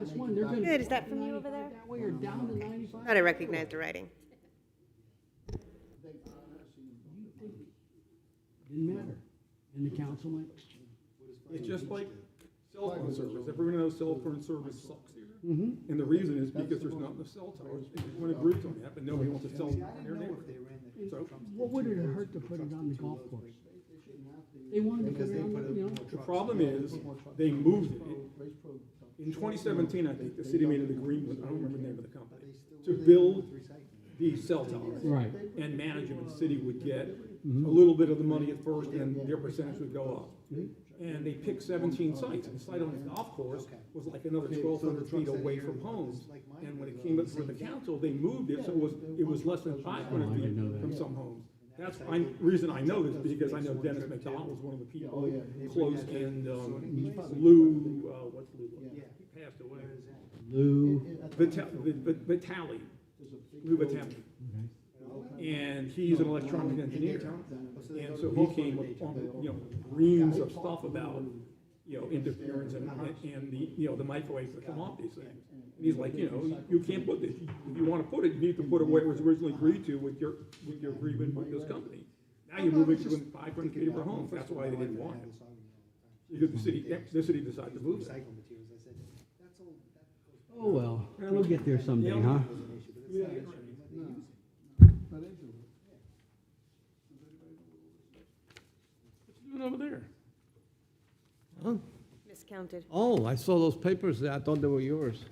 This one, they're gonna. Good, is that from you over there? That way or down to 95. Thought I recognized the writing. Didn't matter. And the council went. It's just like cell phone service. Everyone knows cell phone service sucks here. Mm-hmm. And the reason is because there's not enough cell towers. Everyone agrees on that, but nobody wants a cell tower in their neighborhood. So What would it hurt to put it on the golf course? They wanted to put it on, the problem is, they moved it. In 2017, I think, the city made an agreement, I don't remember the name of the company, to build these cell towers. Right. And manage them. The city would get a little bit of the money at first, and their percentage would go up. And they picked 17 sites, and the site on the golf course was like another 1,200 feet away from homes. And when it came up for the council, they moved it, so it was less than 500 feet from some homes. That's the reason I know this, because I know Dennis McDonald was one of the people close, and Lou, what's Lou? He passed away. Lou. Vitale. Lou Vitale. And he's an electronic engineer, and so he came with, reams of stuff about, interference and the, the microwaves that come off these things. And he's like, you can't put this, if you wanna put it, you need to put it where it was originally agreed to with your agreement with this company. Now you're moving to within 500 feet of our homes, that's why they didn't want it. Because the city decided to move it. Oh, well, we'll get there someday, huh? Yeah. What you doing over there? Miscounted. Oh, I saw those papers there. I thought they were yours.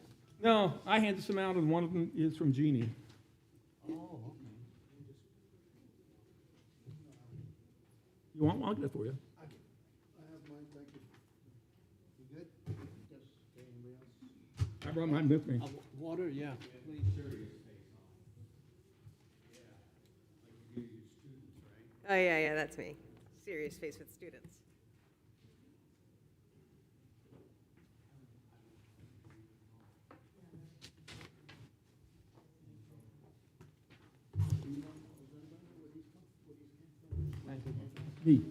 No, I handed some out, and one of them is from Jeannie. You want one? I'll get it for you. I have mine, thank you. You good? Yes. Okay, anybody else? I brought mine with me. Water, yeah. Oh, yeah, that's me. Serious face with students. Me.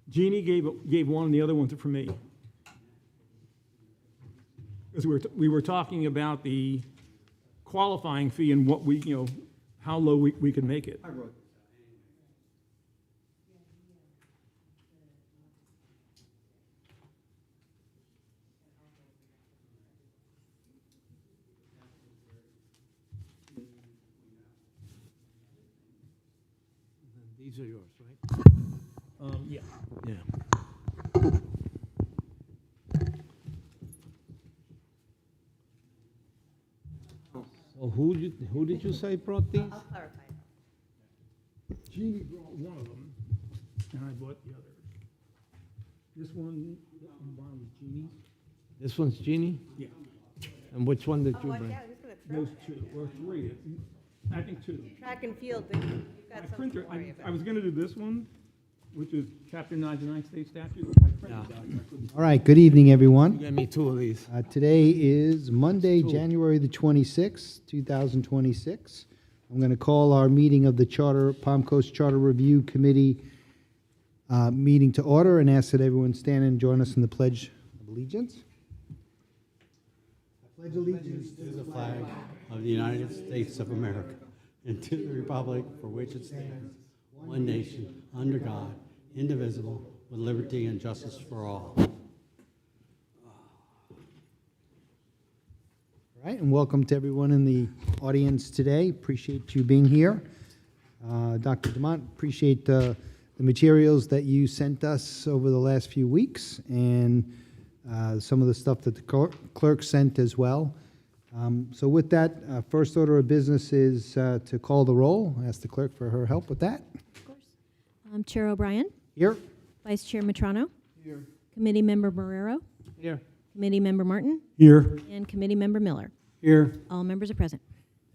Jeannie gave one, and the other one's for me. Because we were talking about the qualifying fee and what we, how low we could make it. These are yours, right? Yeah. Yeah. So who did you say brought these? I'll clarify. Jeannie brought one of them, and I bought the other. This one bottom is Jeannie's. This one's Jeannie? Yeah. And which one did Oh, you yeah, bring? I was gonna throw Those two, or three. I think two. track and field, you've My got something printer, for you. I was gonna do this one, which is Chapter 99 State Statute, but my printer Yeah. died, and I couldn't. All right, good evening, You everyone. gave me two of these. Today is Monday, Two. January the 26th, 2026. I'm going to call our meeting of the Palm Coast Charter Review Committee meeting to order and ask that everyone stand and join us in the Pledge of Allegiance. I pledge allegiance To the flag of the United States of America and to the republic for which it stands, one nation, under God, indivisible, with liberty and justice for all. All right, and welcome to everyone in the audience today. Appreciate you being here. Dr. Demont, appreciate the materials that you sent us over the last few weeks and some of the stuff that the clerk sent as well. So with that, first order of business is to call the roll. Ask the clerk for her help with that. Of course. Chair O'Brien, Here. Vice Chair Matrano. Here. Committee Member Marrero, Here. Committee Member Martin, Here. and Committee Member Miller. Here. All members are present.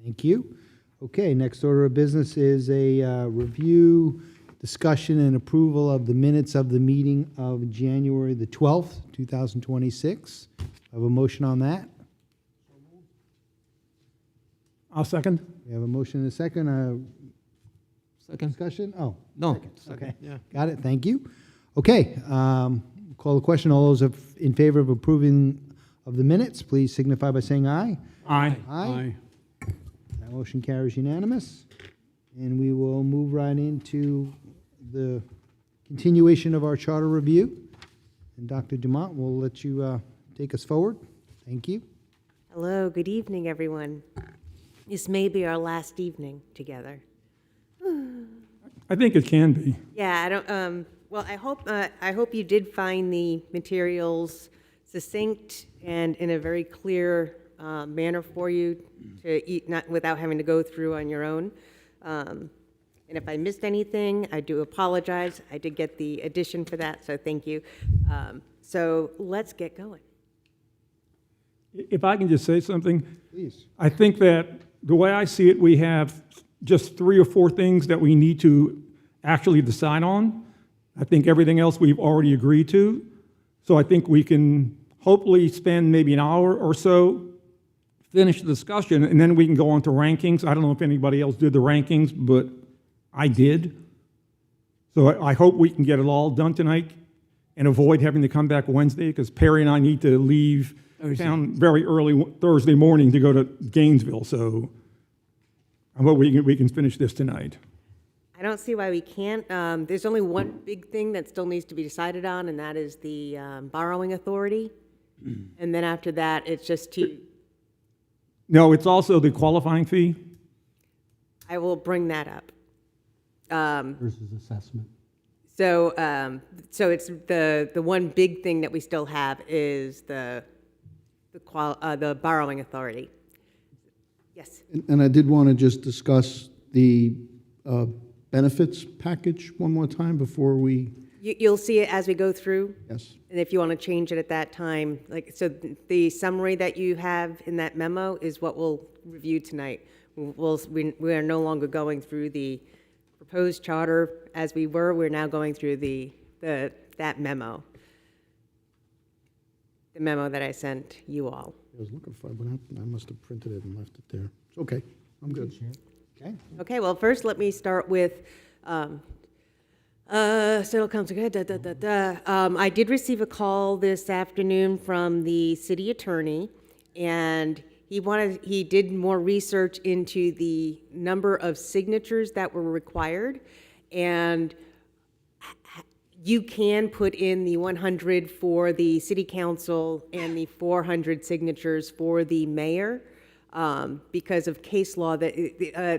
Thank you. Okay, next order of business is a review, discussion, and approval of the minutes of the meeting of January the 12th, 2026. I have a motion on that. I'll second. We have a motion and a second. Second? Discussion? Oh, No. okay. Second, yeah. Got it, thank you. Okay, call the question. All those in favor of approving of the minutes, please signify by saying aye. Aye. Aye. That motion carries unanimous. And we will move right into the continuation of our charter review. And Dr. Dumont, we'll let you take us forward. Thank you. Hello, good evening, everyone. This may be our last evening together. I think it can be. Yeah, I don't, well, I hope you did find the materials succinct and in a very clear manner for you to eat, not without having to go through on your own. And if I missed anything, I do apologize. I did get the addition for that, so thank you. So let's get going. If I can just say something, Please. I think that the way I see it, we have just 3 or 4 things that we need to actually decide on. I think everything else we've already agreed to. So I think we can hopefully spend maybe an hour or so, finish the discussion, and then we can go on to rankings. I don't know if anybody else did the rankings, but I did. So I hope we can get it all done tonight and avoid having to come back Wednesday, because Perry and I need to leave town very early Thursday morning to go to Gainesville. So I hope we can finish this tonight. I don't see why we can't. There's only one big thing that still needs to be decided on, and that is the borrowing authority. And then after that, it's just to, No, it's also the qualifying fee. I will bring that up. Versus assessment. So it's the one big thing that we still have is the borrowing authority. Yes. And I did want to just discuss the benefits package one more time before we, You'll see it as we go through. yes. And if you want to change it at that time, like, so the summary that you have in that memo is what we'll review tonight. We are no longer going through the proposed charter as we were. We're now going through that memo. The memo that I sent you all. I was looking for it, but I must have printed it and left it there. It's okay, I'm good. Okay. Okay, well, first, let me start with, City Council, I did receive a call this afternoon from the city attorney, and he did more research into the number of signatures that were required, and you can put in the 100 for the city council and the 400 signatures for the mayor, because of case law that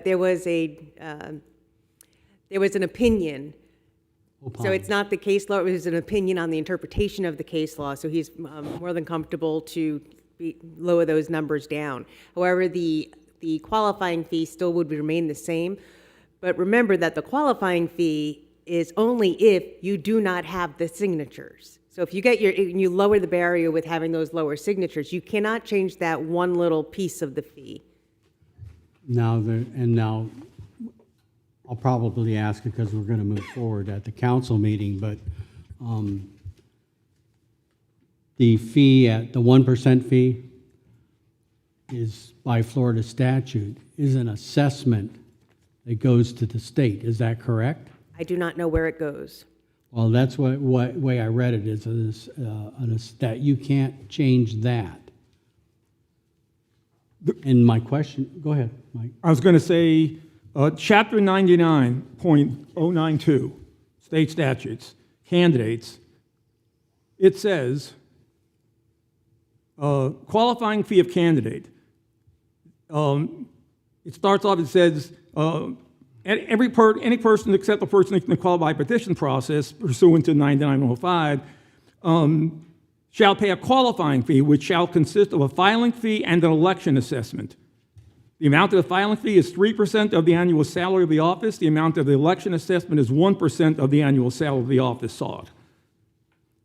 there was an opinion. So it's not the case law, it was an opinion on the interpretation of the case law, so he's more than comfortable to lower those numbers down. However, the qualifying fee still would remain the same, but remember that the qualifying fee is only if you do not have the signatures. So if you lower the barrier with having those lower signatures, you cannot change that one little piece of the fee. Now, I'll probably ask it because we're going to move forward at the council meeting, but the fee at the 1% fee is by Florida statute, is an assessment that goes to the state. Is that correct? I do not know where it goes. Well, that's what way I read it is that you can't change that. And my question, go ahead, Mike. I was going to say, Chapter 99.092, state statutes, candidates, it says, qualifying fee of candidate. It starts off, it says, any person except the person in the qualified petition process pursuant to 9905 shall pay a qualifying fee, which shall consist of a filing fee and an election assessment. The amount of the filing fee is 3% of the annual salary of the office. The amount of the election assessment is 1% of the annual salary of the office sought.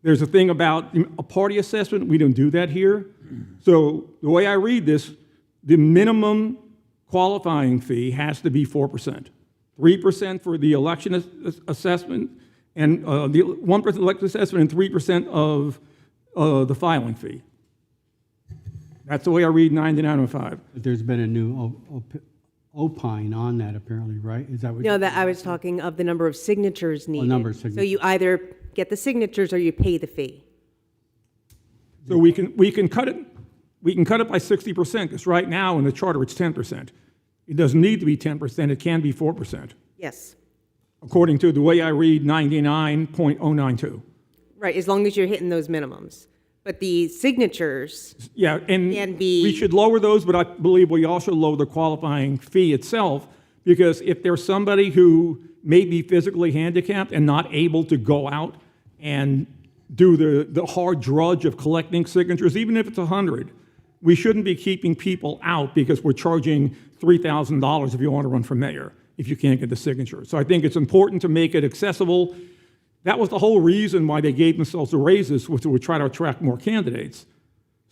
There's a thing about a party assessment. We don't do that here. So the way I read this, the minimum qualifying fee has to be 4%. 3% for the election assessment, and the 1% election assessment, and 3% of the filing fee. That's the way I read 9905. But there's been a new opine on that apparently, right? Is that what? No, that I was talking of the number of signatures needed. number of So signatures. you either get the signatures or you pay the fee. So we can cut it by 60%, because right now in the charter, it's 10%. It doesn't need to be 10%, it can be 4%, Yes, according to the way I read 99.092. right, as long as you're hitting those minimums. But the signatures, Yeah, and Can be- we should lower those, but I believe we also lower the qualifying fee itself, because if there's somebody who may be physically handicapped and not able to go out and do the hard drudge of collecting signatures, even if it's 100, we shouldn't be keeping people out because we're charging $3,000 if you want to run for mayor, if you can't get the signature. So I think it's important to make it accessible. That was the whole reason why they gave themselves the raises, was to try to attract more candidates.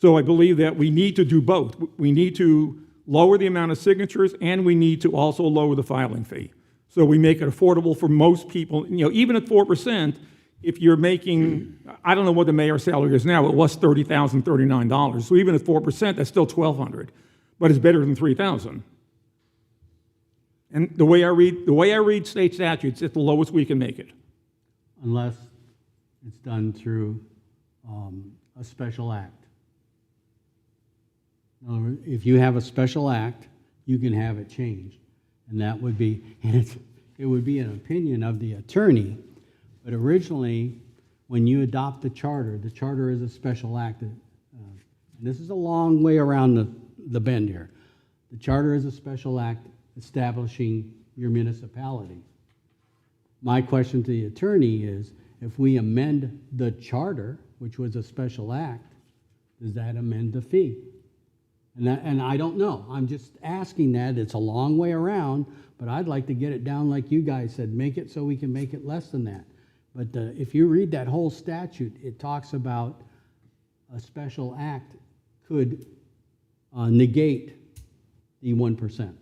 So I believe that we need to do both. We need to lower the amount of signatures, and we need to also lower the filing fee. So we make it affordable for most people. You know, even at 4%, if you're making, I don't know what the mayor's salary is now, it was $30,039. So even at 4%, that's still $1,200, but it's better than $3,000. And the way I read state statutes, it's the lowest we can make it. Unless it's done through a special act. In other words, if you have a special act, you can have it changed. And that would be, it would be an opinion of the attorney. But originally, when you adopt the charter is a special act. And this is a long way around the bend here. The charter is a special act establishing your municipality. My question to the attorney is, if we amend the charter, which was a special act, does that amend the fee? And I don't know. I'm just asking that. It's a long way around, but I'd like to get it down like you guys said, make it so we can make it less than that. But if you read that whole statute, it talks about a special act could negate the 1%.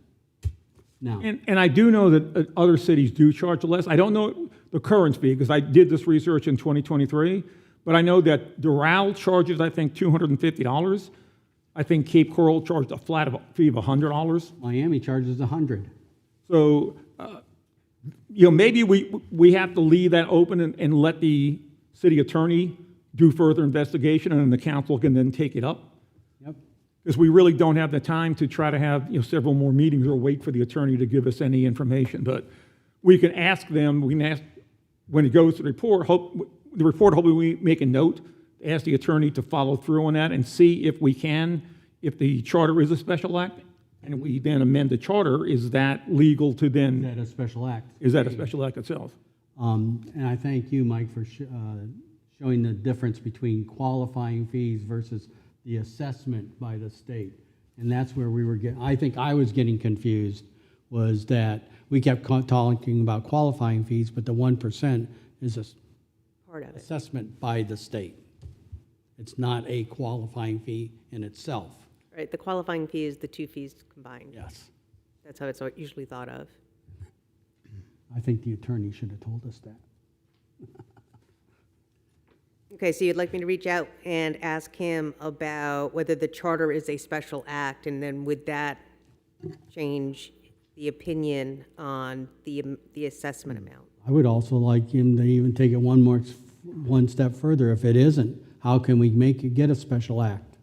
Now, And I do know that other cities do charge less. I don't know the current fee, because I did this research in 2023, but I know that Doral charges, I think, $250. I think Cape Coral charged a flat fee of $100. Miami charges 100. So, you know, maybe we have to leave that open and let the city attorney do further investigation, and then the council can then take it up. Yep. Because we really don't have the time to try to have, you know, several more meetings or wait for the attorney to give us any information. But we can ask them, we can ask, when it goes to the report, hopefully we make a note, ask the attorney to follow through on that and see if we can, if the charter is a special act, and we then amend the charter, is that legal to Is then, that a special act? is that a special act itself? And I thank you, Mike, for showing the difference between qualifying fees versus the assessment by the state. And that's where we were getting, I think I was getting confused, was that we kept talking about qualifying fees, but the 1% is a part of it. assessment by the state. It's not a qualifying fee in itself. Right, the qualifying fee is the two fees combined. Yes. That's how it's usually thought of. I think the attorney should have told us that. Okay, so you'd like me to reach out and ask him about whether the charter is a special act, and then would that change the opinion on the assessment amount? I would also like him to even take it one step further. If it isn't, how can we get a special act?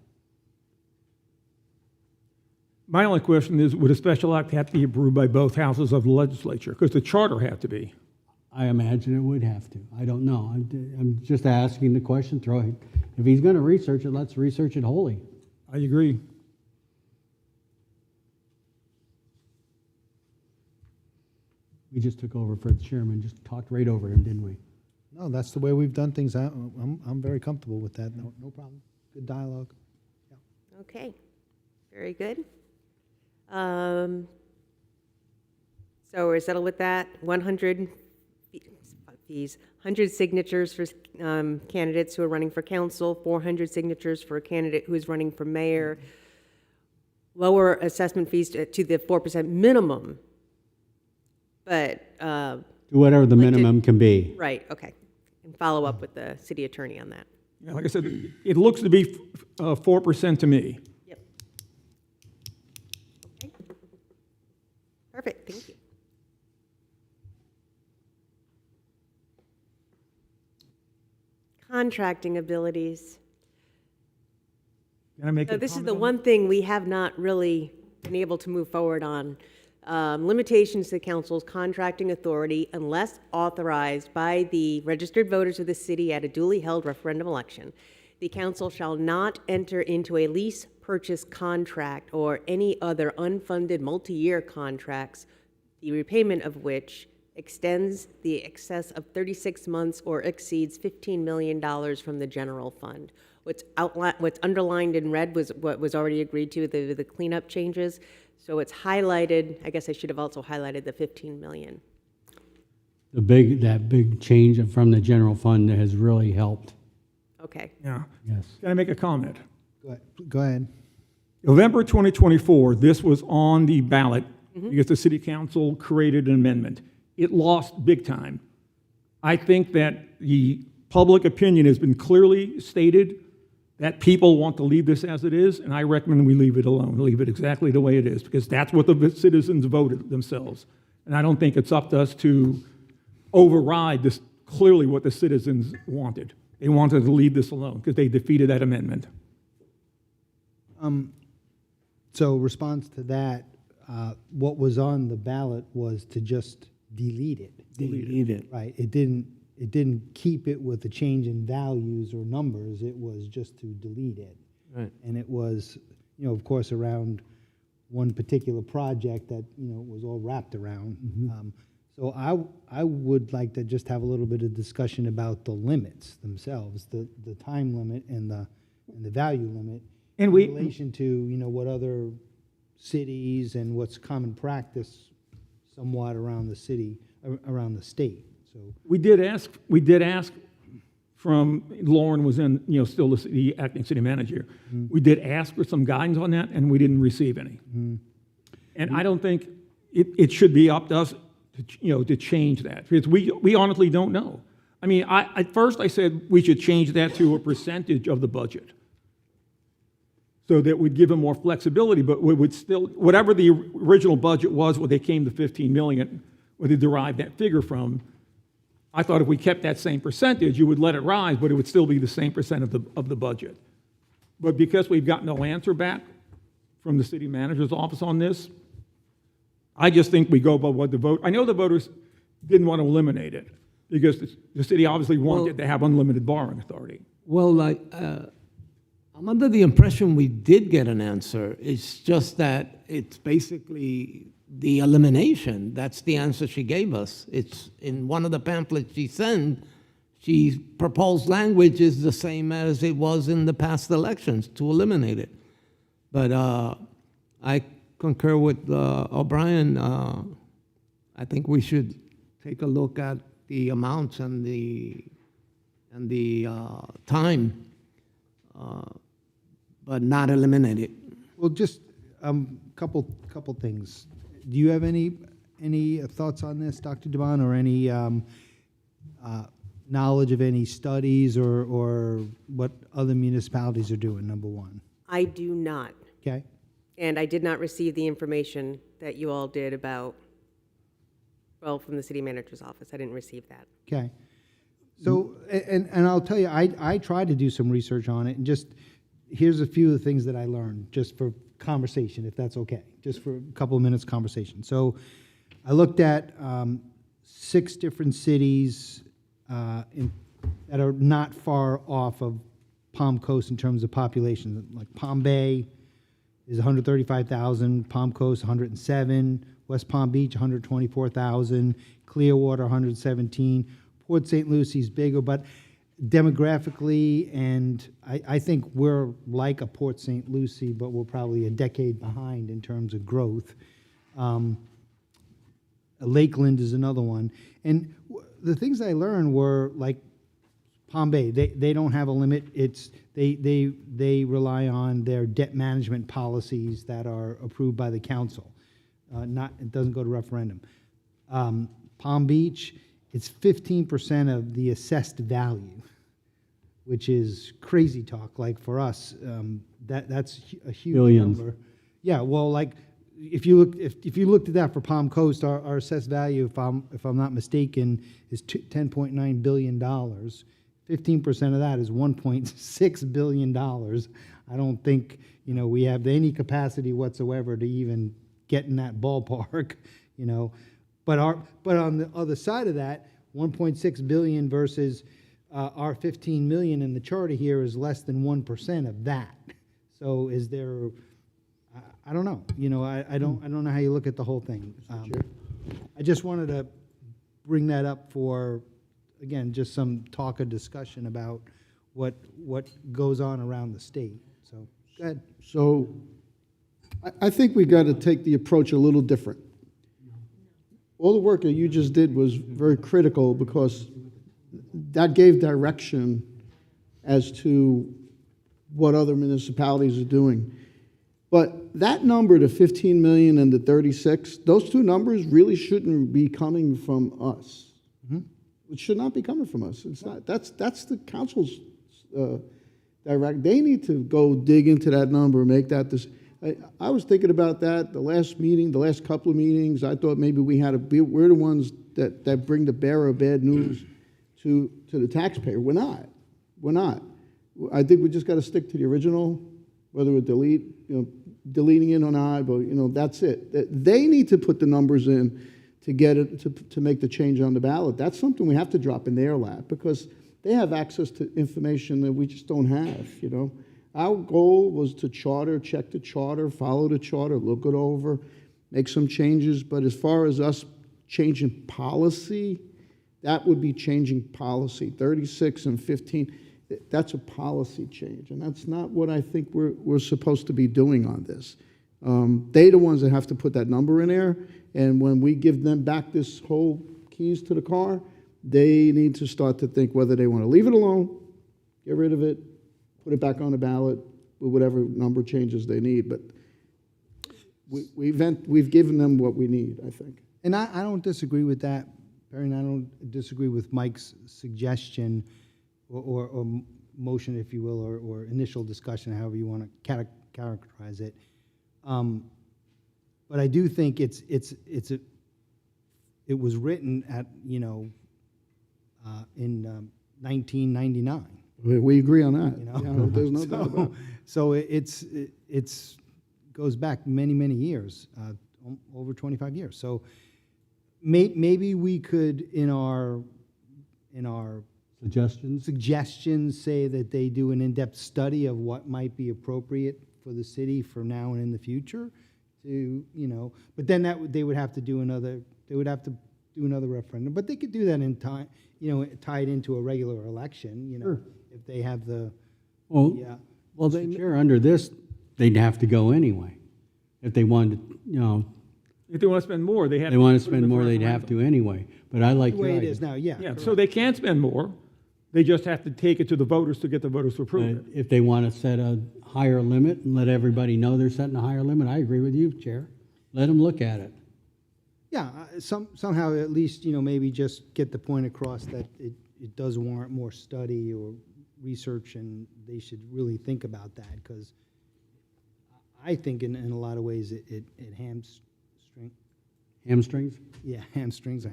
My only question is, would a special act have to be approved by both houses of the legislature? Because the charter had to be. I imagine it would have to. I don't know. I'm just asking the question. If he's going to research it, let's research it wholly. I agree. We just took over for the chairman, just talked right over him, didn't we? No, that's the way we've done things. I'm very comfortable with that. No problem. Good dialogue. Okay, very good. So we're settled with that. 100 fees, 100 signatures for candidates who are running for council, 400 signatures for a candidate who is running for mayor. Lower assessment fees to the 4% minimum. But, Do whatever the minimum can be. right, okay. And follow up with the city attorney on that. Yeah, like I said, it looks to be 4% to me. Yep. Okay. Perfect, thank you. Contracting abilities. Can I make a So this is comment the on one thing we have not really been able to move forward on. Limitations to the council's contracting authority unless authorized by the registered voters of the city at a duly held referendum election. The council shall not enter into a lease purchase contract or any other unfunded multi-year contracts, the repayment of which extends the excess of 36 months or exceeds $15 million from the general fund. What's underlined in red was what was already agreed to, the cleanup changes. So it's highlighted, I guess I should have also highlighted the 15 million. That big change from the general fund has really helped. Okay. Yeah. Yes. Can I make a comment? Go ahead. November 2024, this was on the ballot because the city council created an amendment. It lost big time. I think that the public opinion has been clearly stated that people want to leave this as it is, and I recommend we leave it alone, leave it exactly the way it is, because that's what the citizens voted themselves. And I don't think it's up to us to override this, clearly what the citizens wanted. They wanted to leave this alone because they defeated that amendment. So response to that, what was on the ballot was to just delete it. Delete it. Right, it didn't keep it with a change in values or numbers, it was just to delete it. Right. And it was, of course, around one particular project that, was all wrapped around. So I would like to just have a little bit of discussion about the limits themselves, the time limit and the value limit. And we- in relation to, what other cities and what's common practice somewhat around the city, around the state, so. We did ask from, Lauren was in, still the acting city manager. We did ask for some guidance on that, and we didn't receive any. And I don't think it should be up to us to change that, because we honestly don't know. I mean, at first I said we should change that to a percentage of the budget, so that would give them more flexibility, but we would still, whatever the original budget was, where they came to 15 million, where they derived that figure from, I thought if we kept that same percentage, you would let it rise, but it would still be the same percent of the budget. But because we've got no answer back from the city manager's office on this, I just think we go by what the vote. I know the voters didn't want to eliminate it because the city obviously wanted to have unlimited borrowing authority. Well, I'm under the impression we did get an answer. It's just that it's basically the elimination. That's the answer she gave us. It's in one of the pamphlets she sent. She proposed language is the same as it was in the past elections, to eliminate it. But I concur with O'Brien. I think we should take a look at the amounts and the time, but not eliminate it. Well, just couple things. Do you have any thoughts on this, Dr. Devon, or any knowledge of any studies or what other municipalities are doing, number one? I do not. Okay? And I did not receive the information that you all did about, from the city manager's office. I didn't receive that. Okay. So, and I'll tell you, I tried to do some research on it, and just, here's a few of the things that I learned, just for conversation, if that's okay, just for a couple of minutes conversation. So I looked at 6 different cities that are not far off of Palm Coast in terms of population. Like Palm Bay is 135,000, Palm Coast 107, West Palm Beach 124,000, Clearwater 117, Port St. Lucie's bigger, but demographically, and I think we're like a Port St. Lucie, but we're probably a decade behind in terms of growth. Lakeland is another one. And the things I learned were like Palm Bay, they don't have a limit. They rely on their debt management policies that are approved by the council. It doesn't go to referendum. Palm Beach, it's 15% of the assessed value, which is crazy talk. Like for us, that's a huge Billions. number. Yeah, well, like if you looked at that for Palm Coast, our assessed value, if I'm not mistaken, is $10.9 billion. 15% of that is $1.6 billion. I don't think, we have any capacity whatsoever to even get in that ballpark, But on the other side of that, 1.6 billion versus our 15 million in the charter here is less than 1% of that. So is there, I don't know, I don't know how you look at the whole thing. I just wanted to bring that up for, again, just some talk or discussion about what goes on around the state. So, go ahead. So I think we got to take the approach a little different. All the work that you just did was very critical because that gave direction as to what other municipalities are doing. But that number, the 15 million and the 36, those two numbers really shouldn't be coming from us. It should not be coming from us. It's not. That's the council's direct. They need to go dig into that number, make that this. I was thinking about that the last meeting, the last couple of meetings. I thought maybe we're the ones that bring the bearer of bad news to the taxpayer. We're not. We're not. I think we just got to stick to the original, whether we deleting it or not, but that's it. They need to put the numbers in to get it to make the change on the ballot. That's something we have to drop in their lap because they have access to information that we just don't have, Our goal was to check the charter, follow the charter, look it over, make some changes. But as far as us changing policy, that would be changing policy. 36 and 15, that's a policy change. And that's not what I think we're supposed to be doing on this. They're the ones that have to put that number in there. And when we give them back this whole keys to the car, they need to start to think whether they want to leave it alone, get rid of it, put it back on the ballot with whatever number changes they need. But we've given them what we need, I think. And I don't disagree with that, Barry, and I don't disagree with Mike's suggestion or motion, if you will, or initial discussion, however you want to characterize it. But I do think it was written at, in 1999. We agree on that. There's no So- doubt about it. So it's goes back many, many years, over 25 years. So maybe we could, in our Suggestions? say that they do an in-depth study of what might be appropriate for the city for now and in the future but then they would have to do another referendum. But they could do that in time, tied into a regular election, Sure. if they have the, Well, yeah. Mr. Chair, under this, they'd have to go anyway. If they wanted, If they want to spend more, they have. they want put to it in spend the more, they'd have referendum. to anyway. But I like The your way it idea. is now, yeah. Yeah, correct. so they can spend more. They just have to take it to the voters to get the voters to approve But it. if they want to set a higher limit and let everybody know they're setting a higher limit, I agree with you, Chair. Let them look at it. Yeah, somehow at least, maybe just get the point across that it does warrant more study or research, and they should really think about that, because I think in a lot of ways it Hamstrings? hamstrings.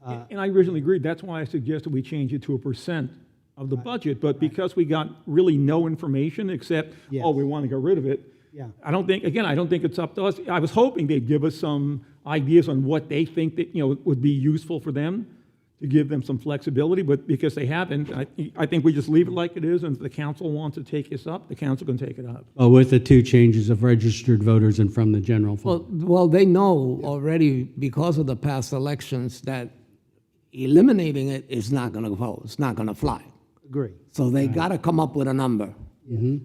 And I originally agreed, that's why I suggested we change it to a % of the budget, but because we got really no information except, Yes. we want to get rid of it. Yeah. I don't think it's up to us. I was hoping they'd give us some ideas on what they think that, would be useful for them, to give them some flexibility, but because they haven't, I think we just leave it like it is, and if the council wants to take this up, the council can take it up. Well, with the two changes of registered voters and from the general fund. Well, they know already because of the past elections that eliminating it is not going to go. It's not going to fly. Agree. So they got to come up with a number. Yeah.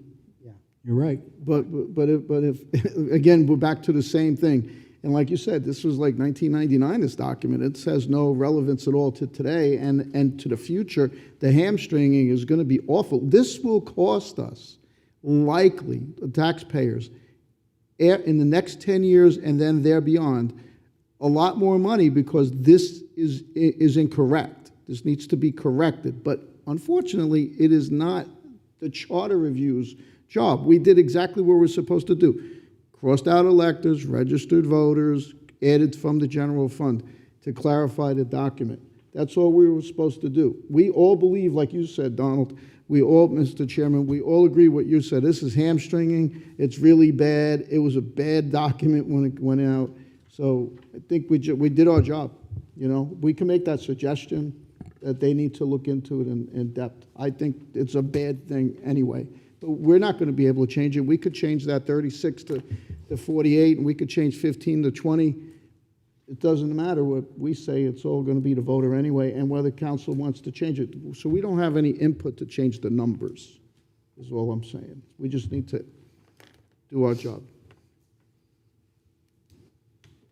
You're right. But if again, we're back to the same thing. And like you said, this was like 1999, this document. It has no relevance at all to today and to the future. The hamstringing is going to be awful. This will cost us, likely, the taxpayers, in the next 10 years and then there beyond, a lot more money because this is incorrect. This needs to be corrected. But unfortunately, it is not the charter review's job. We did exactly what we're supposed to do. Crossed out electors, registered voters, added from the general fund to clarify the document. That's all we were supposed to do. We all believe, like you said, Donald, we all, Mr. Chairman, we all agree what you said. This is hamstringing. It's really bad. It was a bad document when it went out. So I think we did our job, you know? We can make that suggestion that they need to look into it in depth. I think it's a bad thing anyway. But we're not going to be able to change it. We could change that 36 to 48, and we could change 15 to 20. It doesn't matter what we say. It's all going to be the voter anyway, and whether council wants to change it. So we don't have any input to change the numbers, is all I'm saying. We just need to do our job.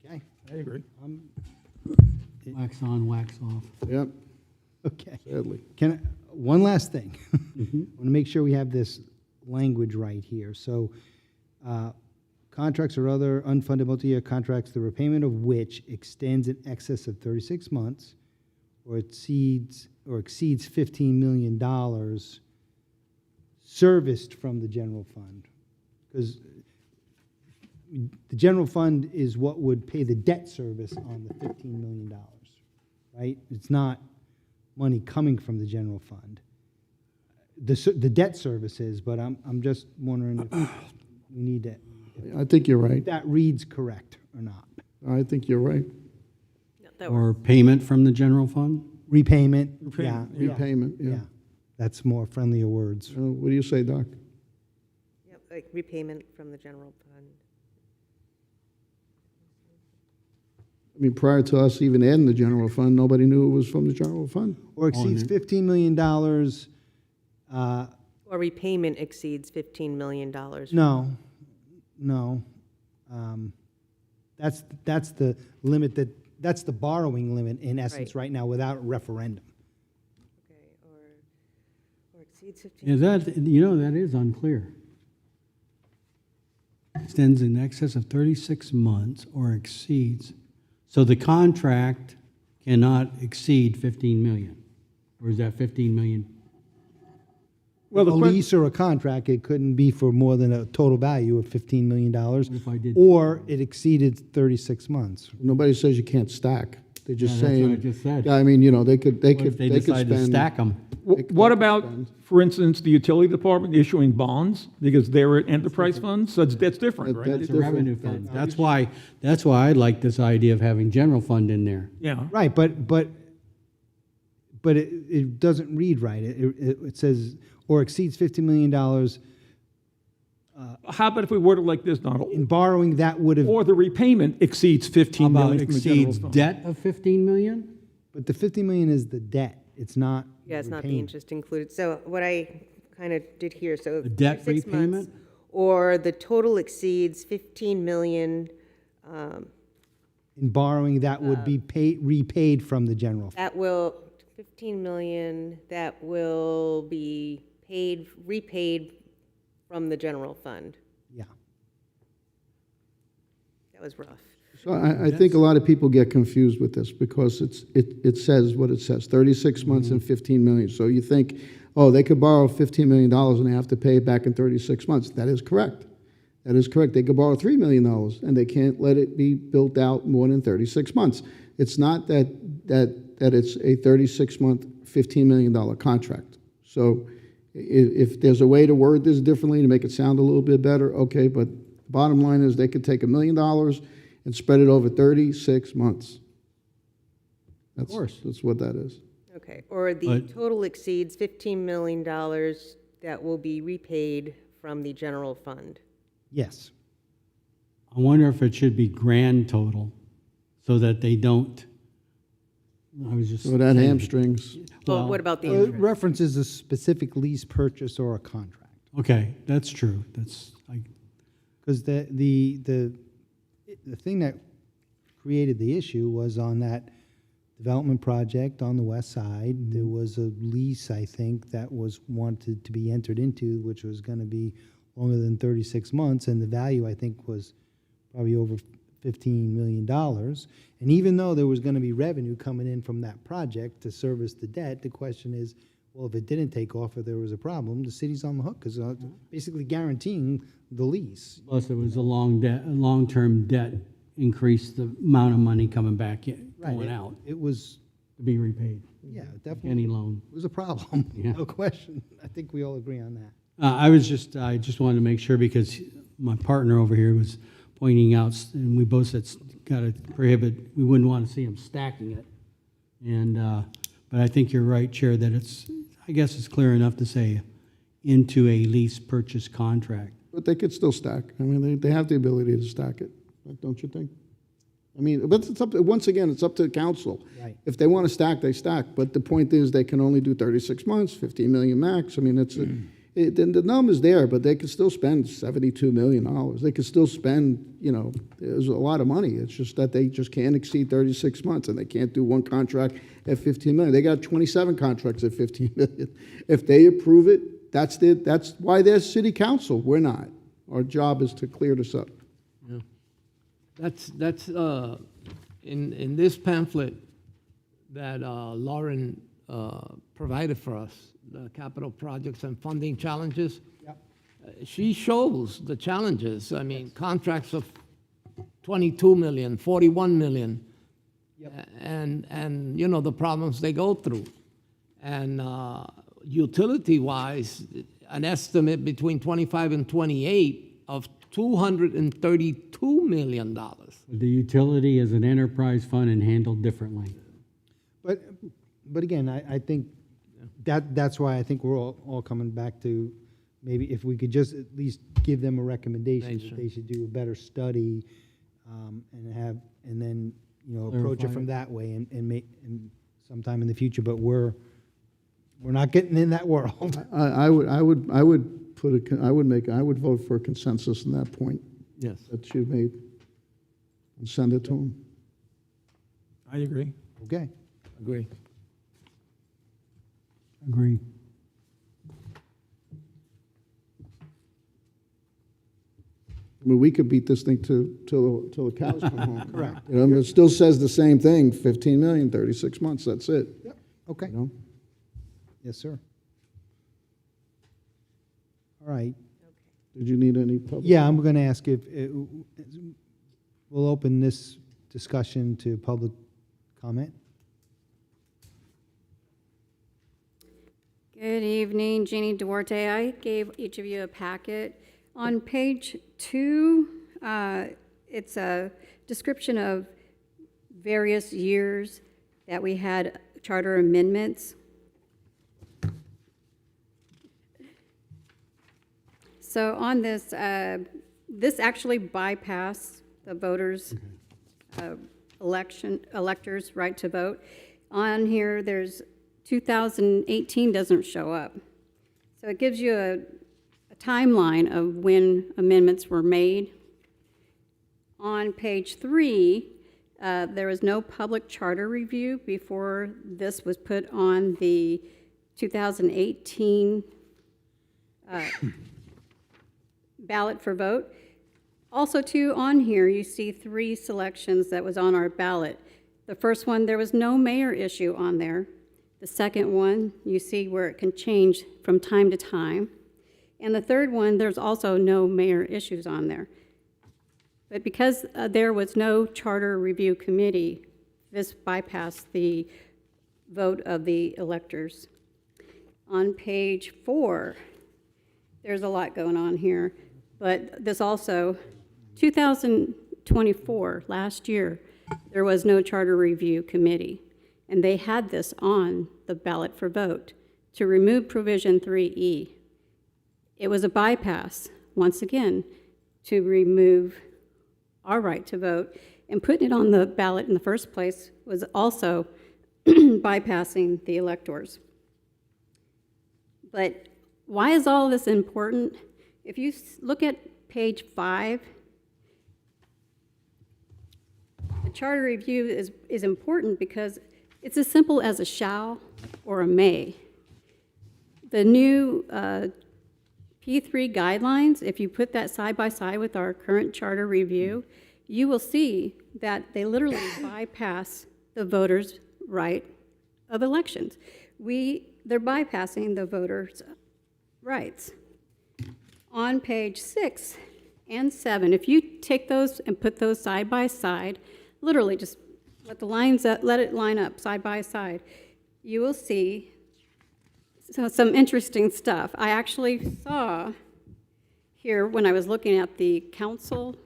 Okay. I agree. Wax on, wax off. Yep, Okay. sadly. One last thing. I want to make sure we have this language right here. So, contracts or other unfunded multi-year contracts, the repayment of which extends in excess of 36 months or exceeds $15 million serviced from the general fund. Because the general fund is what would pay the debt service on the $15 million, right? It's not money coming from the general fund. The debt services, but I'm just wondering if we need to, I think you're right. if that reads correct or not. I think you're right. Or payment from the general fund? Repayment, Repayment, yeah. Repayment, yeah. That's more friendlier words. What do you say, Doc? Yep, like repayment from the general fund. I mean, prior to us even adding the general fund, nobody knew it was from the general fund. Or exceeds $15 million, Or repayment exceeds $15 million. no. That's the limit that's the borrowing limit in essence right now without a referendum. Okay, or exceeds 15. Yeah, that is unclear. Extends in excess of 36 months or exceeds. So the contract cannot exceed 15 million, or is that 15 million? Well, A the question, lease or a contract, it couldn't be for more than a total value of $15 million, If I did- or it exceeded 36 months. Nobody says you can't stack. They're just Yeah, that's saying. what I just said. Yeah, I mean, you know, they could What if they could decide to spend. stack them? what about, for instance, the utility department issuing bonds because they're an enterprise fund? So that's different, right? That's It's a different. revenue fund. That's why I like this idea of having general fund in there. Yeah. Right, but it doesn't read right. It says, or exceeds $50 million How about if we word it like this, Donald? in borrowing that would have, Or the repayment exceeds How 15 about million from the general exceeds fund? debt of 15 million? but the $50 million is the debt. It's not. Yeah, it's not the repayment. interest included. So what I kind of did here, so. The debt 36 months, repayment? Or the total exceeds 15 million, In borrowing that would be repaid from the general fund. that will, 15 million, that will be repaid from the general fund. Yeah. That was rough. So I think a lot of people get confused with this because it says what it says, 36 months and 15 million. So you think, oh, they could borrow $15 million and they have to pay it back in 36 months. That is correct. That is correct. They could borrow $3 million and they can't let it be built out more than 36 months. It's not that it's a 36-month, $15 million contract. So if there's a way to word this differently to make it sound a little bit better, okay, but the bottom line is they could take $1 million and spread it over 36 months. Of course. That's what that is. Okay, or the But- total exceeds $15 million that will be repaid from the general fund. Yes. I wonder if it should be grand total, so that they don't, I was just. So that saying- hamstrings. Well, Well, what about the It interest? references a specific lease purchase or a contract. Okay, that's true, Because the thing that created the issue was on that development project on the west side, there was a lease, I think, that was wanted to be entered into, which was gonna be longer than 36 months, and the value, I think, was probably over $15 million. And even though there was gonna be revenue coming in from that project to service the debt, the question is, well, if it didn't take off or there was a problem, the city's on the hook, because basically guaranteeing the lease. plus it was a long-term debt increased the amount of money coming back in, going out. It was to be repaid, Yeah, like definitely. any loan. It was a problem, Yeah. no question. I think we all agree on that. I just wanted to make sure because my partner over here was pointing out, and we both said, got to prohibit, we wouldn't want to see them stacking it. And, but I think you're right, Chair, that I guess it's clear enough to say into a lease purchase contract. But they could still stack. I mean, they have the ability to stack it, don't you think? I mean, but it's up to, once again, it's up to the council. Right. If they want to stack, they stack. But the point is, they can only do 36 months, 15 million max. I mean, the number's there, but they could still spend $72 million. They could still spend, there's a lot of money. It's just that they just can't exceed 36 months, and they can't do one contract at 15 million. They got 27 contracts at 15 million. If they approve it, that's why they're city council. We're not. Our job is to clear this up. That's in this pamphlet that Lauren provided for us, the capital projects and funding challenges. Yep. She shows the challenges. I mean, contracts of 22 million, 41 million, and the problems they go through. And utility-wise, an estimate between 25 and 28 of $232 million. The utility is an enterprise fund and handled differently. But again, I think that's why I think we're all coming back to maybe if we could just at least give them a recommendation that they should do a better study, and then approach it Clarify from it. that way and sometime in the future. But we're not getting in that world. I would vote for a consensus on that point Yes. that you made and send it to them. I agree. Okay. Agree. Agree. I mean, we could beat this thing till the cows come home. Correct. It still says the same thing, 15 million, 36 months, that's it. Okay. You know? Yes, sir. All right. Did you need any public? Yeah, I'm going to ask if we'll open this discussion to public comment. Good evening, Jeannie Duarte. I gave each of you a packet. On page 2, it's a description of various years that we had charter amendments. So on this, this actually bypassed the voters' electors' right to vote. On here, there's 2018 doesn't show up. So it gives you a timeline of when amendments were made. On page 3, there was no public charter review before this was put on the 2018 ballot for vote. Also, too, on here, you see 3 selections that was on our ballot. The first one, there was no mayor issue on there. The second one, you see where it can change from time to time. And the third one, there's also no mayor issues on there. But because there was no charter review committee, this bypassed the vote of the electors. On page 4, there's a lot going on here, but this also, 2024, last year, there was no charter review committee, and they had this on the ballot for vote to remove provision 3E. It was a bypass, once again, to remove our right to vote, and putting it on the ballot in the first place was also bypassing the electors. But why is all this important? If you look at page 5, the charter review is important because it's as simple as a shall or a may. The new P3 guidelines, if you put that side by side with our current charter review, you will see that they literally bypass the voters' right of elections. They're bypassing the voters' rights. On page 6 and 7, if you take those and put those side by side, literally just let it line up side by side, you will see some interesting stuff. I actually saw here, when I was looking at the council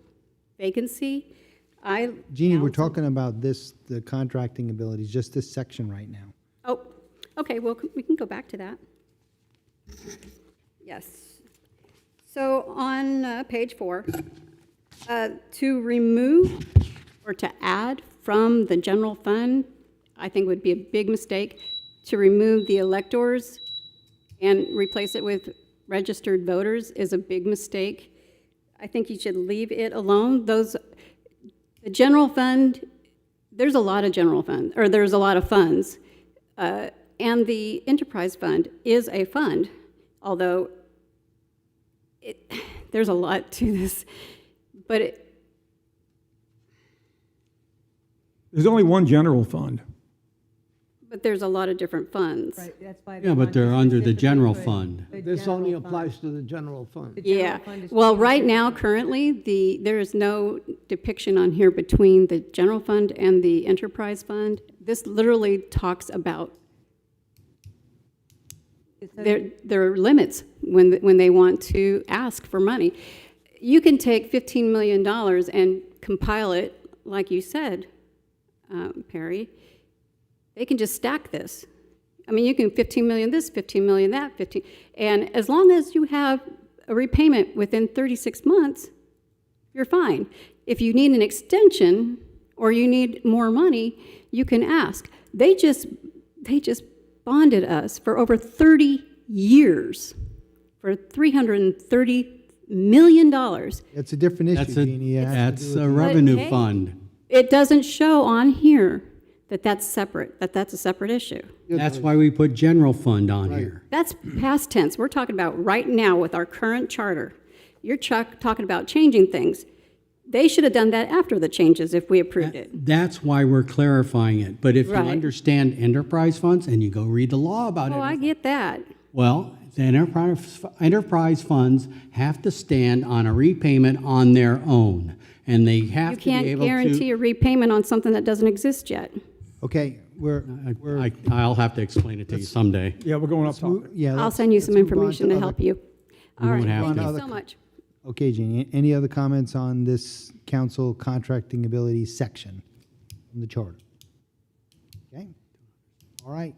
vacancy, Jeannie, we're found some- talking about this, the contracting abilities, just this section right now. Oh, okay, well, we can go back to that. Yes. So on page 4, to remove or to add from the general fund, I think would be a big mistake. To remove the electors and replace it with registered voters is a big mistake. I think you should leave it alone. The general fund, there's a lot of general fund, or there's a lot of funds. And the enterprise fund is a fund, although there's a lot to this, but There's only one general fund. there's a lot of different funds. Right, that's why. Yeah, but they're under the general fund. This only applies to the general fund. Yeah, well, right now, currently, there is no depiction on here between the general fund and the enterprise fund. This literally talks about their limits when they want to ask for money. You can take $15 million and compile it, like you said, Perry. They can just stack this. I mean, you can 15 million this, 15 million that, 15, and as long as you have a repayment within 36 months, you're fine. If you need an extension or you need more money, you can ask. They just bonded us for over 30 years for $330 million. That's a different issue, That's a, Jeannie. It has to that's do a with- revenue hey, fund. It doesn't show on here that that's separate, that's a separate issue. That's why we put general fund on here. That's past tense. We're talking about right now with our current charter. You're talking about changing things. They should have done that after the changes if we approved it. That's why we're clarifying it. But if you Right. understand enterprise funds, and you go read the law about Oh, I it, get that. well, the enterprise funds have to stand on a repayment on their own. And they have You to be can't able guarantee to. a repayment on something that doesn't exist yet. Okay, I'll have to explain it to you someday. Yeah, we're going up top. yeah. I'll let's- send you let's some move on information to other- help you. All right, won't have thank to. you so much. Okay, Jeannie, any other comments on this council contracting abilities section from the charter? Okay, all right.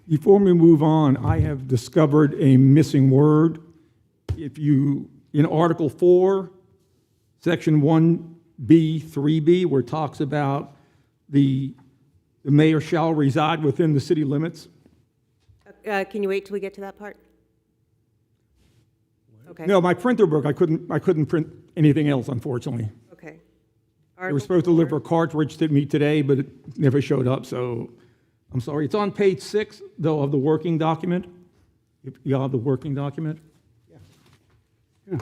Before we move on, I have discovered a missing word. If you, in Article 4, Section 1B, 3B, where it talks about the mayor shall reside within the city limits. Can you wait till we get to that part? Okay. No, my printer broke. I couldn't print anything else, unfortunately. Okay. They were supposed to deliver a cartridge to me today, but it never showed up, so I'm sorry. It's on page 6, though, of the working document. If you have the working document. Yeah.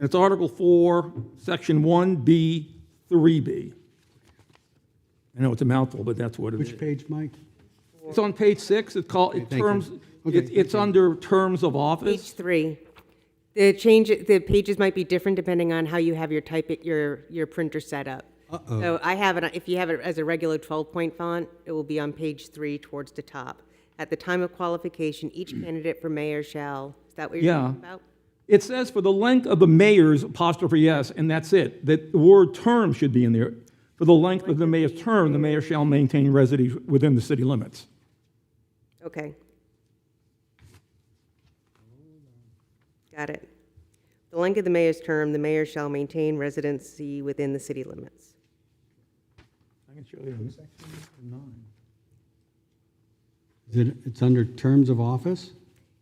It's Article 4, Section 1B, 3B. I know it's a mouthful, but that's what it is. Which page, Mike? It's on page 6. It's called, it thank you. terms, Okay, it's under terms of Page office. 3. The pages might be different depending on how you have your printer set up. Uh-oh. So I have it, if you have it as a regular 12-point font, it will be on page 3 towards the top. At the time of qualification, each candidate for mayor shall, is that what you're Yeah. talking about? It says for the length of the mayor's apostrophe S, and that's it. That the word term should be in there. For the length of the mayor's term, the mayor shall maintain residence within the city limits. Okay. Got it. The length of the mayor's term, the mayor shall maintain residency within the city limits. I can show you. It's under terms of office?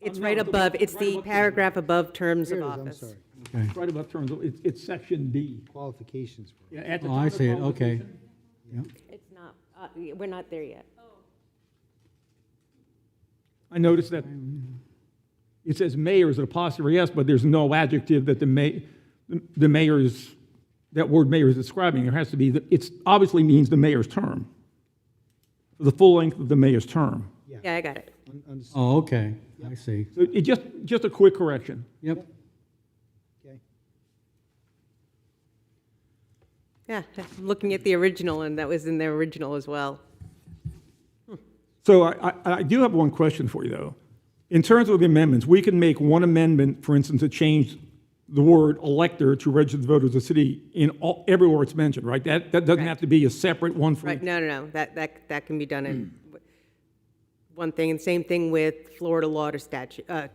It's right above, it's the paragraph above terms of Here it is, I'm office. sorry. Okay. Right above terms, it's Section B. Qualifications. Yeah, at the Oh, time I of see it, okay. qualification. It's not, we're not there yet. I noticed that it says mayor is an apostrophe S, but there's no adjective that the mayor's, that word mayor is describing. There has to be, it obviously means the mayor's term. For the full length of the mayor's term. Yeah, I got it. Oh, okay, I see. So it just a quick correction. Yep. Okay. Yeah, I'm looking at the original, and that was in the original as well. So I do have one question for you, though. In terms of the amendments, we can make one amendment, for instance, to change the word elector to registered voters of the city in everywhere it's mentioned, right? That doesn't have to be a separate one for. Right, no, that can be done in one thing, and same thing with Florida law to statute, to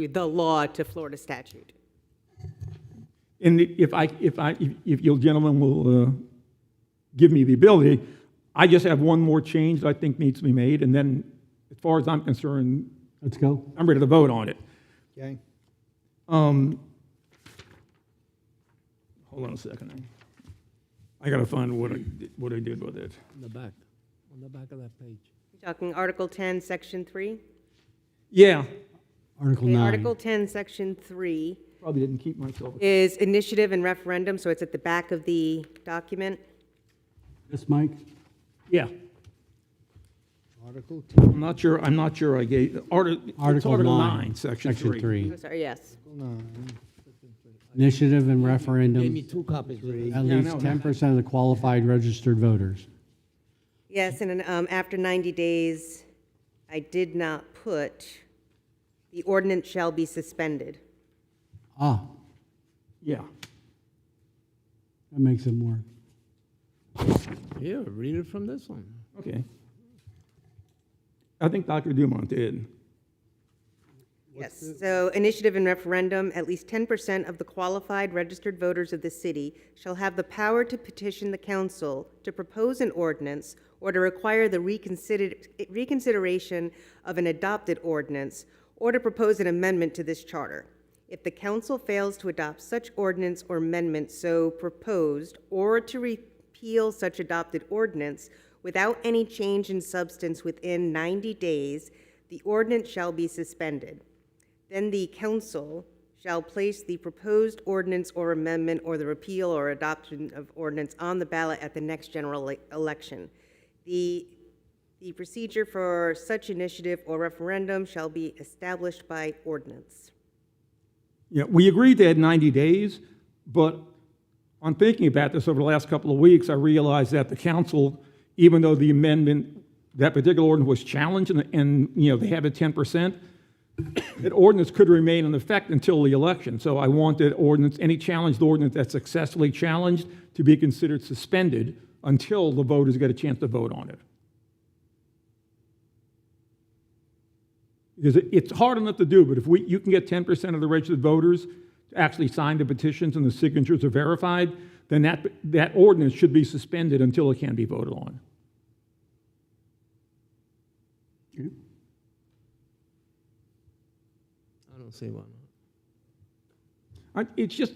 the law to Florida statute. And if you gentlemen will give me the ability, I just have one more change that I think needs to be made, and then, as far as I'm concerned, Let's go. I'm ready to vote on it. Okay? Hold on a second. I gotta find what I did with it. On the back of that page. You're talking Article 10, Section 3? Yeah, Article Okay, 9. Article 10, Section 3 probably didn't keep myself. is initiative and referendum, so it's at the back of the document. This, Mike? Yeah, Article 10. I'm not sure I gave, it's Article 9, Section 3. Oh, sorry, yes. Initiative and referendum, Gave me 2 copies. at least 10% of the qualified registered voters. Yes, and after 90 days, I did not put, the ordinance shall be suspended. Ah, Yeah, that makes it more. Here, read it from this one. okay. I think Dr. Dumont did. Yes, so initiative and referendum, at least 10% of the qualified registered voters of the city shall have the power to petition the council to propose an ordinance or to require the reconsideration of an adopted ordinance or to propose an amendment to this charter. If the council fails to adopt such ordinance or amendment so proposed or to repeal such adopted ordinance without any change in substance within 90 days, the ordinance shall be suspended. Then the council shall place the proposed ordinance or amendment or the repeal or adoption of ordinance on the ballot at the next general election. The procedure for such initiative or referendum shall be established by ordinance. Yeah, we agreed to add 90 days, but on thinking about this over the last couple of weeks, I realized that the council, even though the amendment, that particular ordinance was challenged and they have it 10%, that ordinance could remain in effect until the election. So I wanted ordinance, any challenged ordinance that's successfully challenged, to be considered suspended until the voters get a chance to vote on it. Because it's hard enough to do, but if you can get 10% of the registered voters to actually sign the petitions and the signatures are verified, then that ordinance should be suspended until it can be voted on. I don't see one. It's just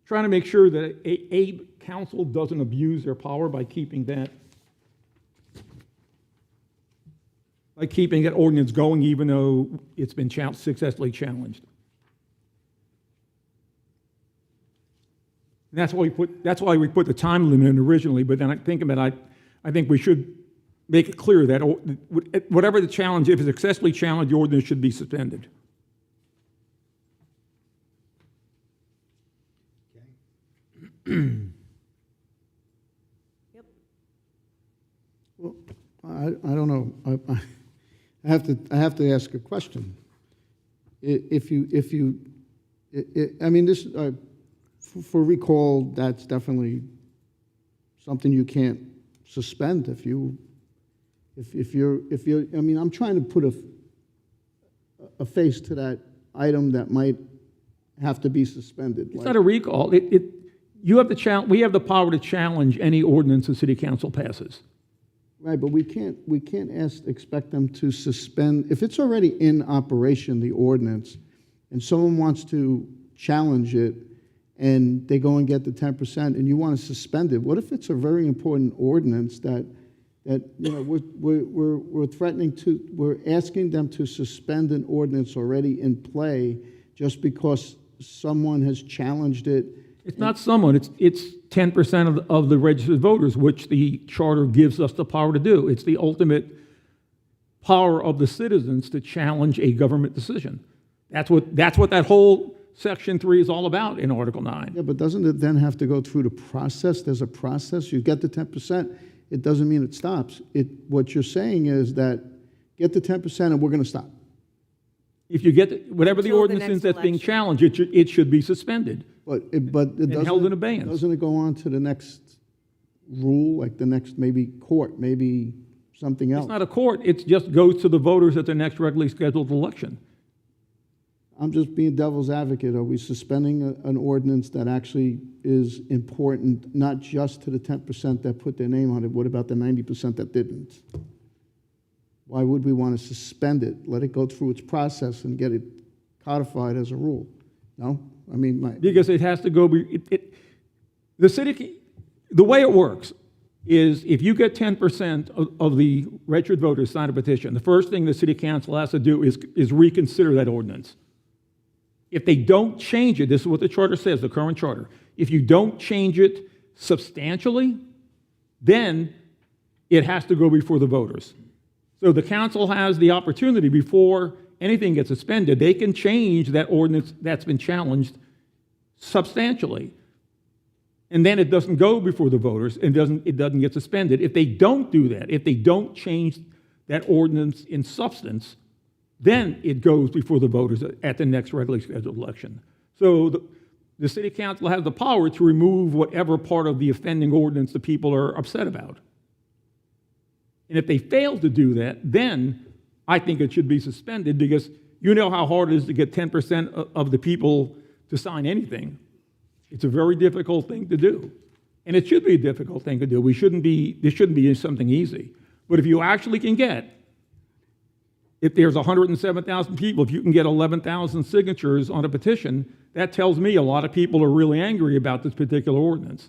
trying to make sure that a council doesn't abuse their power by keeping that ordinance going, even though it's been successfully challenged. And that's why we put the time limit in originally. But then I think we should make it clear that whatever the challenge, if it's successfully challenged, the ordinance should be suspended. Well, I don't know. I have to ask a question. I mean, this, for recall, that's definitely something you can't suspend if you're, I mean, I'm trying to put a face to that item that might have to be suspended. It's not a recall. We have the power to challenge any ordinance the city council passes. Right, but we can't expect them to suspend, if it's already in operation, the ordinance, and someone wants to challenge it, and they go and get the 10%, and you want to suspend it, what if it's a very important ordinance that we're threatening to, we're asking them to suspend an ordinance already in play just because someone has challenged it? It's not someone, it's 10% of the registered voters, which the charter gives us the power to do. It's the ultimate power of the citizens to challenge a government decision. That's what that whole Section 3 is all about in Article 9. Yeah, but doesn't it then have to go through the process? There's a process. You get the 10%, it doesn't mean it stops. What you're saying is that get the 10% and we're going to stop. If you get, whatever the Until the ordinance next is that's being election. challenged, it should be suspended. But it doesn't. held in abeyance. Doesn't it go on to the next rule, like the next maybe court, maybe something else? It's not a court, it just goes to the voters at the next regularly scheduled election. I'm just being devil's advocate. Are we suspending an ordinance that actually is important, not just to the 10% that put their name on it? What about the 90% that didn't? Why would we want to suspend it? Let it go through its process and get it codified as a rule? No? I mean, Because it has to go, the way it works is if you get 10% of the registered voters sign a petition, the first thing the city council has to do is reconsider that ordinance. If they don't change it, this is what the charter says, the current charter, if you don't change it substantially, then it has to go before the voters. So the council has the opportunity before anything gets suspended, they can change that ordinance that's been challenged substantially. And then it doesn't go before the voters and it doesn't get suspended. If they don't do that, if they don't change that ordinance in substance, then it goes before the voters at the next regularly scheduled election. So the city council has the power to remove whatever part of the offending ordinance the people are upset about. And if they fail to do that, then I think it should be suspended, because you know how hard it is to get 10% of the people to sign anything. It's a very difficult thing to do. And it should be a difficult thing to do. This shouldn't be something easy. But if you actually can get, if there's 107,000 people, if you can get 11,000 signatures on a petition, that tells me a lot of people are really angry about this particular ordinance.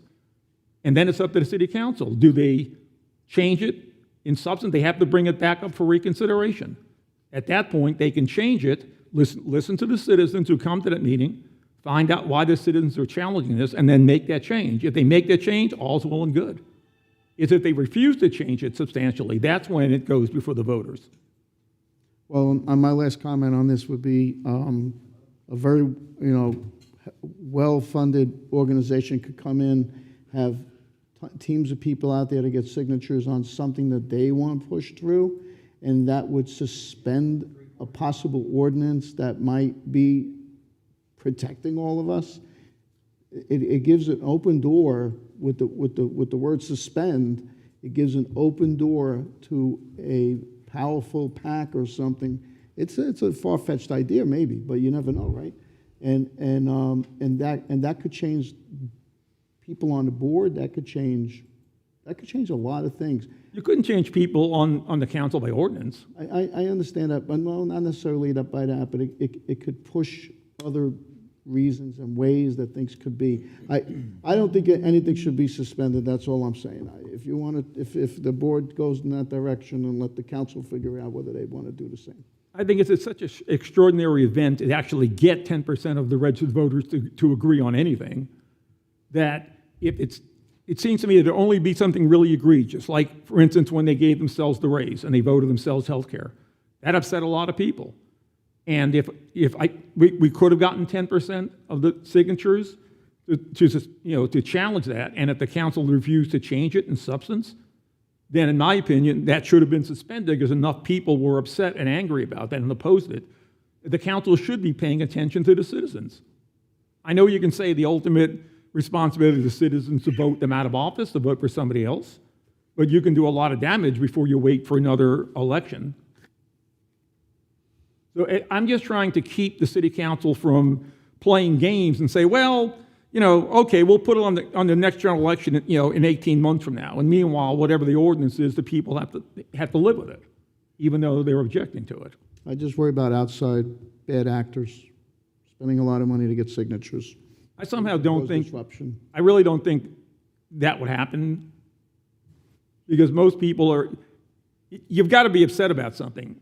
And then it's up to the city council. Do they change it in substance? They have to bring it back up for reconsideration. At that point, they can change it, listen to the citizens who come to that meeting, find out why the citizens are challenging this, and then make that change. If they make that change, all's well and good. It's if they refuse to change it substantially, that's when it goes before the voters. Well, my last comment on this would be a very, well-funded organization could come in, have teams of people out there to get signatures on something that they want pushed through, and that would suspend a possible ordinance that might be protecting all of us. It gives an open door with the word suspend. It gives an open door to a powerful PAC or something. It's a far-fetched idea maybe, but you never know, right? And that could change people on the board. That could change a lot of things. You couldn't change people on the council by ordinance. I understand that, but well, not necessarily that by that, but it could push other reasons and ways that things could be. I don't think anything should be suspended. That's all I'm saying. If you want to, if the board goes in that direction, and let the council figure out whether they want to do the same. I think it's such an extraordinary event to actually get 10% of the registered voters to agree on anything, that it seems to me that there'll only be something really egregious, like, for instance, when they gave themselves the raise and they voted themselves health care. That upset a lot of people. And we could have gotten 10% of the signatures to challenge that, and if the council refused to change it in substance, then in my opinion, that should have been suspended, because enough people were upset and angry about that and opposed it. The council should be paying attention to the citizens. I know you can say the ultimate responsibility of the citizens to vote them out of office, to vote for somebody else, but you can do a lot of damage before you wait for another election. So I'm just trying to keep the city council from playing games and say, well, okay, we'll put it on the next general election, in 18 months from now. And meanwhile, whatever the ordinance is, the people have to live with it, even though they're objecting to it. I just worry about outside bad actors spending a lot of money to get signatures. I somehow don't think, disruption. I really don't think that would happen, because most people you've got to be upset about something.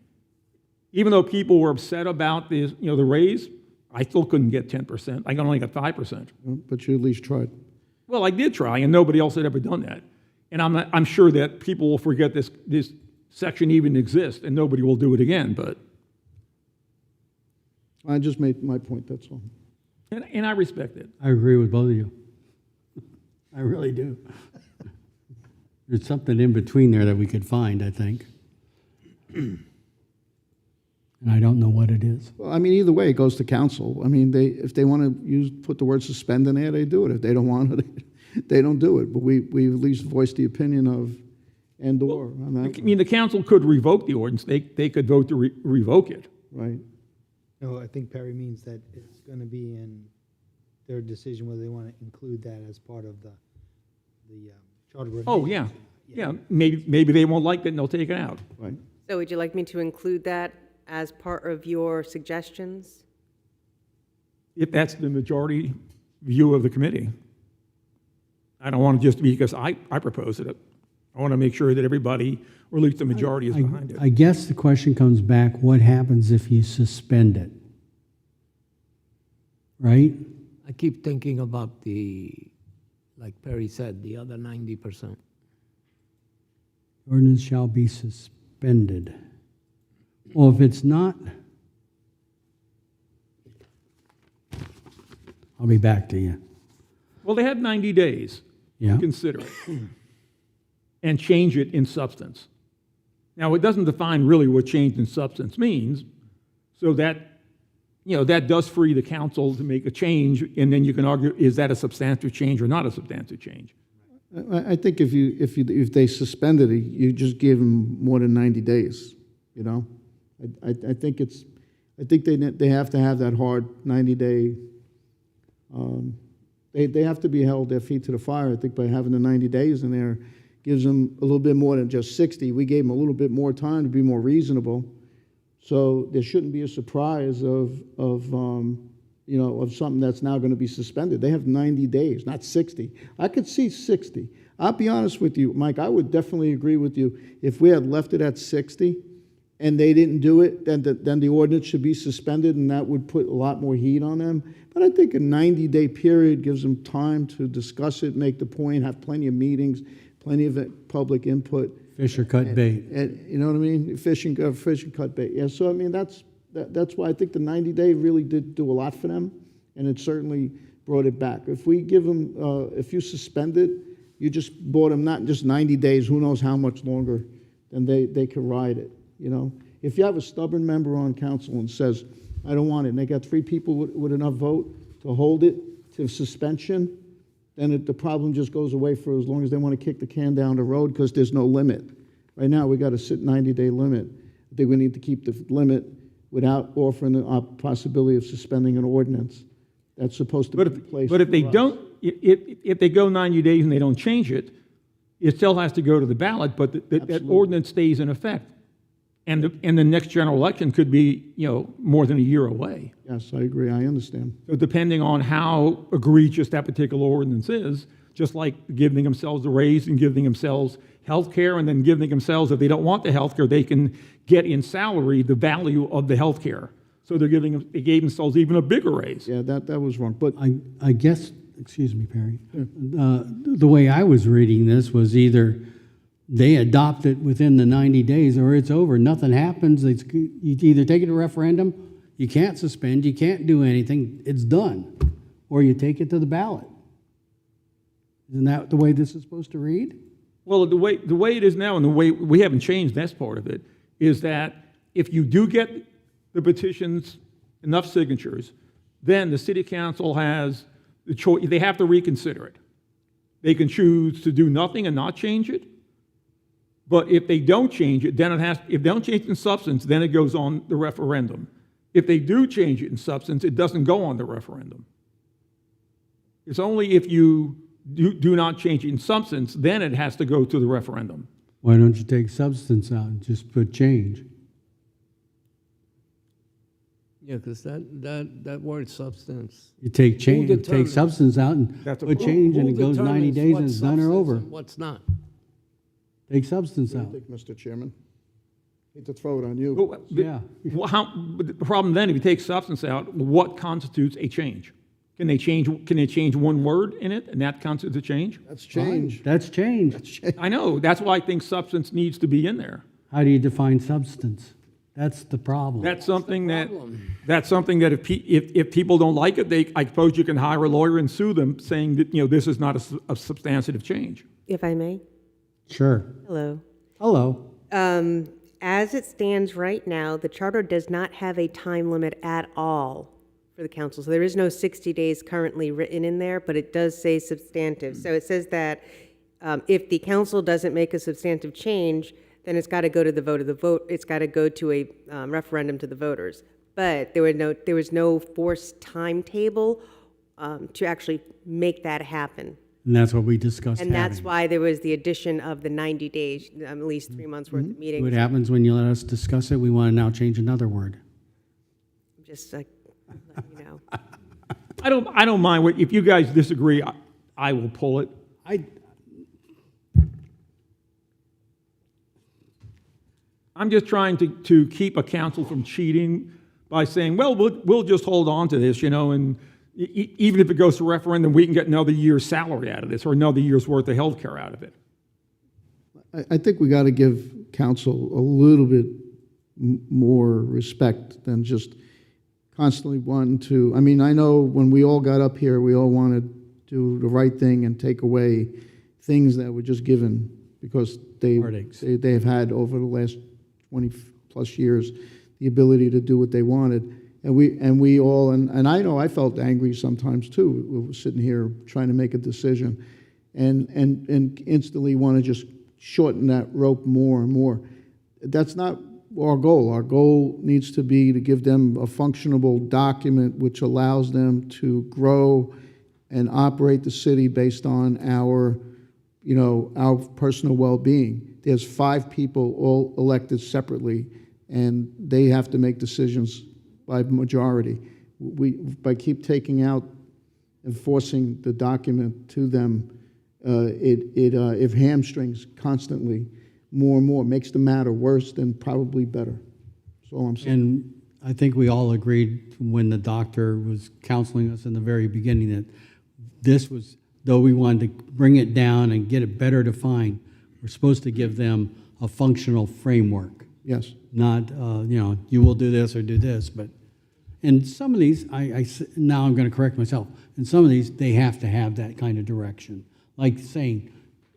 Even though people were upset about the raise, I still couldn't get 10%. I only got 5%. But you at least tried. Well, I did try, and nobody else had ever done that. And I'm sure that people will forget this section even exists, and nobody will do it again. But I just made my point, that's all. And I respect it. I agree with both of you. I really do. There's something in between there that we could find, I think. And I don't know what it is. Well, I mean, either way, it goes to council. I mean, if they want to put the word suspend in there, they do it. If they don't want it, they don't do it. But we at least voiced the opinion of and/or on that, I mean, the council could revoke the ordinance. They could vote to revoke it. right? No, I think Perry means that it's going to be in their decision whether they want to include that as part of the charter review. Oh, yeah. Yeah, maybe they won't like that and they'll take it out. Right. So would you like me to include that as part of your suggestions? If that's the majority view of the committee. I don't want it just to be because I proposed it. I want to make sure that everybody, or at least the majority, is behind it. I guess the question comes back, what happens if you suspend it? Right? I keep thinking about like Perry said, the other 90%. Ordinance shall be suspended. Well, if it's not, I'll be back to you. Well, they have 90 days Yeah. to consider it and change it in substance. Now, it doesn't define really what change in substance means, so that, that does free the council to make a change, and then you can argue, is that a substantive change or not a substantive change? I think if they suspended it, you just give them more than 90 days, you know? I think they have to have that hard 90-day, they have to be held their feet to the fire. I think by having the 90 days in there gives them a little bit more than just 60. We gave them a little bit more time to be more reasonable. So there shouldn't be a surprise of something that's now going to be suspended. They have 90 days, not 60. I could see 60. I'll be honest with you, Mike, I would definitely agree with you. If we had left it at 60 and they didn't do it, then the ordinance should be suspended, and that would put a lot more heat on them. But I think a 90-day period gives them time to discuss it, make the point, have plenty of meetings, plenty of public input. Fish or cut bait. And you know what I mean? Fish and cut bait. Yeah, so I mean, that's why I think the 90-day really did do a lot for them, and it certainly brought it back. If we give them, if you suspend it, you just bought them not just 90 days, who knows how much longer, then they could ride it, you know? If you have a stubborn member on council and says, I don't want it, and they got 3 people with enough vote to hold it to suspension, then the problem just goes away for as long as they want to kick the can down the road, because there's no limit. Right now, we got a 90-day limit. I think we need to keep the limit without offering the possibility of suspending an ordinance that's supposed to be in place. But if they for us. don't, if they go 90 days and they don't change it, it still has to go to the ballot, but that Absolutely. ordinance stays in effect. And the next general election could be, more than a year away. Yes, I agree, I understand. So depending on how egregious that particular ordinance is, just like giving themselves a raise and giving themselves health care, and then giving themselves, if they don't want the health care, they can get in salary the value of the health care. So they gave themselves even a bigger raise. Yeah, that was wrong, but I guess, excuse me, Perry, the way I was reading this was either they adopt it within the 90 days or it's over. Nothing happens. You either take it to referendum, you can't suspend, you can't do anything, it's done. Or you take it to the ballot. Isn't that the way this is supposed to read? Well, the way it is now, and the way we haven't changed that part of it, is that if you do get the petitions enough signatures, then the city council has the choice. They have to reconsider it. They can choose to do nothing and not change it. But if they don't change it, then if they don't change it in substance, then it goes on the referendum. If they do change it in substance, it doesn't go on the referendum. It's only if you do not change it in substance, then it has to go to the referendum. Why don't you take substance out and just put change? Yeah, because that word substance. You take change, take determines- substance out and That's a- put change, and it goes 90 days and it's done or over. What's not? Take substance out. Mr. Chairman, hate to throw it on you. Well, Yeah. but the problem then, if you take substance out, what constitutes a change? Can they change one word in it, and that constitutes a change? That's change. That's change. I know, that's why I think substance needs to be in there. How do you define substance? That's the problem. That's something that if people don't like it, I suppose you can hire a lawyer and sue them, saying that, this is not a substantive change. If I may? Sure. Hello. Hello. As it stands right now, the charter does not have a time limit at all for the council. So there is no 60 days currently written in there, but it does say substantive. So it says that if the council doesn't make a substantive change, then it's got to go to the vote of the vote. It's got to go to a referendum to the voters. But there was no forced timetable to actually make that happen. And that's what we discussed And that's having. why there was the addition of the 90 days, at least 3 months worth of What meetings. happens when you let us discuss it? We want to now change another word. Just like, you know. I don't mind, if you guys disagree, I will pull it. I'm just trying to keep a council from cheating by saying, well, we'll just hold on to this, and even if it goes to referendum, we can get another year's salary out of this or another year's worth of health care out of it. I think we got to give council a little bit more respect than just constantly wanting to. I mean, I know when we all got up here, we all wanted to do the right thing and take away things that were just given because Heartaches. they've had over the last 20 plus years the ability to do what they wanted. And we all, and I know I felt angry sometimes too. We were sitting here trying to make a decision and instantly want to just shorten that rope more and more. That's not our goal. Our goal needs to be to give them a functionable document which allows them to grow and operate the city based on our personal well-being. There's 5 people all elected separately, and they have to make decisions by majority. By keep taking out, enforcing the document to them, it hamstrings constantly more and more, makes the matter worse than probably better. That's all I'm saying. And I think we all agreed when the doctor was counseling us in the very beginning that this was, though we wanted to bring it down and get it better defined, we're supposed to give them a functional framework. Yes. Not, you will do this or do this, but in some of these, now I'm going to correct myself. In some of these, they have to have that kind of direction. Like saying,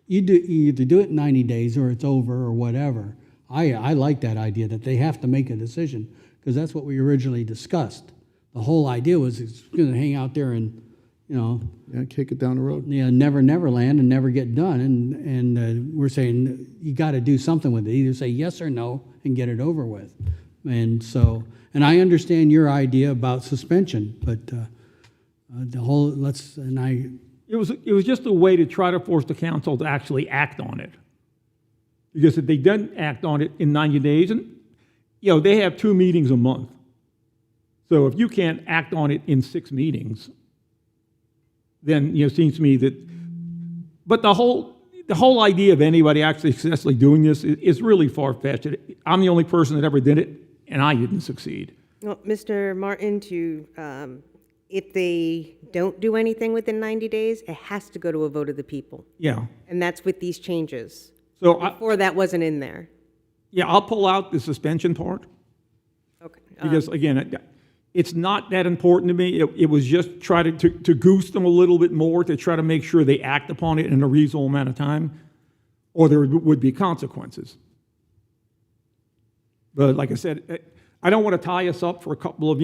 you either do it in 90 days or it's over or whatever. I like that idea that they have to make a decision because that's what we originally discussed. The whole idea was it's going to hang out there and, Yeah, kick it down the road. never land and never get done. And we're saying you got to do something with it. Either say yes or no and get it over with. And so, and I understand your idea about suspension, but the whole It was just a way to try to force the council to actually act on it. Because if they didn't act on it in 90 days, and they have 2 meetings a month. So if you can't act on it in 6 meetings, then it seems to me that. But the whole idea of anybody actually successfully doing this is really far-fetched. I'm the only person that ever did it, and I didn't succeed. Well, Mr. Martin, if they don't do anything within 90 days, it has to go to a vote of the people. Yeah. And that's with these changes. So Before that wasn't in there. I'll pull out the suspension part. Okay. Because, again, it's not that important to me. It was just try to goose them a little bit more to try to make sure they act upon it in a reasonable amount of time, or there would be consequences. But like I said, I don't want to tie us up for a couple of,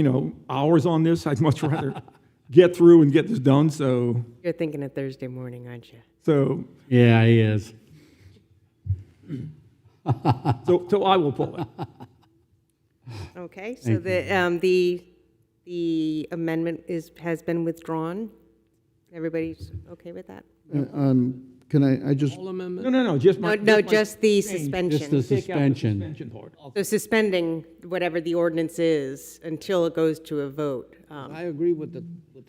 hours on this. I'd much rather get through and get this done, so. You're thinking of Thursday morning, aren't you? So, yeah, he is. so I will pull it. Okay, so the amendment has been withdrawn. Everybody's okay with that? Can I just, Whole amendment? No, just my. Just the Just the suspension. Take out the suspension. suspension part. So suspending whatever the ordinance is until it goes to a vote. I agree with the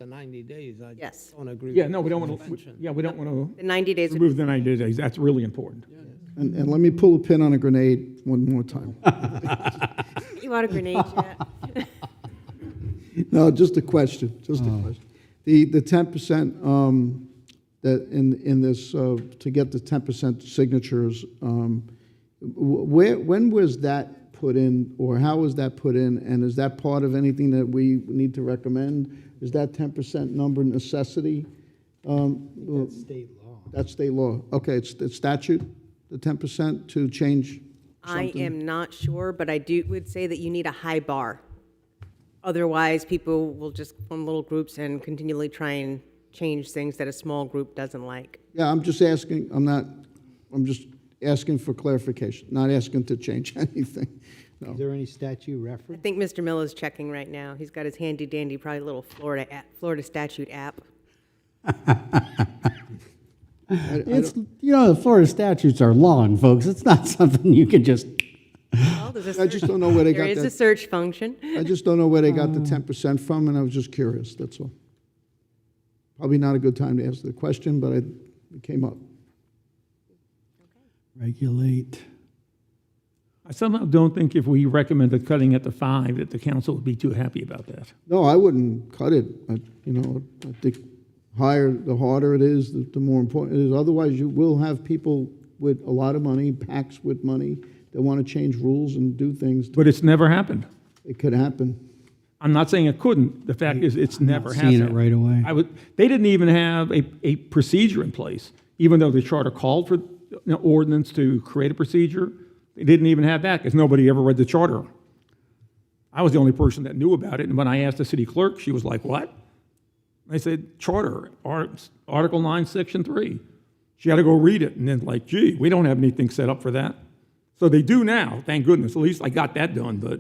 90 days. I Yes. don't agree Yeah, with no, we the don't want to, suspension. we don't want The 90 days. to remove the 90 days. That's really important. and let me pull a pin on a grenade one more time. You want a grenade yet? No, just a question, The 10%, that in this, to get the 10% signatures, when was that put in, or how was that put in? And is that part of anything that we need to recommend? Is that 10% number necessity? That's state law. That's state law. Okay, it's statute, the 10% to change I something? am not sure, but I would say that you need a high bar. Otherwise, people will just form little groups and continually try and change things that a small group doesn't like. Yeah, I'm just asking, I'm just asking for clarification, not asking to change anything. No. Is there any statute I reference? think Mr. Miller's checking right now. He's got his handy dandy, probably little Florida statute app. It's, the Florida statutes are long, folks. It's not something you can just, Well, there's a I just don't know where they There got is a that. search function. I just don't know where they got the 10% from, and I was just curious, that's all. Probably not a good time to answer the question, but it came up. regulate. I somehow don't think if we recommended cutting it to 5, that the council would be too happy about that. No, I wouldn't cut it. I think the harder it is, the more important it is. Otherwise, you will have people with a lot of money, PACs with money, that want to change rules and do things. But it's never happened. It could happen. I'm not saying it couldn't. The fact is, it's never happened. Seeing it right away. They didn't even have a procedure in place, even though the charter called for ordinance to create a procedure. They didn't even have that because nobody ever read the charter. I was the only person that knew about it, and when I asked the city clerk, she was like, "What?" I said, "Charter, Article 9, Section 3." She had to go read it, and then like, "Gee, we don't have anything set up for that." So they do now, thank goodness. At least I got that done, but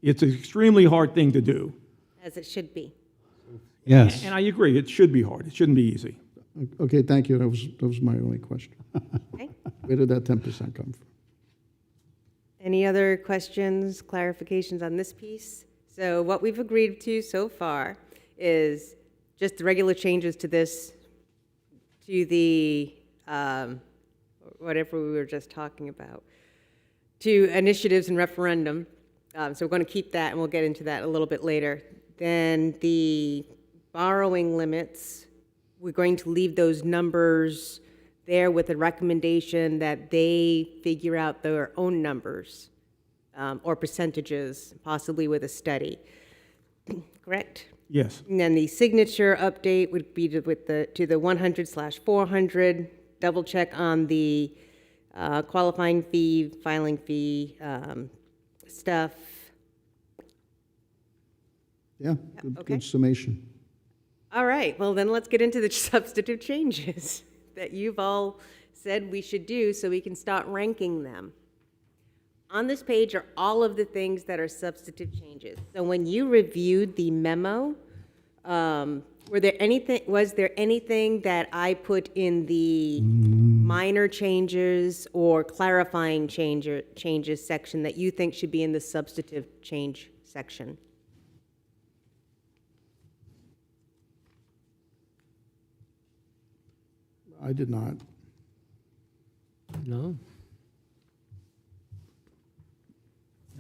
it's an extremely hard thing to do. As it should be. Yes. And I agree, it should be hard. It shouldn't be easy. Okay, thank you. That was my only question. Okay. Where did that 10% come from? Any other questions, clarifications on this piece? So what we've agreed to so far is just the regular changes to this, to the, whatever we were just talking about, to initiatives and referendum. So we're going to keep that, and we'll get into that a little bit later. Then the borrowing limits, we're going to leave those numbers there with a recommendation that they figure out their own numbers or percentages, possibly with a study. Correct? Yes. And then the signature update would be to the 100/400, double check on the qualifying fee, filing fee stuff. Yeah, okay. good summation. All right, well, then let's get into the substantive changes that you've all said we should do so we can start ranking them. On this page are all of the things that are substantive changes. So when you reviewed the memo, was there anything that I put in the minor changes or clarifying changes section that you think should be in the substantive change section? I did not. No?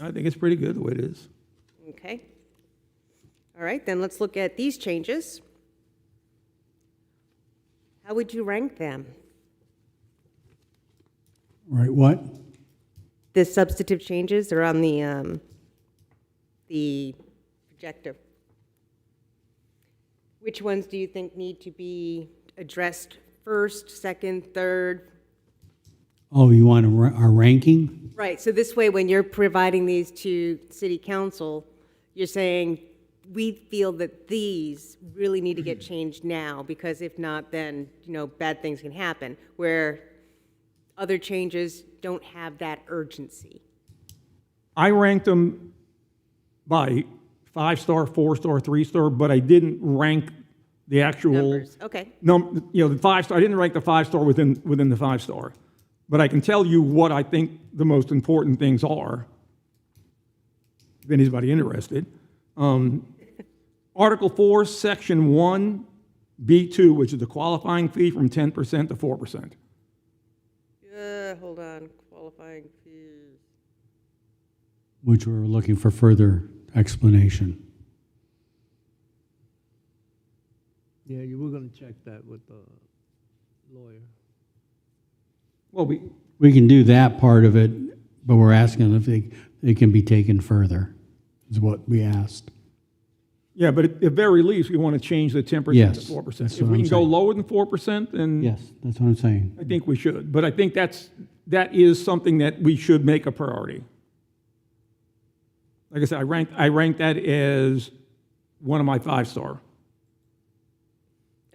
I think it's pretty good the way it is. Okay. All right, then let's look at these changes. How would you rank them? Right, what? The substantive changes are on the projector. Which ones do you think need to be addressed first, second, third? Oh, you want our ranking? Right, so this way, when you're providing these to city council, you're saying, we feel that these really need to get changed now, because if not, then, bad things can happen, where other changes don't have that urgency. I ranked them by 5-star, 4-star, 3-star, but I didn't rank the actual Numbers, okay. the 5-star. I didn't rank the 5-star within the 5-star, but I can tell you what I think the most important things are. If anybody's interested, Article 4, Section 1, B2, which is the qualifying fee from 10% to 4%. Hold on, qualifying fees. Which we're looking for further explanation. Yeah, you were going to check that with the lawyer. Well, We can do that part of it, But we're asking if they can be taken further, is what we asked. Yeah, but at the very least, we want to change the 10% Yes, to 4%. that's If what we I'm can go saying. lower than 4%, then Yes, that's what I'm saying. I think we should. But I think that is something that we should make a priority. Like I said, I rank that as one of my 5-star.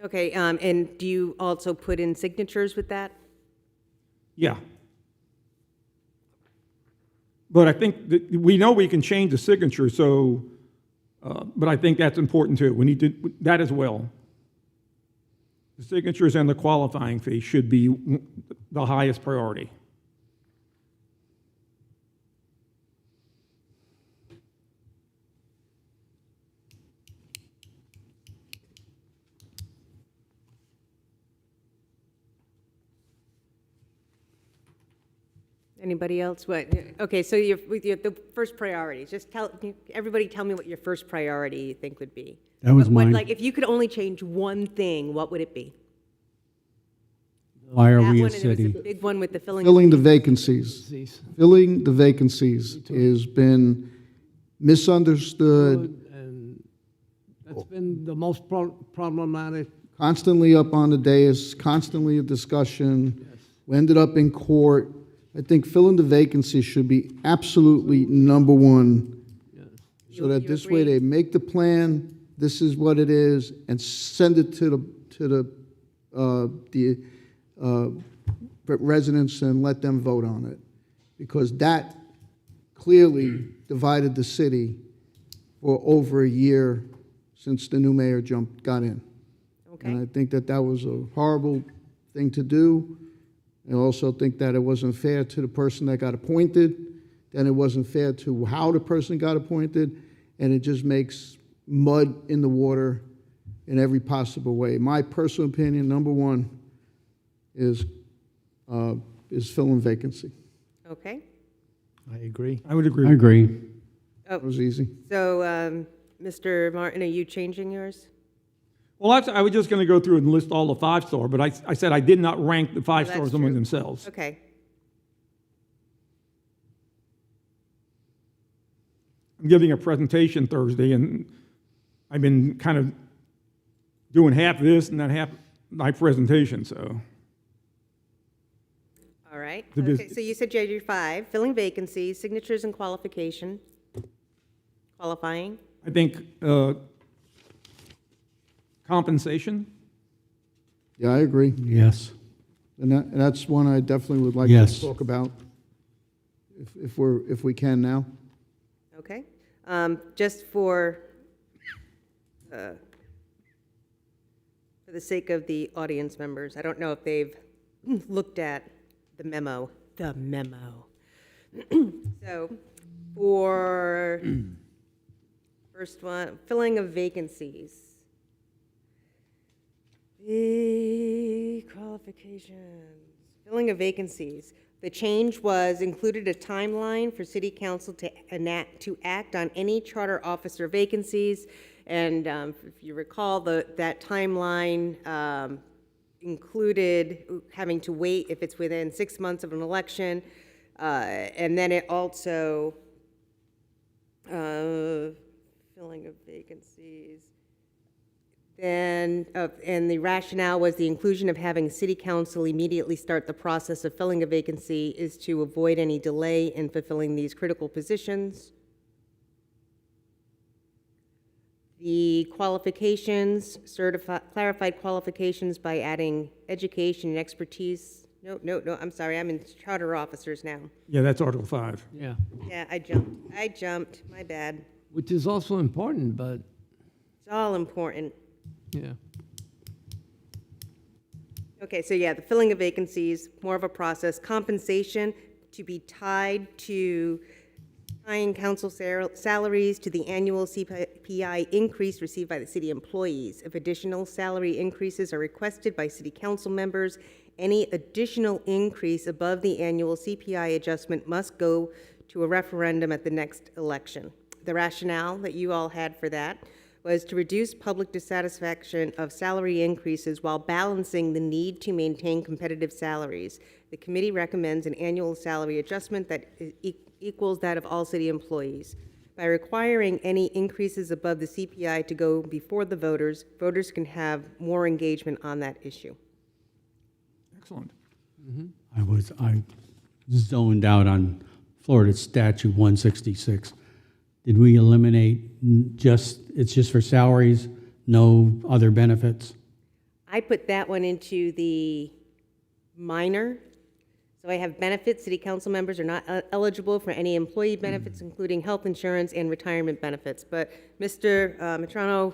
Okay, and do you also put in signatures with that? Yeah. But I think that we know we can change the signature, so, but I think that's important too. We need to, that as well. The signatures and the qualifying fee should be the highest priority. Anybody else? What? Okay, so the first priority, just everybody tell me what your first priority you think would be. That was What- mine. Like, if you could only change one thing, what would it be? Why are That we one, a and it was city? the big one with the filling. Filling the vacancies. Disease. Filling the vacancies has been misunderstood, And that's been the most problematic. constantly up on the dais, constantly a discussion. We ended up in court. I think filling the vacancies should be absolutely number one. So that You this way agree? they make the plan, this is what it is, and send it to the residents and let them vote on it. Because that clearly divided the city for over a year since the new mayor got in. And I Okay, think that was a horrible thing to do. I also think that it wasn't fair to the person that got appointed, then it wasn't fair to how the person got appointed, and it just makes mud in the water in every possible way. My personal opinion, number one, is filling vacancy. okay. I agree. I would agree. I agree. That was easy. So, Mr. Martin, are you changing yours? Well, I was just going to go through and list all the 5-star, but I said I did not rank the 5 that's stars among true. themselves. Okay, I'm giving a presentation Thursday, and I've been kind of doing half this and then half my presentation, so. all right. The bus- Okay, so you said JJ 5, filling vacancies, signatures and qualification, qualifying. I think compensation, Yeah, I agree. Yes. And that's one I definitely would like Yes. to talk about, if we can now. Okay, just for the sake of the audience members, I don't know if they've looked at the memo. The memo. So, for first one, filling of vacancies. The qualifications, filling of vacancies. The change was included a timeline for city council to act on any charter officer vacancies. And if you recall, that timeline included having to wait if it's within 6 months of an election. And then it also, filling of vacancies. Then, and the rationale was the inclusion of having city council immediately start the process of filling a vacancy is to avoid any delay in fulfilling these critical positions. The qualifications, clarified qualifications by adding education and expertise. No, I'm sorry, I'm in charter officers now. yeah, that's Article 5. Yeah, Yeah, I jumped, my bad. which is also important, but, It's all important. yeah. Okay, so yeah, the filling of vacancies, more of a process. Compensation to be tied to tying council salaries to the annual CPI increase received by the city employees. If additional salary increases are requested by city council members, any additional increase above the annual CPI adjustment must go to a referendum at the next election. The rationale that you all had for that was to reduce public dissatisfaction of salary increases while balancing the need to maintain competitive salaries. The committee recommends an annual salary adjustment that equals that of all city employees. By requiring any increases above the CPI to go before the voters, voters can have more engagement on that issue. Excellent. I zoned out on Florida Statute 166. Did we eliminate it's just for salaries, no other benefits? I put that one into the minor. So I have benefits. City council members are not eligible for any employee benefits, including health insurance and retirement benefits. But Mr. Metrano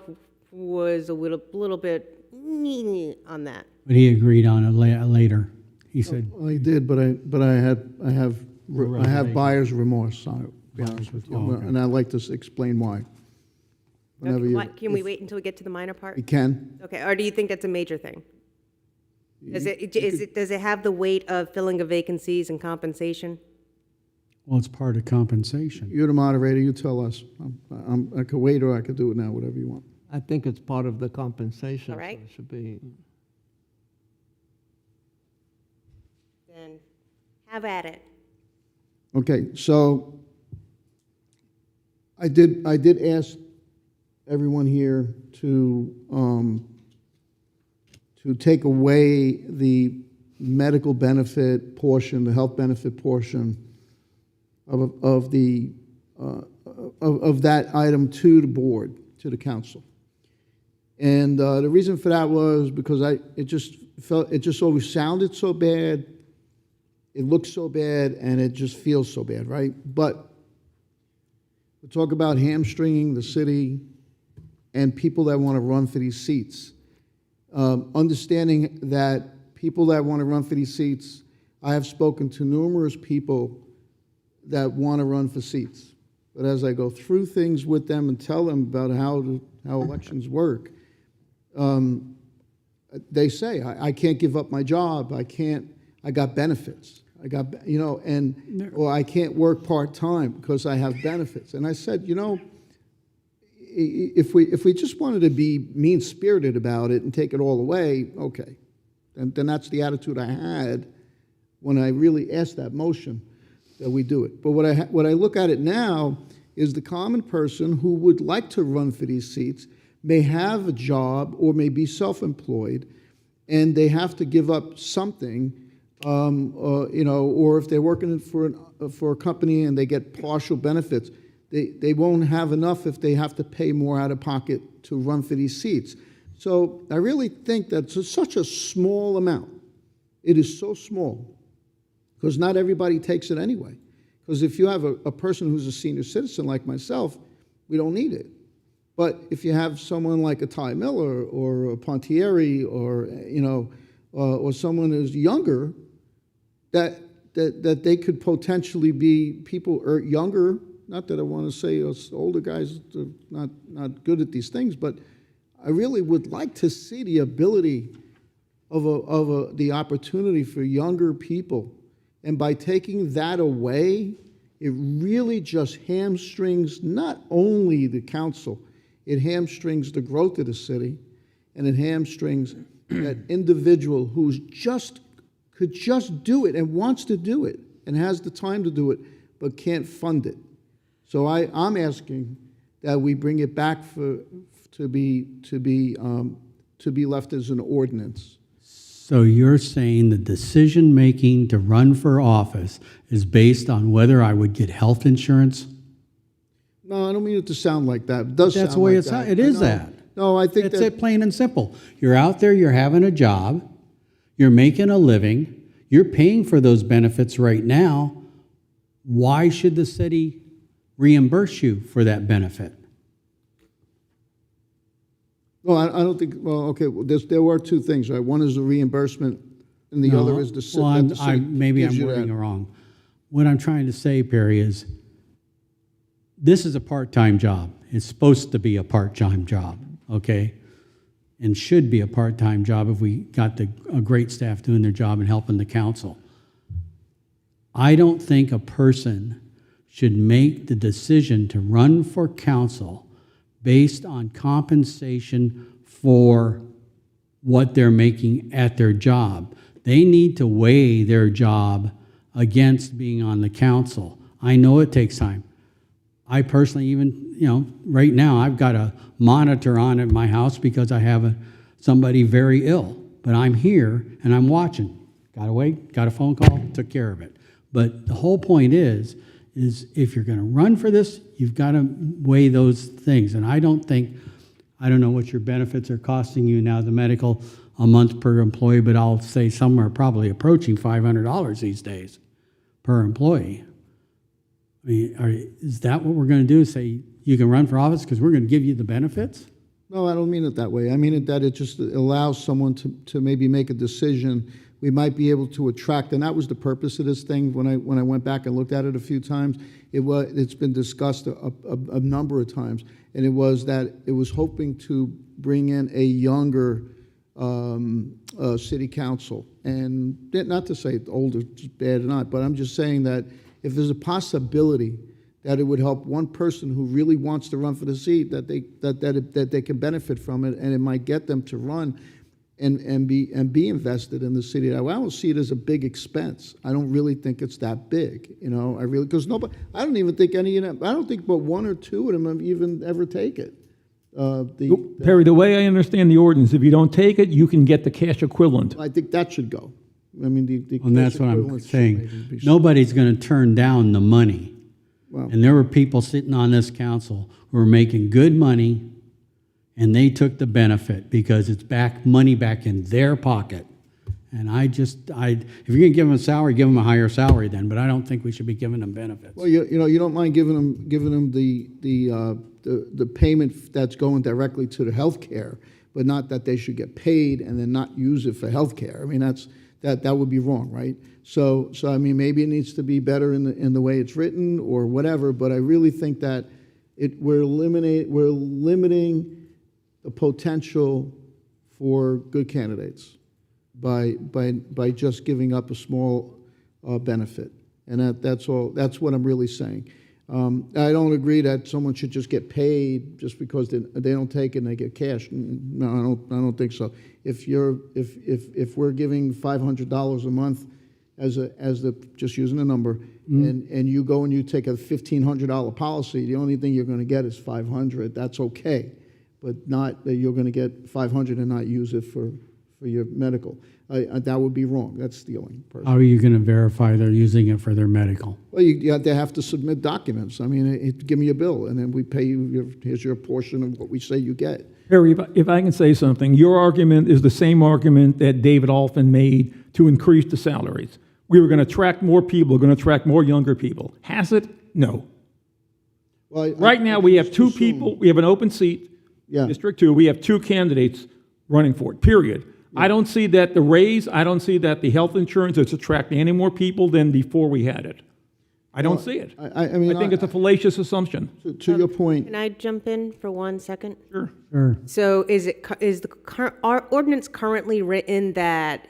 was a little bit on that. But he agreed on it later. He said, I did, but I have buyer's remorse on it, to be honest with you. Oh, okay. And I'd like to explain why. Whenever you. Can we wait until we get to the minor part? You can. Okay, or do you think that's a major thing? Does it have the weight of filling of vacancies and compensation? well, it's part of compensation. You're the moderator, you tell us. I could wait or I could do it now, whatever you want. I think it's part of the compensation. All right. So it should be. Then have at it. Okay, so I did ask everyone here to take away the medical benefit portion, the health benefit portion of that item to the board, to the council. And the reason for that was because it just always sounded so bad, it looks so bad, and it just feels so bad, right? But we talk about hamstringing the city and people that want to run for these seats. Understanding that people that want to run for these seats, I have spoken to numerous people that want to run for seats. But as I go through things with them and tell them about how elections work, they say, I can't give up my job. I got benefits. Or I can't work part-time because I have benefits. And I said, if we just wanted to be mean-spirited about it and take it all away, okay. Then that's the attitude I had when I really asked that motion that we do it. But what I look at it now is the common person who would like to run for these seats may have a job or may be self-employed, and they have to give up something, or if they're working for a company and they get partial benefits, they won't have enough if they have to pay more out of pocket to run for these seats. So I really think that's such a small amount. It is so small because not everybody takes it anyway. Because if you have a person who's a senior citizen like myself, we don't need it. But if you have someone like a Ty Miller or a Pontieri or someone who's younger, that they could potentially be people younger. Not that I want to say us older guys are not good at these things, but I really would like to see the ability of the opportunity for younger people. And by taking that away, it really just hamstrings not only the council, it hamstrings the growth of the city, and it hamstrings that individual who could just do it and wants to do it and has the time to do it, but can't fund it. So I'm asking that we bring it back to be left as an ordinance. So you're saying the decision-making to run for office is based on whether I would get health insurance? No, I don't mean it to sound like that. It does That's sound the way like that. it is I know. that. No, I think It's that... it, plain and simple. You're out there, you're having a job, you're making a living, you're paying for those benefits right now. Why should the city reimburse you for that benefit? Well, I don't think, well, okay, there were two things, right? One is the reimbursement, and the other is the city. Well, maybe I'm wording it wrong. What I'm trying to say, Perry, is this is a part-time job. It's supposed to be a part-time job, okay? And should be a part-time job if we got a great staff doing their job and helping the council. I don't think a person should make the decision to run for council based on compensation for what they're making at their job. They need to weigh their job against being on the council. I know it takes time. I personally even, right now, I've got a monitor on at my house because I have somebody very ill. But I'm here and I'm watching. Got away, got a phone call, took care of it. But the whole point is if you're going to run for this, you've got to weigh those things. And I don't know what your benefits are costing you now, the medical, a month per employee, but I'll say somewhere probably approaching $500 these days per employee. I mean, is that what we're going to do? Say you can run for office because we're going to give you the benefits? No, I don't mean it that way. I mean it that it just allows someone to maybe make a decision. We might be able to attract, and that was the purpose of this thing. When I went back and looked at it a few times, it's been discussed a number of times, and it was hoping to bring in a younger city council. And not to say older is bad or not, but I'm just saying that if there's a possibility that it would help one person who really wants to run for the seat, that they can benefit from it, and it might get them to run and be invested in the city. I don't see it as a big expense. I don't really think it's that big, I really, because nobody, I don't even think any of them, I don't think but one or two of them have even ever take it. Perry, the way I understand the ordinance, if you don't take it, you can get the cash equivalent. I think that should go. I mean, And that's what I'm saying. Nobody's going to turn down the money. Well, And there were people sitting on this council who were making good money, and they took the benefit because it's money back in their pocket. And if you're going to give them a salary, give them a higher salary then, but I don't think we should be giving them benefits. well, you don't mind giving them the payment that's going directly to the health care, but not that they should get paid and then not use it for health care. I mean, that would be wrong, right? So I mean, maybe it needs to be better in the way it's written or whatever, but I really think that we're limiting the potential for good candidates by just giving up a small benefit. And that's all. That's what I'm really saying. I don't agree that someone should just get paid just because they don't take it and they get cash. No, I don't think so. If we're giving $500 a month just using a number, and you go and you take a $1,500 policy, the only thing you're going to get is $500. That's okay, but not that you're going to get $500 and not use it for your medical. That would be wrong. That's stealing. How are you going to verify they're using it for their medical? Well, they have to submit documents. I mean, give me a bill, and then we pay you. Here's your portion of what we say you get. Perry, if I can say something, your argument is the same argument that David Alfin made to increase the salaries. We were going to attract more people, we're going to attract more younger people. Has it? No. Well, Right now, we have two people, we have an open seat, Yeah. District 2, we have two candidates running for it, period. I don't see that the raise, I don't see that the health insurance is attracting any more people than before we had it. I don't see it. I mean, I think it's a fallacious assumption. to your point. Can I jump in for 1 second? Sure. Sure. So our ordinance currently written that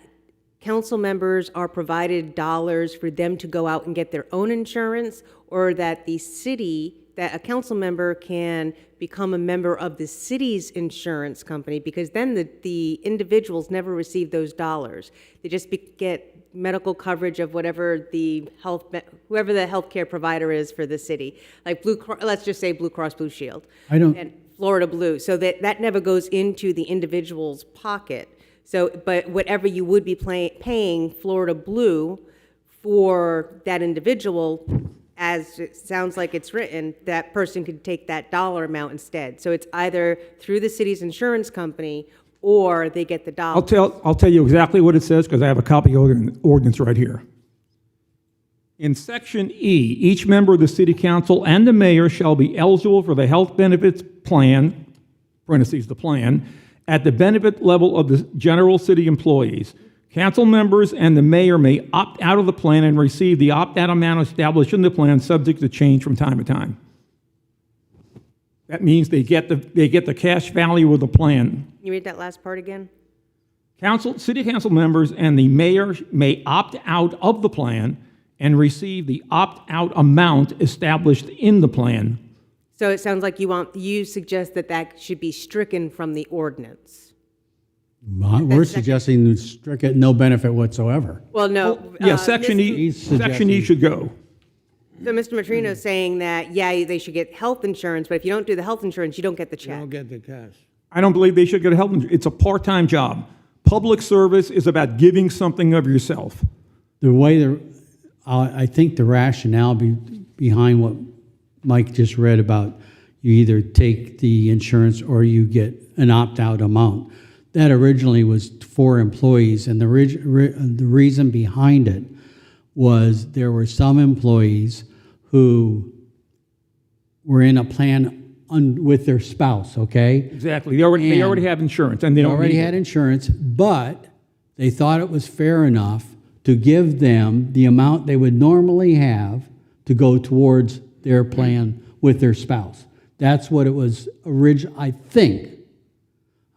council members are provided dollars for them to go out and get their own insurance, or that that a council member can become a member of the city's insurance company, because then the individuals never receive those dollars. They just get medical coverage of whoever the healthcare provider is for the city, like let's just say Blue Cross Blue Shield. And Florida Blue, so that never goes into the individual's pocket. So, but whatever you would be paying Florida Blue for that individual, as it sounds like it's written, that person could take that dollar amount instead. So it's either through the city's insurance company or they get the dollar. I'll tell you exactly what it says, because I have a copy of the ordinance right here. In Section E, each member of the city council and the mayor shall be eligible for the health benefits plan, parentheses, the plan, at the benefit level of the general city employees. Council members and the mayor may opt out of the plan and receive the opt-out amount established in the plan, subject to change from time to time. That means they get the cash value of the plan. Can you read that last part again? City council members and the mayor may opt out of the plan and receive the opt-out amount established in the plan, So it sounds like you suggest that that should be stricken from the ordinance. We're suggesting strike it, no benefit whatsoever. Well, no. Yeah, Section E, He's Section E suggesting- should go. So Mr. Matrino is saying that, yeah, they should get health insurance, but if you don't do the health insurance, you don't get the You don't check. get the cash. I don't believe they should get a health insurance. It's a part-time job. Public service is about giving something of yourself. The way I think the rationale behind what Mike just read about you either take the insurance or you get an opt-out amount, that originally was for employees, and the reason behind it was there were some employees who were in a plan with their spouse, okay? Exactly. They already have insurance, and they They don't already need had it. insurance, but they thought it was fair enough to give them the amount they would normally have to go towards their plan with their spouse. That's what it was I think.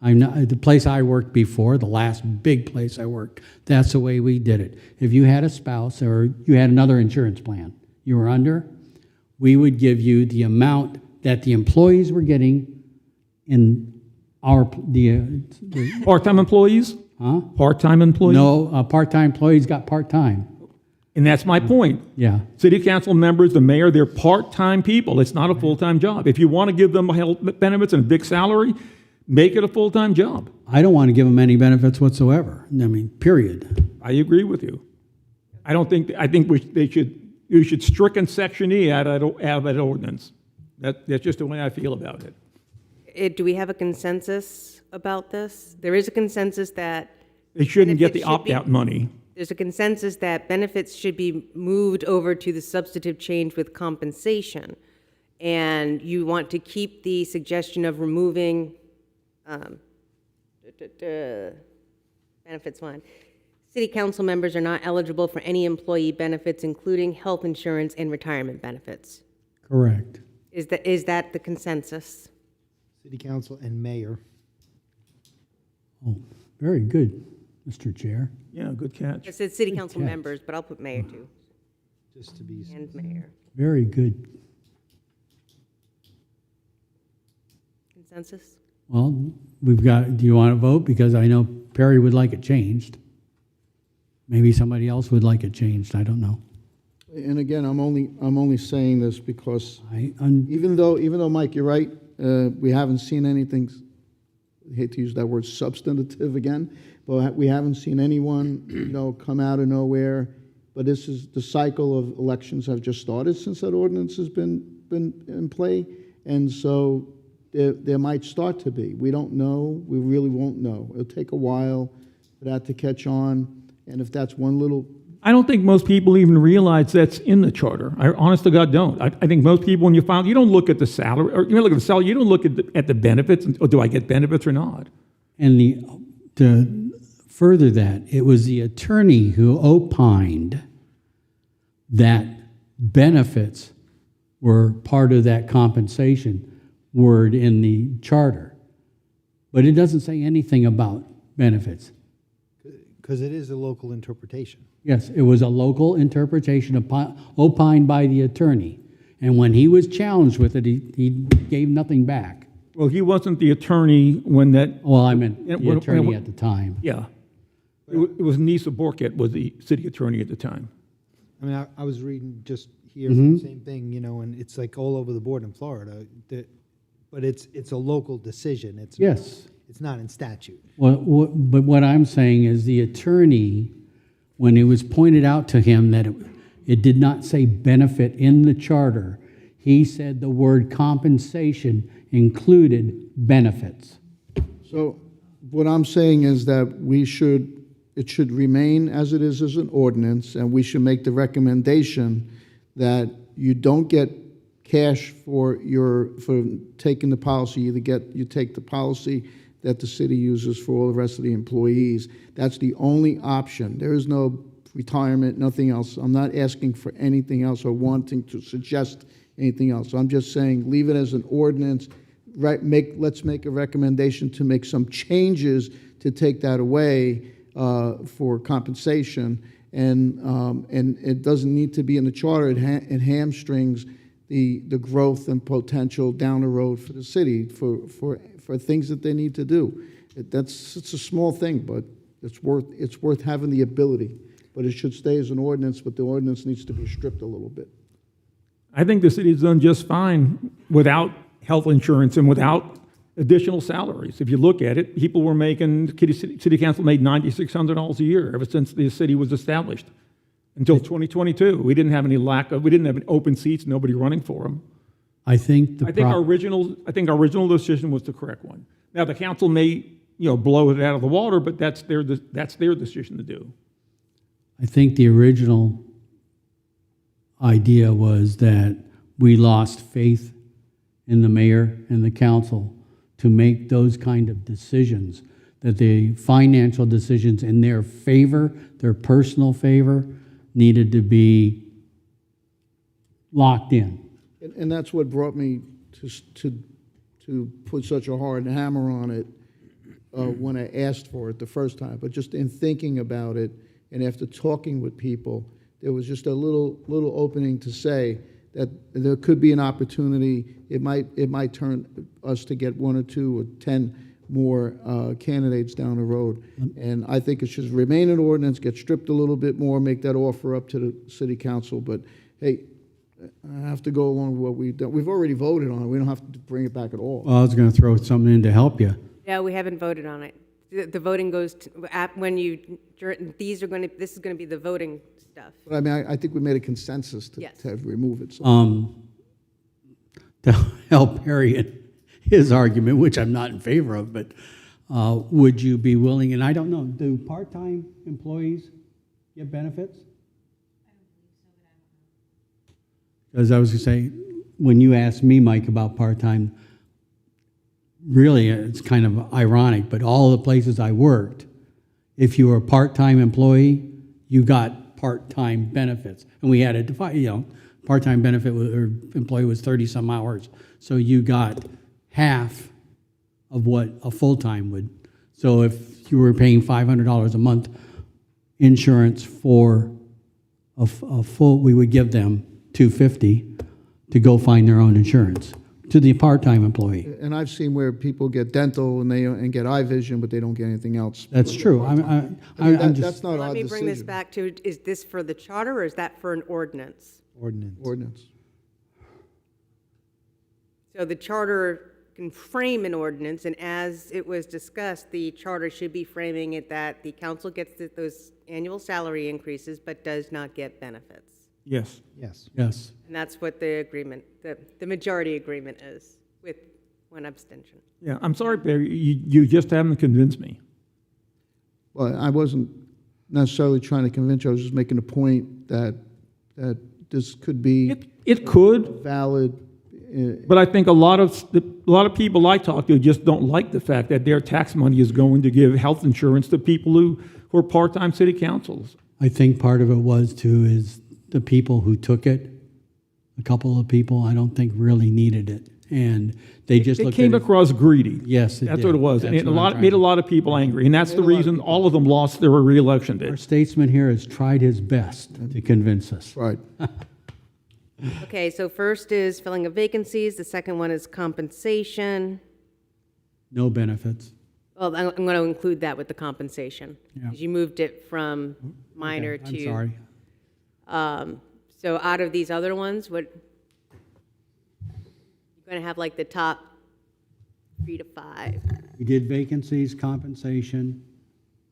I'm not, the place I worked before, the last big place I worked, that's the way we did it. If you had a spouse or you had another insurance plan you were under, we would give you the amount that the employees were getting in the Part-time employees? huh? Part-time employees? No, part-time employees got part-time. And that's my point. Yeah. City council members, the mayor, they're part-time people. It's not a full-time job. If you want to give them health benefits and a big salary, make it a full-time job. I don't want to give them any benefits whatsoever. I mean, period. I agree with you. I think you should stricken Section E out of that ordinance. That's just the way I feel about it. Do we have a consensus about this? There is a consensus that. They shouldn't get the benefits should be- opt-out money. There's a consensus that benefits should be moved over to the substantive change with compensation. And you want to keep the suggestion of removing benefits one. City council members are not eligible for any employee benefits, including health insurance and retirement benefits. Correct. Is that the consensus? City council and mayor. Oh, very good, Mr. Chair. Yeah, good catch. It says city council catch. members, but I'll put mayor too, Just to be, and mayor. Very good. Consensus? Well, do you want to vote? Because I know Perry would like it changed. Maybe somebody else would like it changed, I don't know. And again, I'm only saying this because I'm even though, Mike, you're right, we haven't seen anything, I hate to use that word substantive again, but we haven't seen anyone, come out of nowhere. But this is, the cycle of elections have just started since that ordinance has been in play. And so there might start to be. We don't know. We really won't know. It'll take a while for that to catch on. And if that's one little, I don't think most people even realize that's in the charter. I honest to God don't. I think most people, when you file, you don't look at the salary, or you look at the salary, you don't look at the benefits, or do I get benefits or not? And to further that, it was the attorney who opined that benefits were part of that compensation word in the charter. But it doesn't say anything about benefits. because it is a local interpretation. Yes, it was a local interpretation opined by the attorney. And when he was challenged with it, he gave nothing back. Well, he wasn't the attorney when that, Well, I meant Yeah, the well, attorney well, at the time. yeah. It was Nisa Borket was the city attorney at the time. I mean, I was reading just here, the same thing, and it's like all over the board in Florida, but it's a local decision. Yes. It's not in statute. But what I'm saying is the attorney, when it was pointed out to him that it did not say benefit in the charter, he said the word compensation included benefits. so what I'm saying is that it should remain as it is as an ordinance, and we should make the recommendation that you don't get cash for taking the policy. You take the policy that the city uses for all the rest of the employees. That's the only option. There is no retirement, nothing else. I'm not asking for anything else or wanting to suggest anything else. I'm just saying, leave it as an ordinance. Right? Let's make a recommendation to make some changes to take that away for compensation, and it doesn't need to be in the charter. It hamstrings the growth and potential down the road for the city, for things that they need to do. It's a small thing, but it's worth having the ability. But it should stay as an ordinance, but the ordinance needs to be stripped a little bit. I think the city's done just fine without health insurance and without additional salaries. If you look at it, people were making, city council made $9,600 a year ever since the city was established. Until 2022, we didn't have any open seats, nobody running for them. I think I think our original decision was the correct one. Now, the council may, blow it out of the water, but that's their decision to do. I think the original idea was that we lost faith in the mayor and the council to make those kind of decisions, that the financial decisions in their favor, their personal favor, needed to be locked in. And that's what brought me to put such a hard hammer on it when I asked for it the first time. But just in thinking about it, and after talking with people, there was just a little opening to say that there could be an opportunity. It might turn us to get 1 or 2 or 10 more candidates down the road. And I think it should remain an ordinance, get stripped a little bit more, make that offer up to the city council. But hey, I have to go along with what we've done. We've already voted on it. We don't have to bring it back at all. Well, I was going to throw something in to help you. No, we haven't voted on it. The voting goes to, when you, this is going to be the voting stuff. But I mean, I think we made a consensus Yes. to remove it. So. To help Harry his argument, which I'm not in favor of, but would you be willing, and I don't know, do part-time employees get benefits? Because I was going to say, when you asked me, Mike, about part-time, really, it's kind of ironic, but all the places I worked, if you were a part-time employee, you got part-time benefits. And we had a part-time benefit or employee was 30-some hours. So you got half of what a full-time would. So if you were paying $500 a month insurance for a full, we would give them $250 to go find their own insurance to the part-time employee. And I've seen where people get dental and get eye vision, but they don't get anything else. That's true. I'm just, That's not our Let me decision. bring this back to, is this for the charter or is that for an ordinance? Ordinance. So the charter can frame an ordinance, and as it was discussed, the charter should be framing it that the council gets those annual salary increases but does not get benefits. Yes. Yes. yes. And that's what the agreement, the majority agreement is, with one abstention. Yeah, I'm sorry, Barry, you just haven't convinced me. Well, I wasn't necessarily trying to convince you. I was just making a point that this could be It could, valid. but I think a lot of people I talk to just don't like the fact that their tax money is going to give health insurance to people who are part-time city councils. I think part of it was too is the people who took it, a couple of people I don't think really needed it. And they just It looked came at it. across greedy. Yes, it That's did. what it was. And That's it what I'm trying made a to- lot of people angry. And that's the reason all of them lost their reelection Our bid. statesman here has tried his best to convince us. Right. Okay, so first is filling of vacancies, the second one is compensation. No benefits. Well, I'm going to include that with the compensation. Yeah. 'Cause you moved it from minor Okay, to. I'm sorry. So out of these other ones, what, you're going to have like the top 3 to 5. We did vacancies, compensation,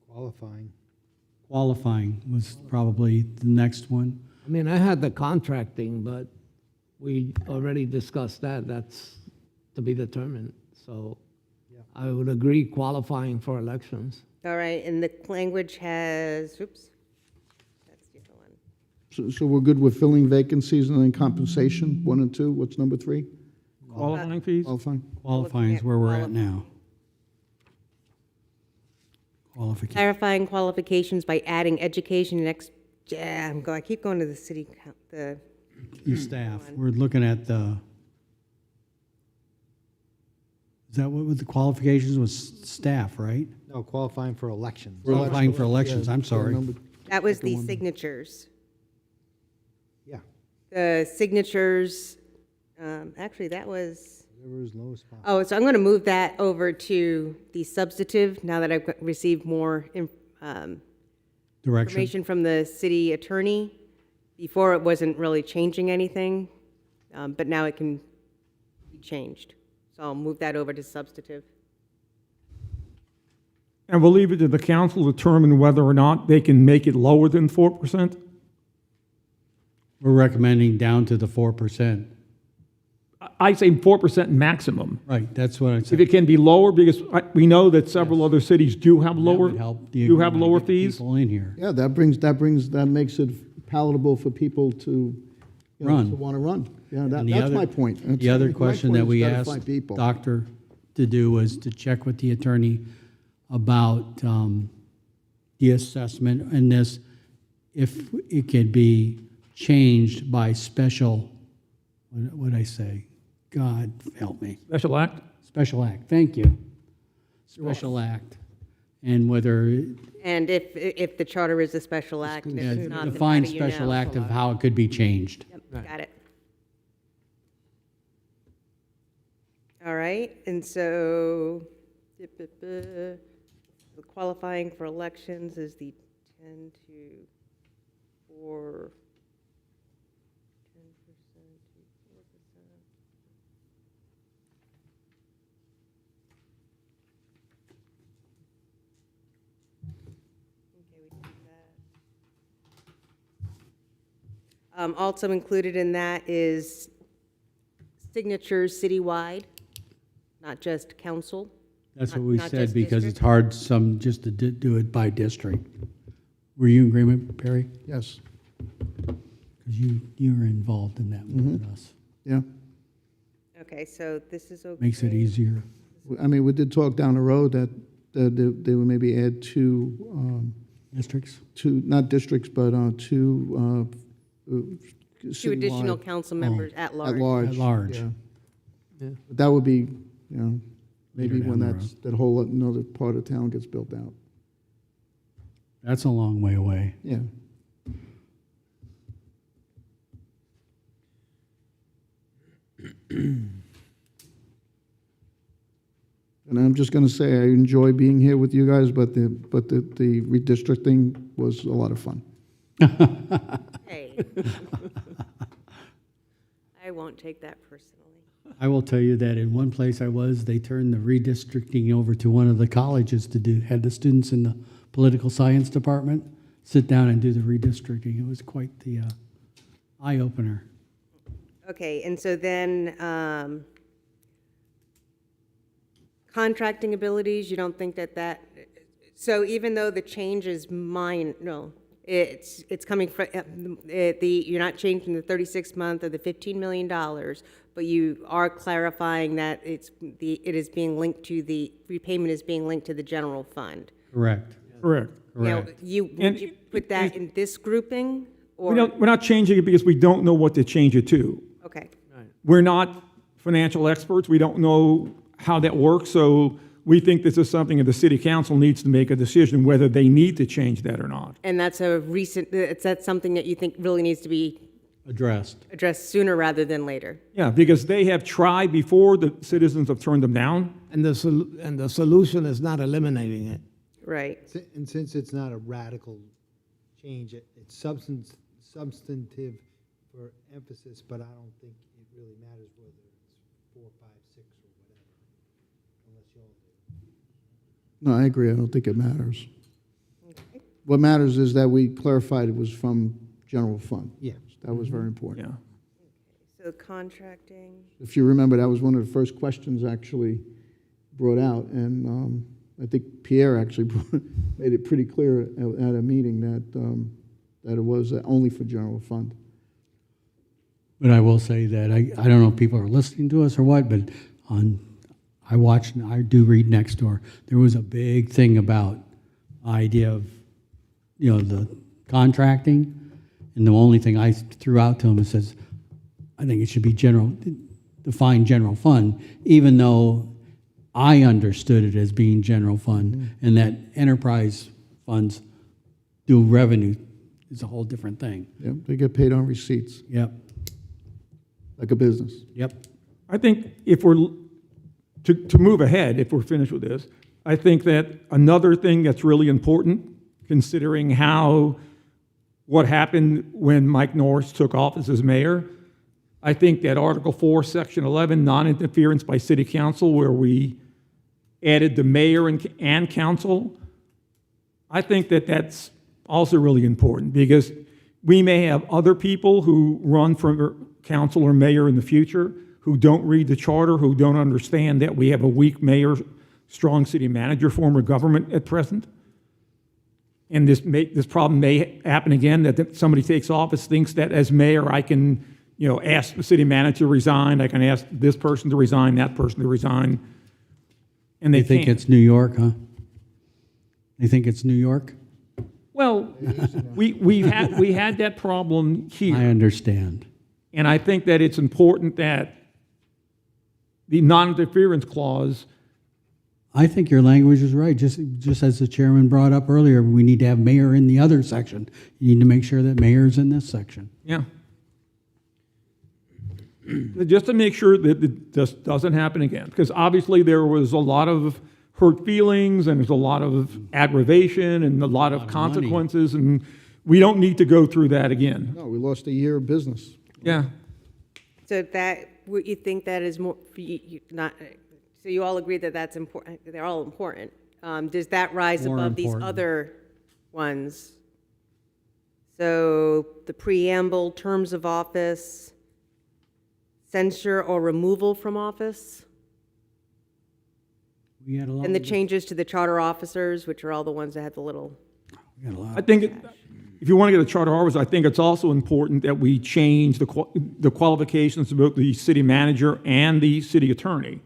qualifying was probably the next one. I mean, I had the contracting, but we already discussed that. That's to be determined. So I would agree qualifying for elections. All right, and the language has, oops, that's a different one. So we're good with filling vacancies and then compensation, 1 and 2. What's number 3? Qualifying fees? Qualifying. Qualifying is where we're at now. Qualification. Clarifying qualifications by adding education and I keep going to the city, the, Your staff, we're looking at the, is that what the qualifications was staff, right? No, qualifying for elections. Qualifying for elections, I'm sorry. that was the signatures. Yeah. The signatures Actually, that was, Whatever is lowest possible. oh, so I'm going to move that over to the substantive, now that I've received more Direction. information from the city attorney. Before, it wasn't really changing anything, but now it can be changed. So I'll move that over to substantive. And we'll leave it to the council to determine whether or not they can make it lower than 4%? We're recommending down to the 4%. I say 4% maximum. Right, that's what I If said. it can be lower, because we know that several other cities do have That lower, would help the do have agreement lower to get fees. People in here. Yeah, that makes it palatable for people to, you know, Run. to want to run. Yeah, And the that's other- my point. The other My question point that is we gotta asked find people. Doctor to do was to check with the attorney about the assessment and this, if it could be changed by special, what would I say? God help me. Special act? Special act, thank you. Special act. And whether, And if the charter is a special act, and if it's not, then how define do you special know? act of how it could be changed. Yep, got it. All right, and so, the qualifying for elections is the 10 to 4, 10% to 4%. Okay, we can do that. Also included in that is signatures citywide, not just council. That's Not- what we not said, just because district? it's hard some just to do it by district. Were you in agreement, Perry? Yes, Because you were involved in that more than us. yeah. Okay, so this is okay. Makes it easier. I mean, we did talk down the road that they would maybe add Districts? two, not districts, but two Two additional citywide council members at at large. large. At large. yeah. But that would be, you know, Later maybe when down the that whole another part of town gets built out. That's a long way away. Yeah. And I'm just going to say, I enjoy being here with you guys, but the redistricting was a lot of fun. Hey. I won't take that personally. I will tell you that in one place I was, they turned the redistricting over to one of the colleges to do, had the students in the political science department sit down and do the redistricting. It was quite the eye-opener. Okay, and so then, contracting abilities, you don't think that, so even though the change is it's coming from, you're not changing the 36-month or the $15 million, but you are clarifying that it is being linked to the, repayment is being linked to the general fund. Correct. Correct. Now, Correct. would And you put that in this grouping, We're or, not changing it because we don't know what to change it to. okay, We're not financial experts. We don't know how that works, so we think this is something that the city council needs to make a decision whether they need to change that or not. and that's that's something that you think really needs to be Addressed. addressed sooner rather than later? Yeah, because they have tried before, the citizens have turned them down. And the solution is not eliminating it. Right. And since it's not a radical change, it's substantive for emphasis, but I don't think it really matters whether it's 4, 5, 6, or whatever, unless you all do. No, I agree. I don't think it matters. What matters is that we clarified it was from general fund. Yeah. That was very important. Yeah. So contracting, If you remember, that was one of the first questions actually brought out, and I think Pierre actually made it pretty clear at a meeting that it was only for general fund. But I will say that I don't know if people are listening to us or what, but I watch and I do read Nextdoor. There was a big thing about the idea of, the contracting, and the only thing I threw out to him is says, I think it should be define general fund, even though I understood it as being general fund, and that enterprise funds do revenue is a whole different thing. Yeah, they get paid on receipts. Yep. like a business. Yep. I think if we're, to move ahead, if we're finished with this, I think that another thing that's really important, considering what happened when Mike Norris took office as mayor, I think that Article 4, Section 11, non-interference by city council, where we added the mayor and council, I think that that's also really important, because we may have other people who run for council or mayor in the future who don't read the charter, who don't understand that we have a weak mayor, strong city manager form of government at present. And this problem may happen again, that somebody takes office, thinks that as mayor, I can, ask the city manager to resign, I can ask this person to resign, that person to resign, and they They think can't. it's New York, huh? They think it's New York? Well, we had that problem I here, understand. and I think that it's important that the non-interference clause, I think your language is right. Just as the chairman brought up earlier, we need to have mayor in the other section. You need to make sure that mayor's in this section. yeah. Just to make sure that this doesn't happen again, because obviously there was a lot of hurt feelings, and there's a lot of aggravation, and a lot of money. consequences, and we don't need to go through that again. No, we lost a year of business. Yeah. So would you think that is more, not, so you all agree that that's important, they're all important. Does that rise More above these important. other ones? So the preamble, terms of office, censure or removal from office, We had a lot. and the changes to the charter officers, which are all the ones that have the little, We had a lot. I think, if you want to get a charter officer, I think it's also important that we change the qualifications about the city manager and the city attorney.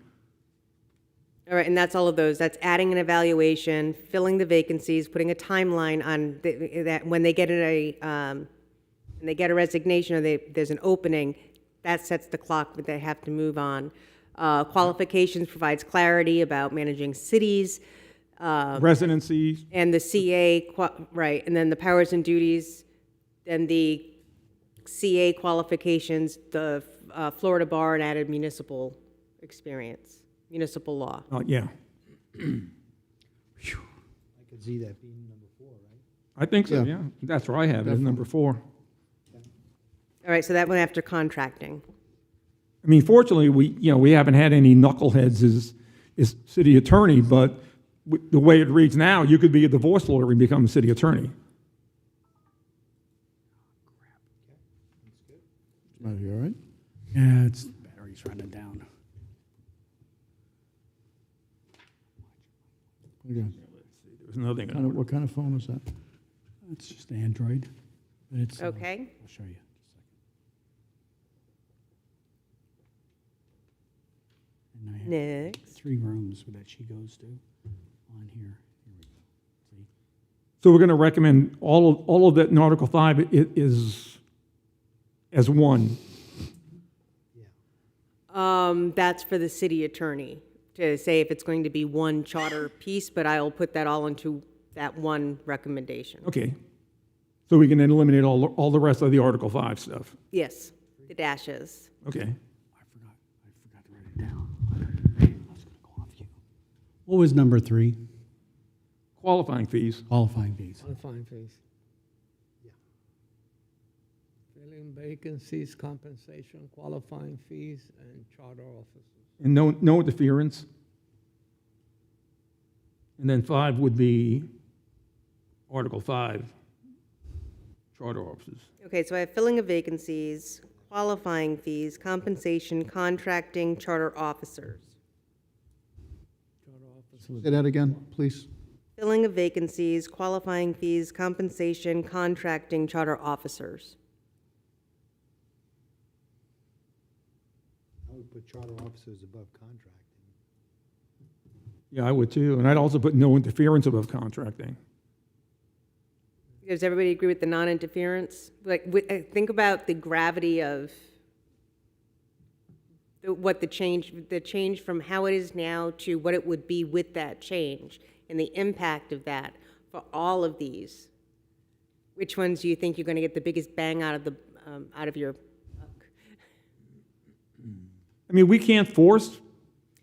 all right, and that's all of those. That's adding an evaluation, filling the vacancies, putting a timeline on that when they get when they get a resignation or there's an opening, that sets the clock that they have to move on. Qualifications provides clarity about managing cities, Residency, and the CA, right, and then the powers and duties, then the CA qualifications, the Florida bar and added municipal experience, municipal law. yeah. I could see that being number 4, right? I think so, Yeah. yeah. That's where I have it, as number 4. All right, so that went after contracting. I mean, fortunately, we haven't had any knuckleheads as city attorney, but the way it reads now, you could be a divorce lawyer and become a city attorney. Are you all right? Yeah, it's battery's running down. Okay. There's nothing. What kind of phone is that? It's just Android, but it's. Okay. I'll show you. And I have Next. 3 rooms that she goes to on here. Here we go. See? So we're going to recommend all of that in Article 5 is as one. That's for the city attorney to say if it's going to be one charter piece, but I'll put that all into that one recommendation. Okay. So we can then eliminate all the rest of the Article 5 stuff. Yes, the dashes. Okay. I forgot to write it down. I was gonna go off you. What was number 3? Qualifying fees. Qualifying fees. Qualifying fees. Filling vacancies, compensation, qualifying fees, and charter officers. And no interference. And then 5 would be Article 5, charter officers. Okay, so I have filling of vacancies, qualifying fees, compensation, contracting, charter officers. Say that again, please. Filling of vacancies, qualifying fees, compensation, contracting, charter officers. I would put charter officers above contracting. Yeah, I would too. And I'd also put no interference above contracting. Does everybody agree with the non-interference? Like, think about the gravity of what the change from how it is now to what it would be with that change, and the impact of that for all of these. Which ones do you think you're going to get the biggest bang out of your buck? mean, we can't force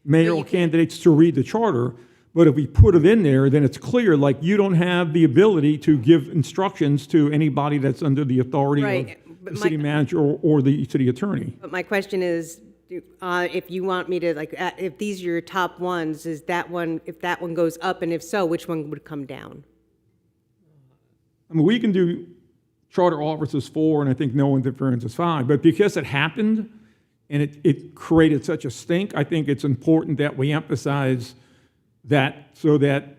mayoral you can. candidates to read the charter, but if we put it in there, then it's clear, like, you don't have the ability to give instructions to anybody that's under the authority Right, of but the city manager or the city attorney. But my question is, if you want me to, like, if these are your top ones, is that one, if that one goes up, and if so, which one would come down? I mean, we can do charter offices 4, and I think no interference is fine, but because it happened and it created such a stink, I think it's important that we emphasize that so that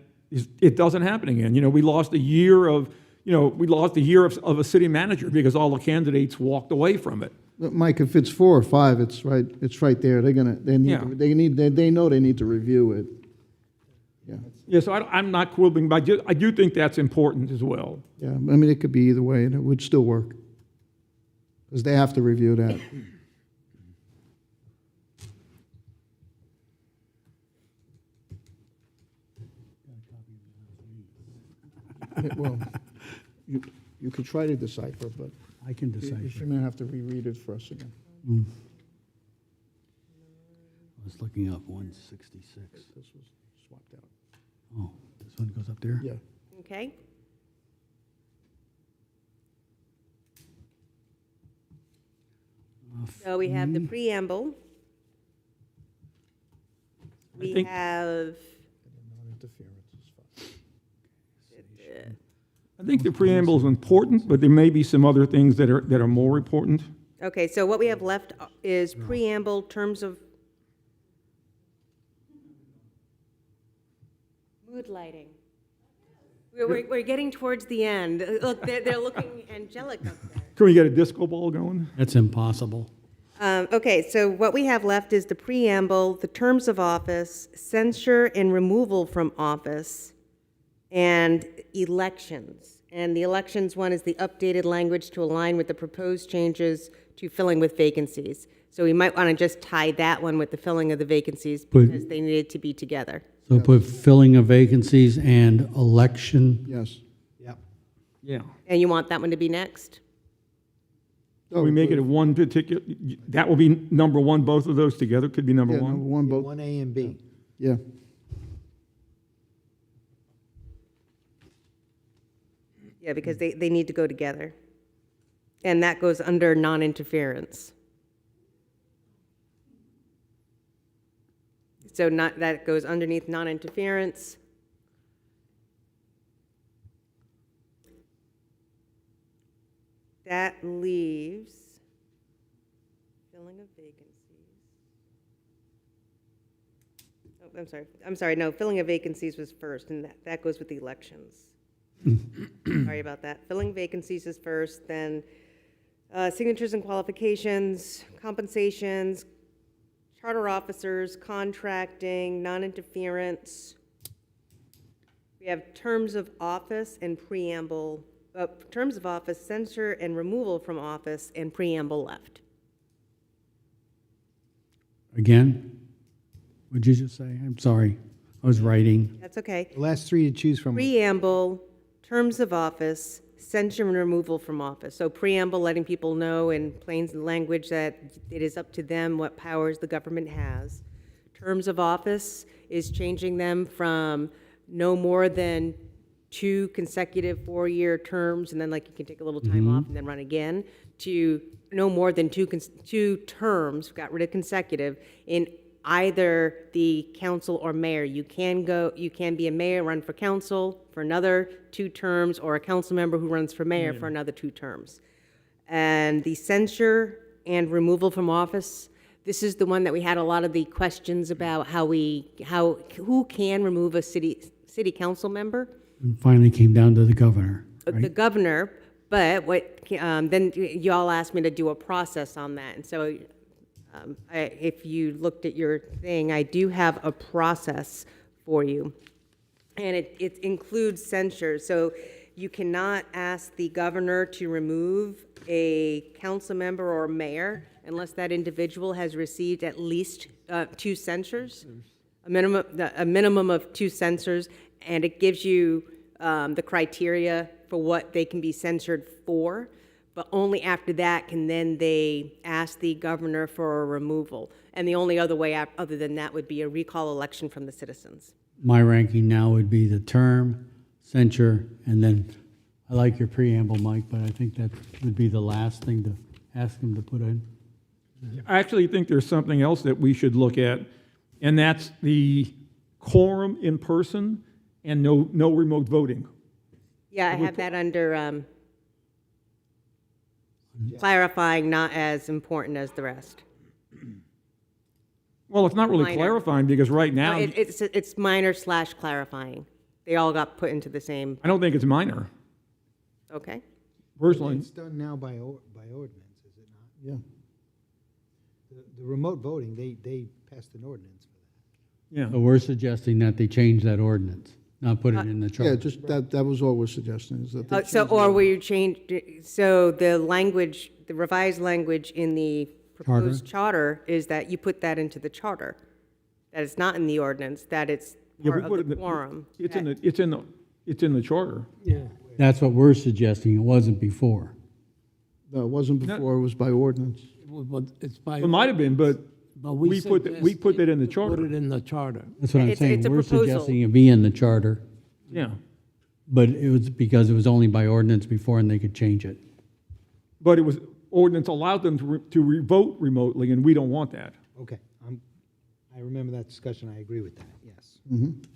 it doesn't happen again. You know, we lost a year of a city manager because all the candidates walked away from it. But Mike, if it's 4 or 5, it's right there. They know they need to review it. Yeah, Yeah, so I'm not quibbling, but I do think that's important as well. yeah, I mean, it could be either way, and it would still work. Because they have to review that. Well, you could try to decipher, but I can you decipher. shouldn't have to reread it for us again. I was looking up 166. This was swapped out. Oh, this one goes up there? Yeah. Okay? So we have the preamble. We think- have, Non-interference is fine. I think the preamble is important, but there may be some other things that are more important. okay, so what we have left is preamble, terms of mood lighting. We're getting towards the end. Look, they're looking angelic up there. Can we get a disco ball going? That's impossible. Okay, so what we have left is the preamble, the terms of office, censure and removal from office, and elections. And the elections one is the updated language to align with the proposed changes to filling with vacancies. So we might want to just tie that one with the filling of the vacancies But- because they needed to be together. So put filling of vacancies and election. Yes. Yep. Yeah. And you want that one to be next? Can we make it a one particular, that will be number 1, both of those together could be number Yeah, 1? number 1, both, 1A and B. yeah. Yeah, because they need to go together. And that goes under non-interference. So that goes underneath non-interference. That leaves filling of vacancies. Oh, I'm sorry, no, filling of vacancies was first, and that goes with the elections. Sorry about that. Filling vacancies is first, then signatures and qualifications, compensations, charter officers, contracting, non-interference. We have terms of office and preamble, terms of office, censure and removal from office, and preamble left. Again? What'd you just say? I'm sorry. I was writing. That's okay. The last 3 to choose from. Preamble, terms of office, censure and removal from office. So preamble, letting people know in plain language that it is up to them what powers the government has. Terms of office is changing them from no more than 2 consecutive 4-year terms, and then like you can take a little time off and then run again, to no more than 2 terms, got rid of consecutive, in either the council or mayor. You can be a mayor, run for council for another 2 terms, or a council member who runs for mayor for another 2 terms. And the censure and removal from office, this is the one that we had a lot of the questions about who can remove a city council member. And finally came down to the governor, The right? governor, but then you all asked me to do a process on that. And so if you looked at your thing, I do have a process for you. And it includes censure. So you cannot ask the governor to remove a council member or mayor unless that individual has received at least 2 censures, a minimum of 2 censures, and it gives you the criteria for what they can be censured for. but only after that can then they ask the governor for a removal. And the only other way other than that would be a recall election from the citizens. My ranking now would be the term, censure, and then, I like your preamble, Mike, but I think that would be the last thing to ask him to put in. I actually think there's something else that we should look at, and that's the quorum in person and no remote voting. Yeah, I have that under clarifying, not as important as the rest. Well, it's not really Minor. clarifying, because right now, It's minor / clarifying. They all got put into the same, I don't think it's minor, okay? personally. It's done now by ordinance, is it not? Yeah. The remote voting, they passed an ordinance for that. Yeah. So we're suggesting that they change that ordinance, not put it in the charter. Yeah, just that was all we're suggesting, is that they So, change the or will you change, so the language, the revised language in the proposed charter is that you put that into the charter. That it's not in the ordinance, that it's Yeah, we part put it of in the the- quorum. It's in the charter. That's what we're suggesting, it wasn't before. No, it wasn't before, it was by ordinance. But it's by. It might have been, but we put that in the charter. Put it in the charter. That's what I'm It's- saying, it's a we're proposal. suggesting it be in the charter, Yeah. but it was because it was only by ordinance before and they could change it. But it was, ordinance allowed them to vote remotely, and we don't want that. Okay, I remember that discussion, I agree with that, yes.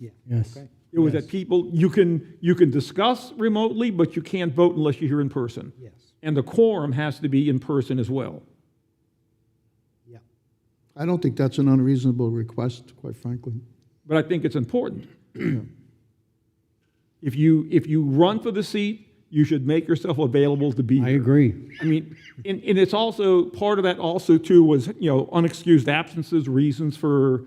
Yeah, Yes. okay. It was that people, you can discuss remotely, but you can't vote unless you're here in person. Yes, And the quorum has to be in person as well. yeah. I don't think that's an unreasonable request, quite frankly. But I think it's important. If you run for the seat, you should make yourself available to be I here. agree. I mean, and it's also, part of that also too was, unexcused absences, reasons for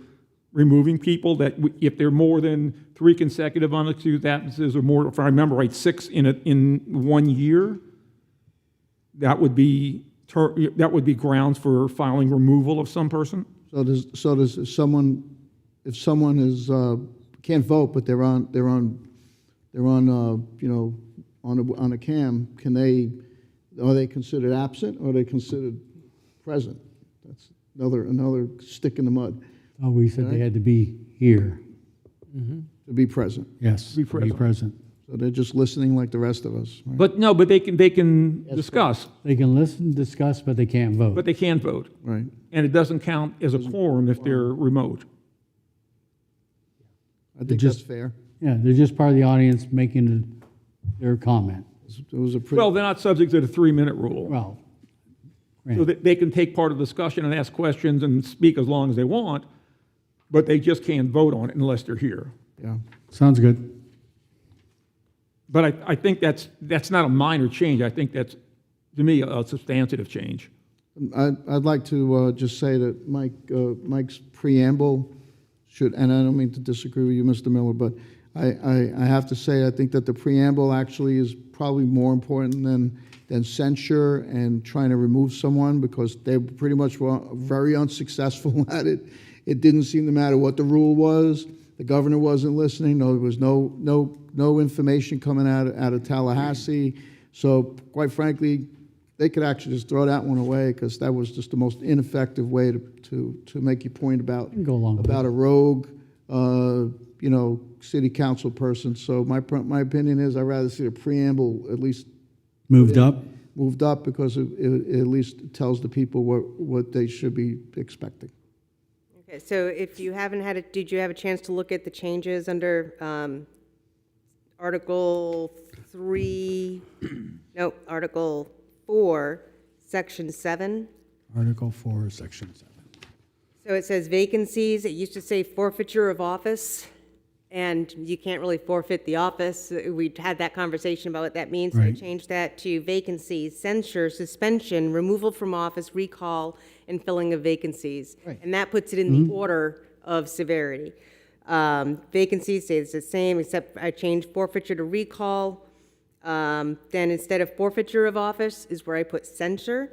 removing people, that if there are more than 3 consecutive unexcused absences, or more, if I remember right, 6 in 1 year, that would be grounds for filing removal of some person. So does if someone is, can't vote, but they're on, on a cam, are they considered absent, or are they considered present? That's another stick in the mud, Oh, we said they had to be here. to be present. Yes, Be to be present. So they're just listening like the rest of us, right? But they can discuss, They can listen, discuss, but they can't vote. but they can't vote. Right. And it doesn't count as a quorum if they're remote. I think just- that's fair. Yeah, they're just part of the audience making their comment. It was a pretty. Well, they're not subject to the 3-minute rule. Well, So granted. that they can take part of the discussion and ask questions and speak as long as they want, but they just can't vote on it unless they're here. Yeah. Sounds good. But I think that's not a minor change. I think that's, to me, a substantive change. I'd like to just say that Mike's preamble should, and I don't mean to disagree with you, Mr. Miller, but I have to say, I think that the preamble actually is probably more important than censure and trying to remove someone, because they pretty much were very unsuccessful at it. It didn't seem to matter what the rule was. The governor wasn't listening. There was no information coming out of Tallahassee. So quite frankly, they could actually just throw that one away, because that was just the most ineffective way to make your point about Go along with a rogue, city council person. So my opinion is, I'd rather see the preamble at least Moved up? moved up, because it at least tells the people what they should be expecting. Okay, so if you haven't had it, did you have a chance to look at the changes under Article 3, no, Article 4, Section 7? Article 4, Section 7. So it says vacancies, it used to say forfeiture of office, and you can't really forfeit the office. We had that conversation about what that means, so I Right. changed that to vacancies, censure, suspension, removal from office, recall, and filling of vacancies. Right. And that puts it in the order of severity. Vacancies stays the same, except I changed forfeiture to recall. Then instead of forfeiture of office is where I put censure.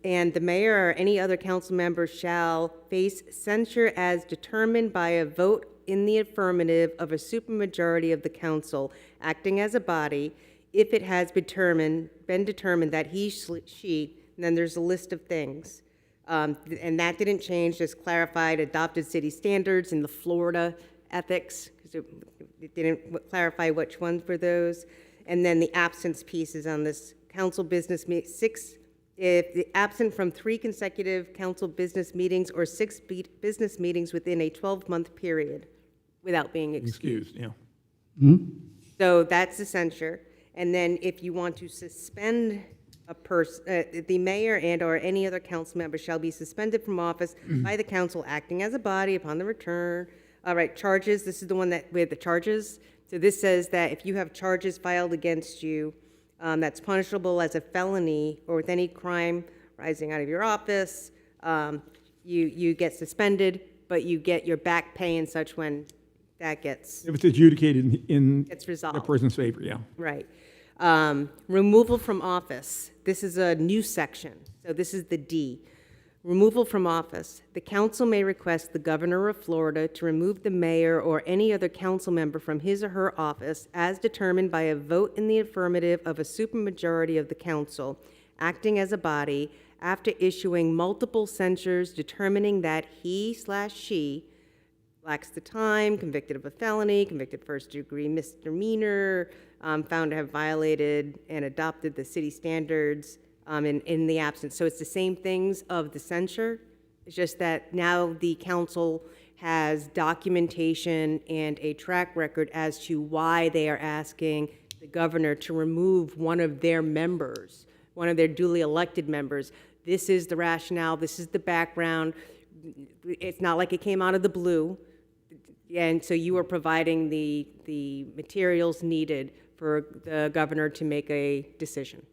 And the mayor or any other council member shall face censure as determined by a vote in the affirmative of a supermajority of the council acting as a body if it has been determined that she, and then there's a list of things. And that didn't change, just clarified adopted city standards in the Florida ethics, because it didn't clarify which ones were those. And then the absence pieces on this council business if the absent from 3 consecutive council business meetings or 6 business meetings within a 12-month period without being excused. Excused, yeah. So that's the censure. And then if you want to suspend a person, the mayor and/or any other council member shall be suspended from office by the council acting as a body upon the return. All right, charges, this is the one that, with the charges. So this says that if you have charges filed against you, that's punishable as a felony or with any crime rising out of your office, you get suspended, but you get your back pay and such when that gets If it's adjudicated in the resolved. person's favor, yeah. Right. Removal from office. This is a new section. So this is the D. Removal from office. The council may request the governor of Florida to remove the mayor or any other council member from his or her office as determined by a vote in the affirmative of a supermajority of the council, acting as a body, after issuing multiple censures determining that he/she lacks the time, convicted of a felony, convicted first-degree misdemeanor, found to have violated and adopted the city standards in the absence. So it's the same things of the censure. It's just that now the council has documentation and a track record as to why they are asking the governor to remove one of their members, one of their duly elected members. This is the rationale, this is the background. It's not like it came out of the blue. And so you are providing the materials needed for the governor to make a decision.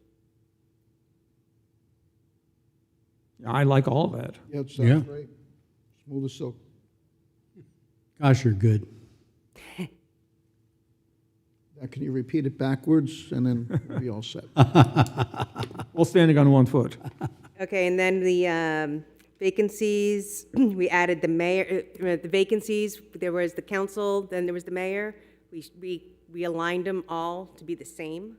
I like all of that. Yeah, it Yeah. sounds great. Smooth as silk. Gosh, you're good. Now, can you repeat it backwards, and then we'll be all set? All standing on one foot. Okay, and then the vacancies, we added the mayor, the vacancies, there was the council, then there was the mayor. We aligned them all to be the same,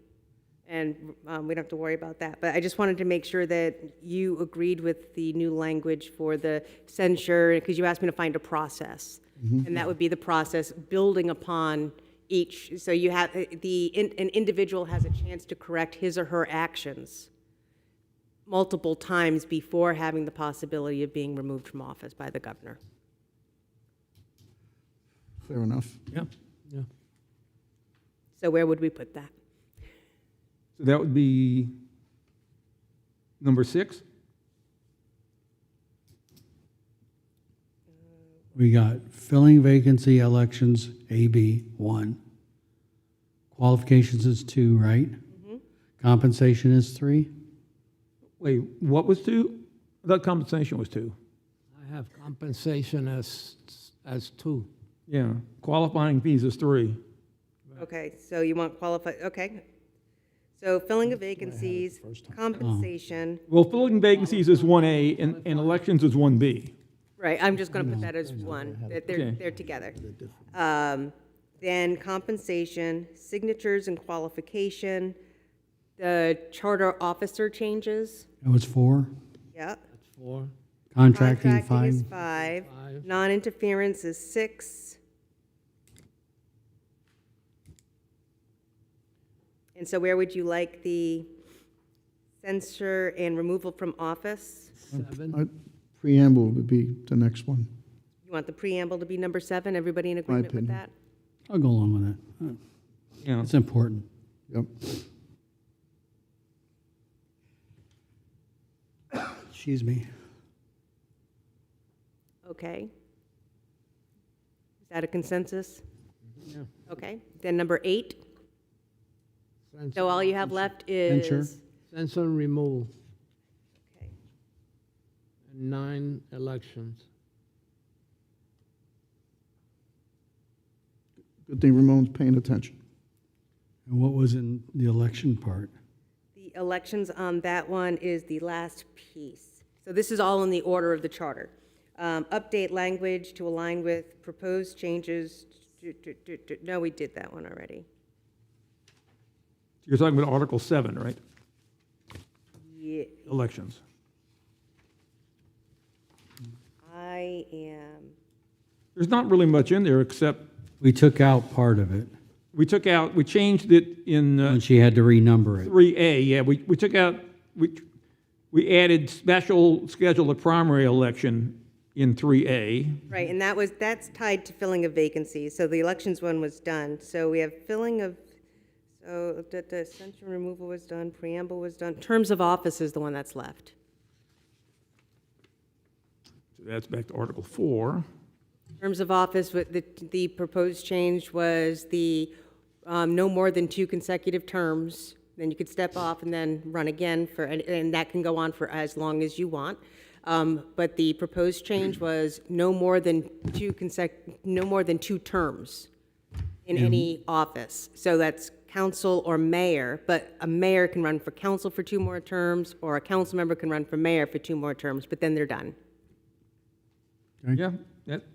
and we don't have to worry about that. But I just wanted to make sure that you agreed with the new language for the censure, because you asked me to find a process. And that would be the process, building upon each, so you have, an individual has a chance to correct his or her actions multiple times before having the possibility of being removed from office by the governor. Fair enough. Yeah. So where would we put that? So that would be number 6. We got filling vacancy elections, AB, 1. Qualifications is 2, right? Compensation is 3? Wait, what was 2? I thought compensation was 2. I have compensation as 2. Yeah, qualifying fees is 3. Okay, so you want qualified, okay. So filling of vacancies, compensation, Well, filling vacancies is 1A and elections is 1B. right, I'm just gonna put that as one, that Okay. they're together. Then compensation, signatures and qualification, the charter officer changes, That was 4? yep. 4. Contracting, Is 5? 5, Five. non-interference is 6. And so where would you like the censure and removal from office? 7. Preamble would be the next one. You want the preamble to be number 7? Everybody in agreement with opinion. that? I'll go along with that. Yeah. It's important. Yep. Excuse me. Okay. Is that a consensus? Okay, then number 8. So all you have left Censure. is, Censor and removal. okay, And 9 elections. Good thing Ramon's paying attention. And what was in the election part? the elections on that one is the last piece. So this is all in the order of the charter. Update language to align with proposed changes. No, we did that one already. You're talking about Article 7, right? Yeah, Elections. I am, There's not really much in there except We took out part of it we changed it in when she had to renumber it. 3A, yeah, we took out, we added special schedule of primary election in 3A. right, and that's tied to filling of vacancies, so the elections one was done. So we have filling of, so the sanction removal was done, preamble was done, terms of office is the one that's left. So that's back to Article 4. Terms of office, what the proposed change was the no more than 2 consecutive terms, then you could step off and then run again for, and that can go on for as long as you want. But the proposed change was no more than 2 terms in any office. So that's council or mayor, but a mayor can run for council for 2 more terms, or a council member can run for mayor for 2 more terms, but then they're done. Yeah,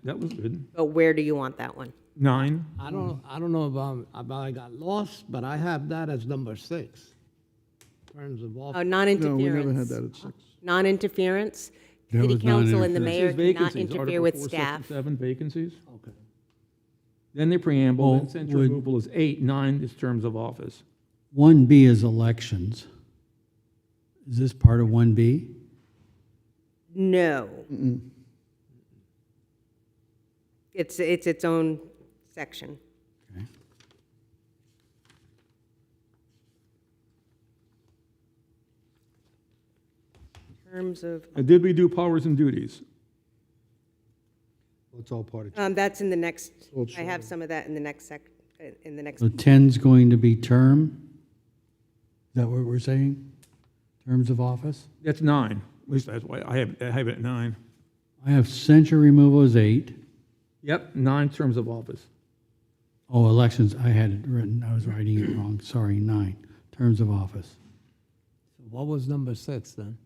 that was good. But where do you want that one? 9. I don't know about I got lost, but I have that as number 6. Terms of office. Oh, No, we never had non-interference. that at 6. Non-interference. There City was council and the non-interference. mayor Says cannot vacancies, interfere Article with 4, staff. Section 7, vacancies. Okay. Then the preamble, Well, then censure would- removal is 8, 9 is terms of office. 1B is elections. Is this part of 1B? No. It's its own section. Okay. Terms of, Did we do powers and duties? Well, it's all part of. that's in the next, Well, I have some of that in the next in the next. So 10's going to be term? Is that what we're saying? Terms of office? That's 9. At least that's why I have it at 9. I have censure removal is 8. Yep, 9 terms of office. Oh, elections, I had it written, I was writing it wrong, sorry, 9, terms of office. What was number 6 then?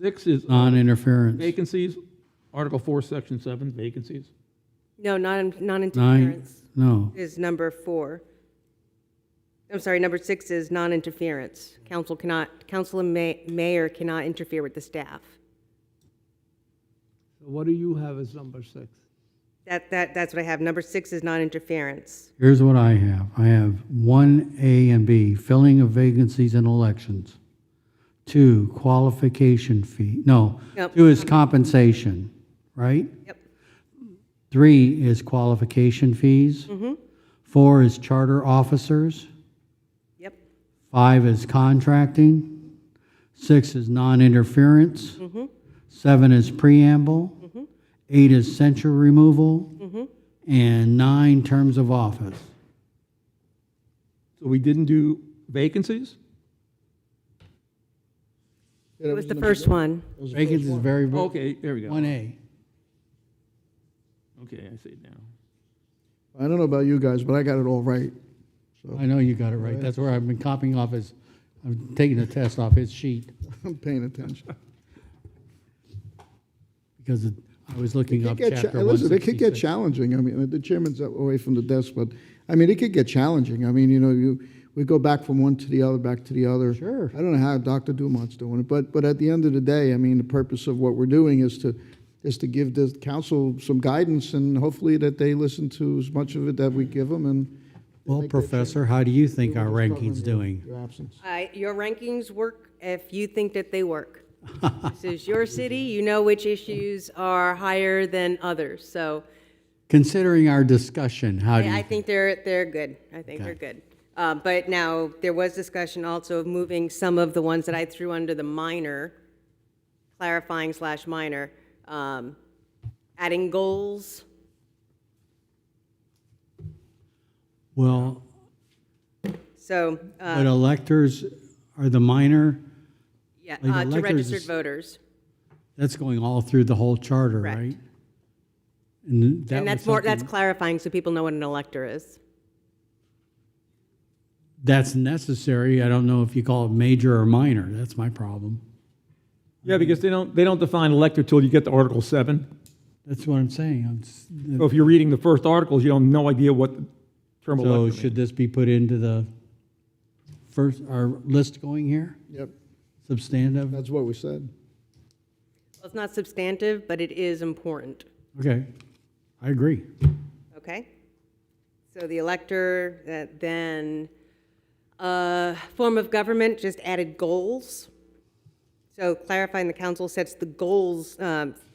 6 is Non-interference. vacancies. Article 4, Section 7, vacancies. No, non-interference No, is number 4. I'm sorry, number 6 is non-interference. Council and mayor cannot interfere with the staff. So what do you have as number 6? That's what I have. Number 6 is non-interference. here's what I have. I have 1A and B, filling of vacancies in elections. 2, qualification fee, no, Yep. 2 is compensation, right? Yep. 3 is qualification fees. 4 is charter officers. Yep. 5 is contracting. 6 is non-interference. 7 is preamble. 8 is censure removal. And 9, terms of office. So we didn't do vacancies? It was the first one. Vacancies is very, Okay, there we go. 1A. Okay, I see it now. I don't know about you guys, but I got it all right. I know you got it right. That's where I've been copying off his, I'm taking the test off his sheet I'm paying attention. because I was looking up It could get chapter listen, it could get 166. challenging. I mean, the chairman's away from the desk, but, I mean, it could get challenging. I mean, you know, we go back from one to the other, back to the other. Sure. I don't know how Dr. Dumont's doing it, but at the end of the day, I mean, the purpose of what we're doing is to give the council some guidance, and hopefully that they listen to as much of it that we give them, and Well, make their Professor, how do you think our change. ranking's doing? Your absence. Your rankings work if you think that they work. This is your city. You know which issues are higher than others. So Considering our discussion, how do I you, think they're good. I think they're good. But now, there was discussion also of moving some of the ones that I threw under the minor, clarifying / minor, adding goals. well, So, but electors are the minor, yeah, like to electors registered is- voters. that's going all through the whole charter, Correct. right? And that And was that's that's something- clarifying so people know what an elector is. That's necessary. I don't know if you call it major or minor. That's my problem. Yeah, because they don't define elector till you get to Article 7. That's what I'm saying. So if you're reading the first articles, you don't have no idea what the term So elector means. should this be put into the first, our list going here? Yep, Substantive? that's what we said. Well, it's not substantive, but it is important, Okay, I agree. okay? So the elector, then, form of government, just added goals. So clarifying the council sets the goals,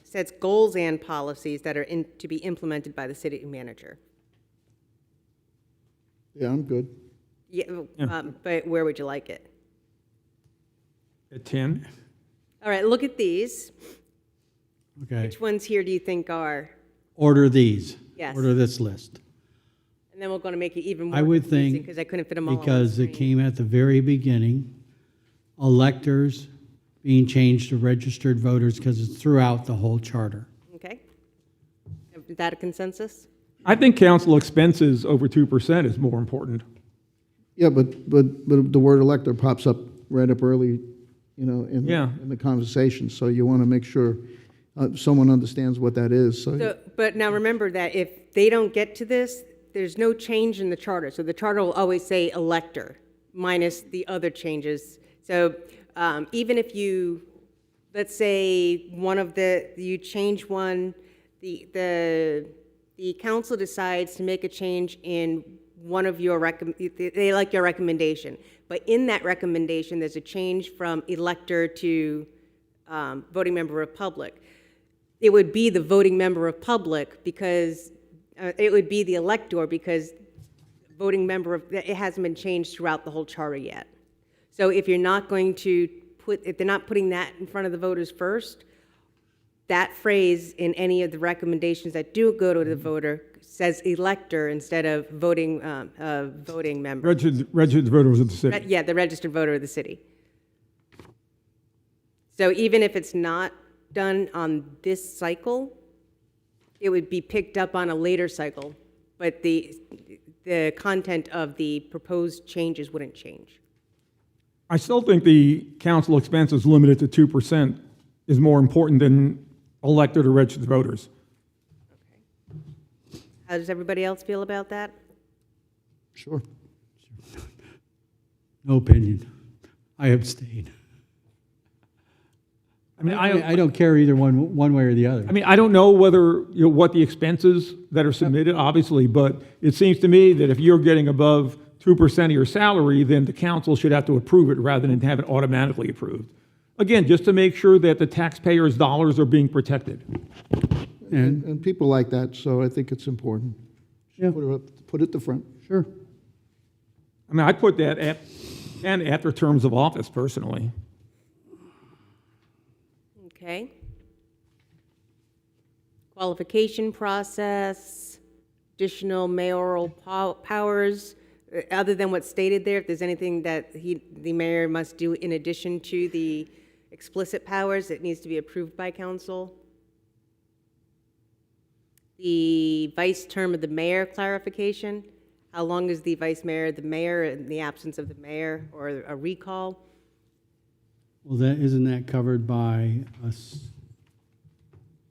sets goals and policies that are to be implemented by the city manager. Yeah, I'm good. Yeah, but where would you like it? At 10? All right, look at these. Okay, Which ones here do you think are? order these. Yes. Order this list. And then we're going to make it even more I would confusing think, because I couldn't fit them all on the because it screen. came at the very beginning, electors being changed to registered voters because it's throughout the whole charter. Okay? Is that a consensus? I think council expenses over 2% is more important. Yeah, but the word elector pops up right up early, you know, Yeah. in the conversation, so you want to make sure someone understands what that is, so. So, but now remember that if they don't get to this, there's no change in the charter. So the charter will always say elector minus the other changes. So even if you, let's say you change one, the council decides to make a change in one of your they like your recommendation. But in that recommendation, there's a change from elector to voting member of public. It would be the voting member of public because, it would be the elector because voting member of, it hasn't been changed throughout the whole charter yet. So if you're not going to if they're not putting that in front of the voters first, that phrase in any of the recommendations that do go to the voter says elector instead of voting member. Registered voters of the city. Yeah, the registered voter of the city. So even if it's not done on this cycle, it would be picked up on a later cycle, but the content of the proposed changes wouldn't change. I still think the council expenses limited to 2% is more important than elected or registered voters. How does everybody else feel about that? Sure. No opinion. I abstain. I mean, I don't care either one way or the other. I mean, I don't know whether, you know, what the expenses that are submitted, obviously, but it seems to me that if you're getting above 2% of your salary, then the council should have to approve it rather than have it automatically approved. Again, just to make sure that the taxpayers' dollars are being protected. And people like that, so I think it's important. Yeah. Put it at the front. Sure. I mean, I put that after terms of office personally. Okay. Qualification process, additional mayoral powers, other than what's stated there, if there's anything that the mayor must do in addition to the explicit powers, it needs to be approved by council. The vice term of the mayor clarification, how long is the vice mayor the mayor in the absence of the mayor, or a recall? Well, isn't that covered by us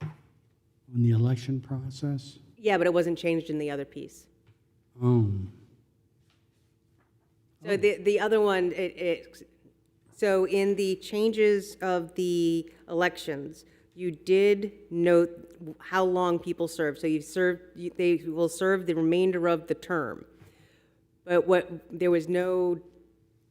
on the election process? Yeah, but it wasn't changed in the other piece. So the other one, so in the changes of the elections, you did note how long people serve. So they will serve the remainder of the term. But there was no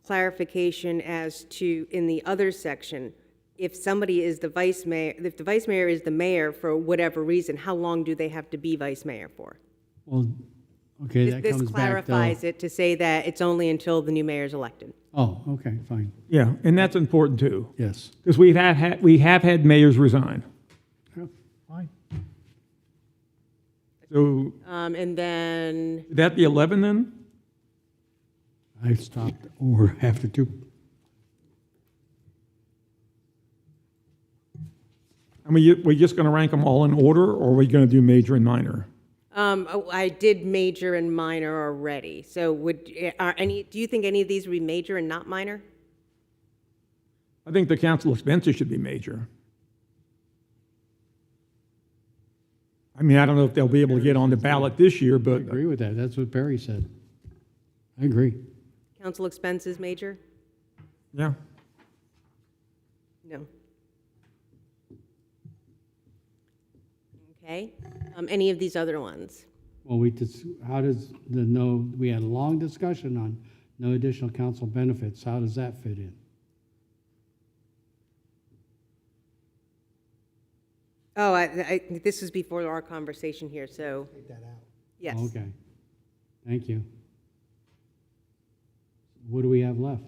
clarification as to, in the other section, if somebody is the vice mayor, if the vice mayor is the mayor for whatever reason, how long do they have to be vice mayor for? Well, okay, that This comes back though. clarifies it to say that it's only until the new mayor is elected. Oh, okay, fine. Yeah, and that's important too, Yes. because we have had mayors resign. Yeah, fine. So And then, is that the 11 then? I stopped over after 2. I mean, we're just going to rank them all in order, or are we going to do major and minor? I did major and minor already. So do you think any of these would be major and not minor? I think the council expenses should be major. I mean, I don't know if they'll be able to get on the ballot this year, I but agree with that. That's what Barry said. I agree. Council expenses, Major? Yeah. No. Okay. Any of these other ones? Well, how does we had a long discussion on no additional council benefits. How does that fit in? Oh, this was before our conversation here, so. Take that out. Yes. Okay. Thank you. What do we have left?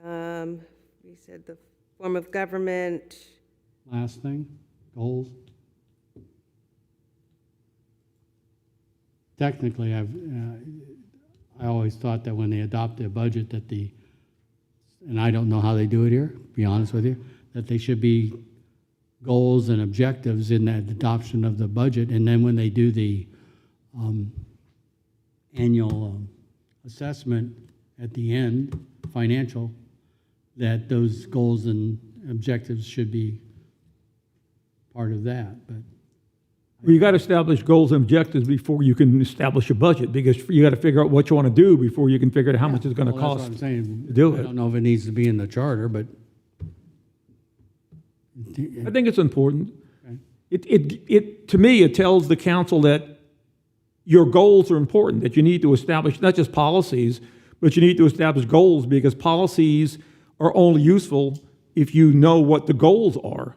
We said the form of government. Last thing, goals. Technically, I always thought that when they adopt a budget that and I don't know how they do it here, to be honest with you, that they should be goals and objectives in that adoption of the budget, and then when they do the annual assessment at the end, financial, that those goals and objectives should be part of that, but Well, you got to establish goals and objectives before you can establish a budget, because you got to figure out what you want to do before you can figure out how much it's going to well, that's cost. what I'm saying. to do I it. don't know if it needs to be in the charter, but I think it's important. Okay. To me, it tells the council that your goals are important, that you need to establish not just policies, but you need to establish goals, because policies are only useful if you know what the goals are.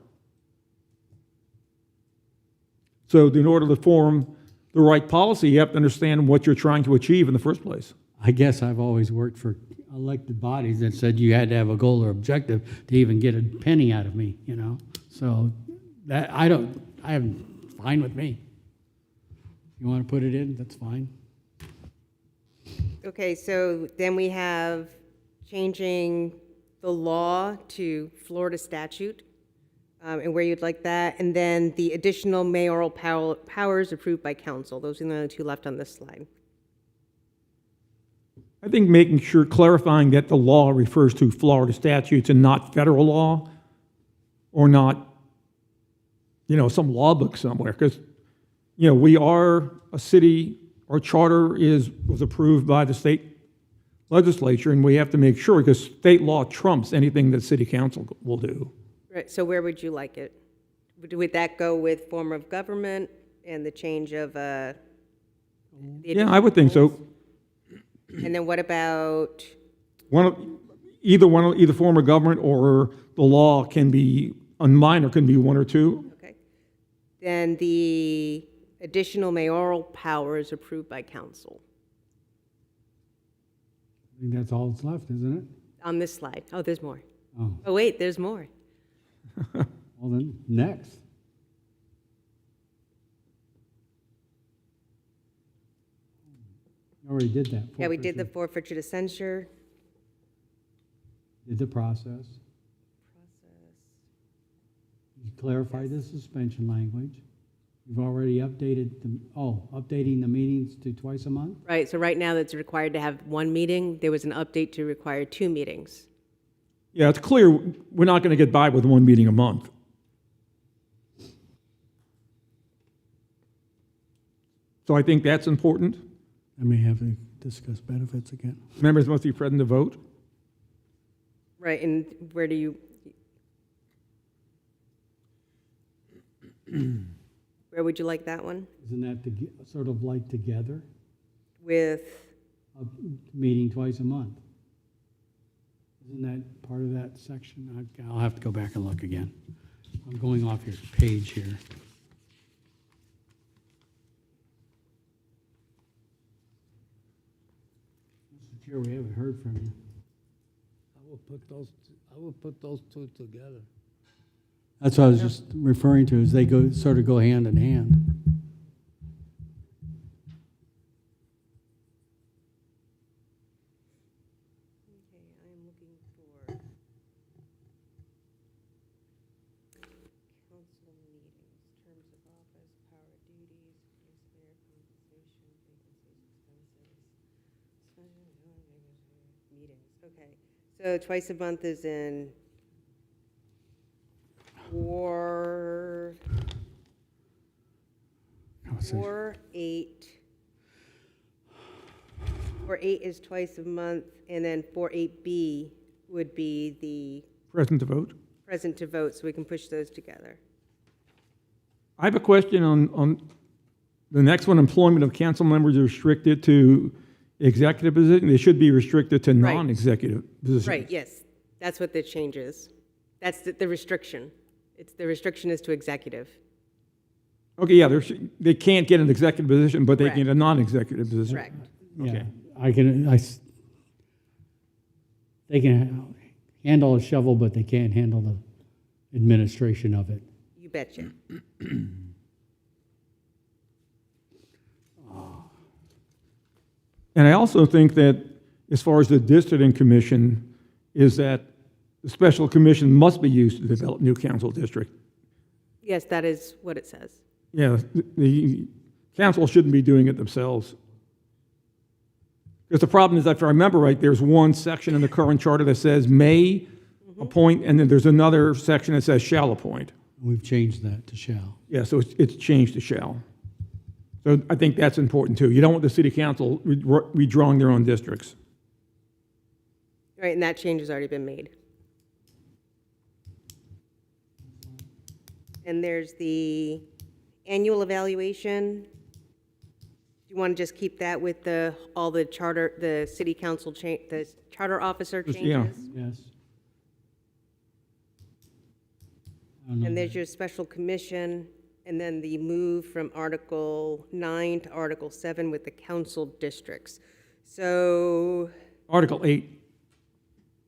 So in order to form the right policy, you have to understand what you're trying to achieve in the first place. I guess I've always worked for elected bodies that said you had to have a goal or objective to even get a penny out of me, you know? So that, I'm fine with me. You want to put it in, that's fine. Okay, so then we have changing the law to Florida statute, and where you'd like that, and then the additional mayoral powers approved by council. Those are the only two left on this slide. I think making sure, clarifying that the law refers to Florida statutes and not federal law, or not, some law book somewhere, because, we are a city, our charter was approved by the state legislature, and we have to make sure, because state law trumps anything that city council will do. Right, so where would you like it? Would that go with form of government and the change of, the Yeah, I would think so. And then what about, Either form of government or the law can be, on minor, can be one or two. okay, then the additional mayoral powers approved by council I think that's all that's left, isn't it? on this slide. Oh, there's more. Oh, Oh, wait, there's more. well then, next. You already did that. Yeah, we did the forfeiture. forfeiture to censure. Did the process. You clarified the suspension language. You've already updated updating the meetings to twice a month? Right, so right now it's required to have one meeting. There was an update to require 2 meetings. Yeah, it's clear we're not going to get by with one meeting a month. So I think that's important. I may have to discuss benefits again. Members must be present to vote. Right, and where do you, where would you like that one? Isn't that sort of like together, With, a meeting twice a month? Isn't that part of that section? I'll have to go back and look again. I'm going off your page here. Mr. Chair, we haven't heard from you. I will put those two together. That's what I was just referring to, is they sort of go hand in hand. okay, I'm looking for council meetings, terms of office, power duties, vice mayor compensation, vacancies, expenses, meetings, okay. So twice a month is in 4, 8, 4-8 is twice a month, and then 4-8B would be the Present to vote. present to vote, so we can push those together. I have a question on the next one, employment of council members are restricted to executive position. They should be restricted to Right. non-executive positions. Right, yes, that's what the change is. That's the restriction. The restriction is to executive. Okay, yeah, they can't get an executive position, but they can Correct. get a non-executive position. Correct. Okay. Yeah, they can handle a shovel, but they can't handle the administration of it. You betcha. And I also think that as far as the districting commission, is that the special commission must be used to develop new council district. Yes, that is what it says. Yeah, the council shouldn't be doing it themselves. Because the problem is, if I remember right, there's one section in the current charter that says may appoint, and then there's another section that says shall appoint. We've changed that to shall. Yeah, so it's changed to shall. So I think that's important too. You don't want the city council redrawing their own districts. Right, and that change has already been made. And there's the annual evaluation. Do you want to just keep that with all the charter, the city council the charter officer changes? Yeah. Yes. I don't know. And there's your special commission, and then the move from Article 9 to Article 7 with the council districts. So, Article 8,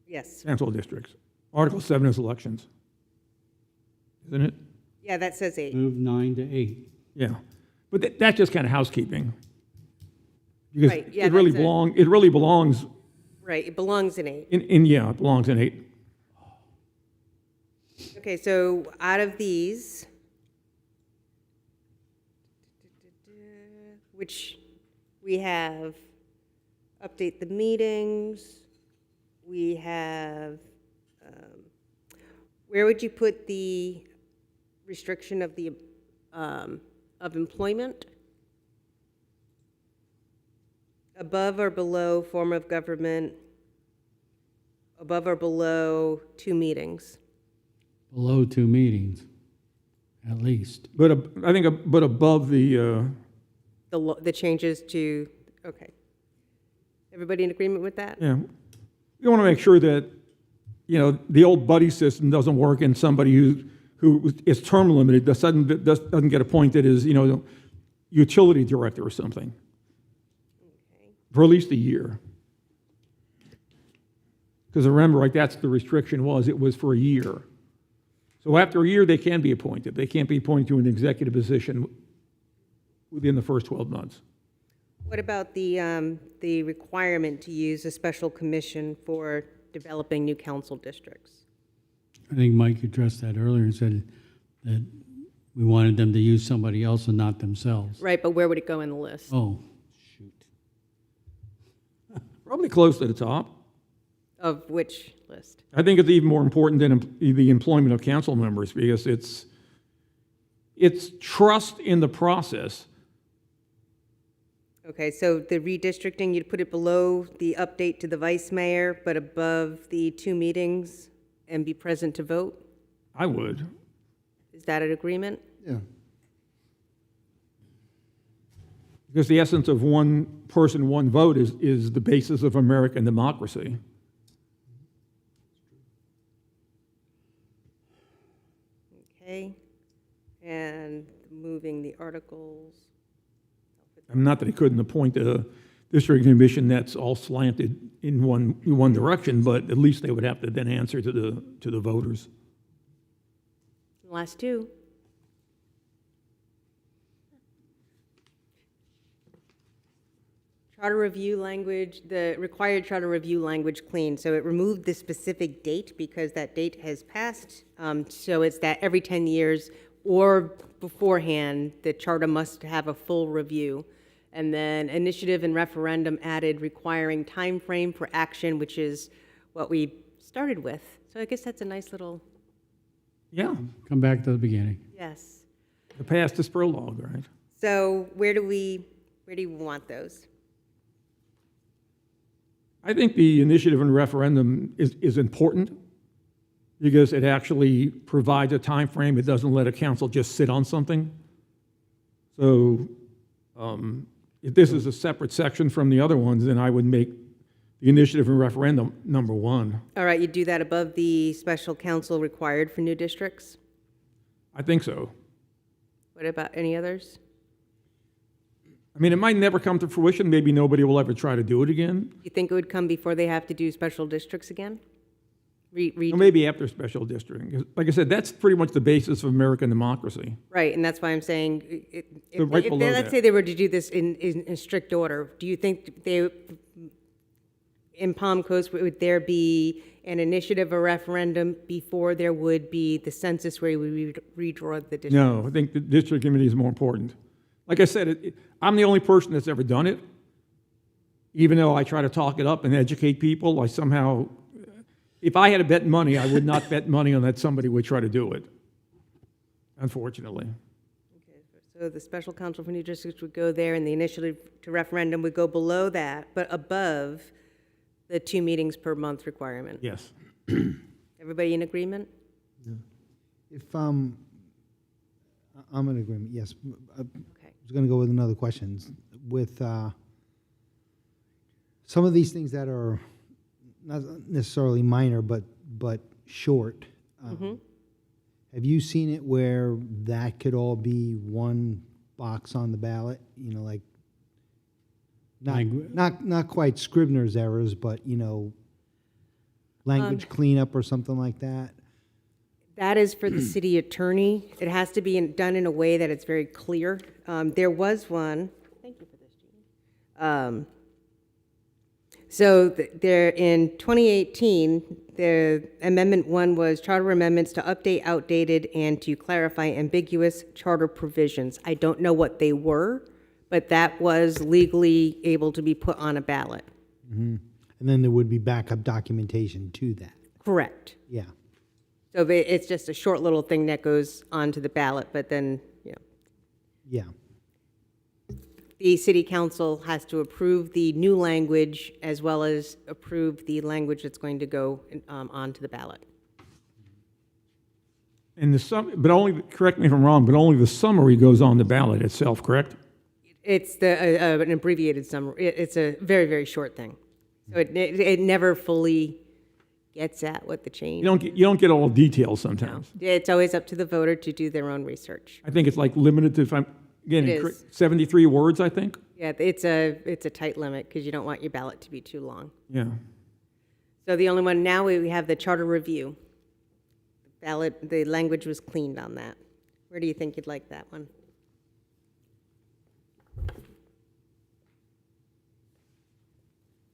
yes, council districts. Article 7 is elections. Isn't it? yeah, that says 8. Move 9 to 8. Yeah. But that's just kind of housekeeping. Because Right, yeah, it really that's belongs Right, it belongs in 8. yeah, it belongs in 8. Okay, so out of these, which we have update the meetings, we have, where would you put the restriction of the, of employment? Above or below form of government, above or below 2 meetings? Below 2 meetings, at least. But I think, but above the, The changes to, okay. Everybody in agreement with that? yeah, you want to make sure that, the old buddy system doesn't work and somebody who is term limited doesn't get appointed as, utility director or something. Okay. For at least a year. Because remember, like, that's the restriction it was for a year. So after a year, they can be appointed. They can't be appointed to an executive position within the first 12 months. What about the requirement to use a special commission for developing new council districts? I think Mike addressed that earlier and said that we wanted them to use somebody else and not themselves. Right, but where would it go in the list? Oh, shoot. Probably close to the top. Of which list? I think it's even more important than the employment of council members because it's trust in the process. Okay, so the redistricting, you'd put it below the update to the vice mayor, but above the 2 meetings and be present to vote? I would. Is that an agreement? Yeah. Because the essence of one person, one vote is the basis of American democracy. Okay, and moving the articles. Not that he couldn't appoint a district commission that's all slanted in one direction, but at least they would have to then answer to the voters. Last 2. Charter review language, the required charter review language clean. So it removed the specific date because that date has passed. So it's that every 10 years or beforehand, the charter must have a full review. And then initiative and referendum added requiring time frame for action, which is what we started with. So I guess that's a nice little, Yeah, Come back to the beginning. yes. the past is prologue, right? So where do you want those? I think the initiative and referendum is important because it actually provides a time frame. It doesn't let a council just sit on something. So if this is a separate section from the other ones, then I would make the initiative and referendum number one. All right, you do that above the special counsel required for new districts? I think so. What about any others? I mean, it might never come to fruition. Maybe nobody will ever try to do it again. You think it would come before they have to do special districts again? Or maybe after special districting. 'Cause like I said, that's pretty much the basis of American democracy. Right, and that's why I'm saying, So right below let's that. say they were to do this in strict order, do you think they, in Palm Coast, would there be an initiative or referendum before there would be the census where we would redraw the district? No, I think the district committee is more important. Like I said, I'm the only person that's ever done it. Even though I try to talk it up and educate people, I somehow, if I had to bet money, I would not bet money on that somebody would try to do it, unfortunately. So the special counsel for new districts would go there, and the initiative to referendum would go below that, but above the 2 meetings per month requirement. Yes. Everybody in agreement? If, I'm in agreement, yes. I Okay. was going to go with another question. With some of these things that are not necessarily minor, but short, have you seen it where that could all be one box on the ballot? You know, like, not quite Scribner's errors, but, you know, language cleanup or something like that? That is for the city attorney. It has to be done in a way that it's very clear. There was one, thank you for this, Jeannie. So there, in 2018, the Amendment 1 was charter amendments to update outdated and to clarify ambiguous charter provisions. I don't know what they were, but that was legally able to be put on a ballot. And then there would be backup documentation to that. Correct. Yeah. So it's just a short little thing that goes onto the ballot, but then, you know, Yeah. the city council has to approve the new language as well as approve the language that's going to go onto the ballot. And but only, correct me if I'm wrong, but only the summary goes on the ballot itself, correct? It's an abbreviated summary. It's a very, very short thing. So it never fully gets at what the change. You don't get all details sometimes. It's always up to the voter to do their own research. I think it's like limited to, if I'm, again, It is. 73 words, I think? Yeah, it's a tight limit because you don't want your ballot to be too long. Yeah. So the only one, now we have the charter review. Ballot, the language was cleaned on that. Where do you think you'd like that one?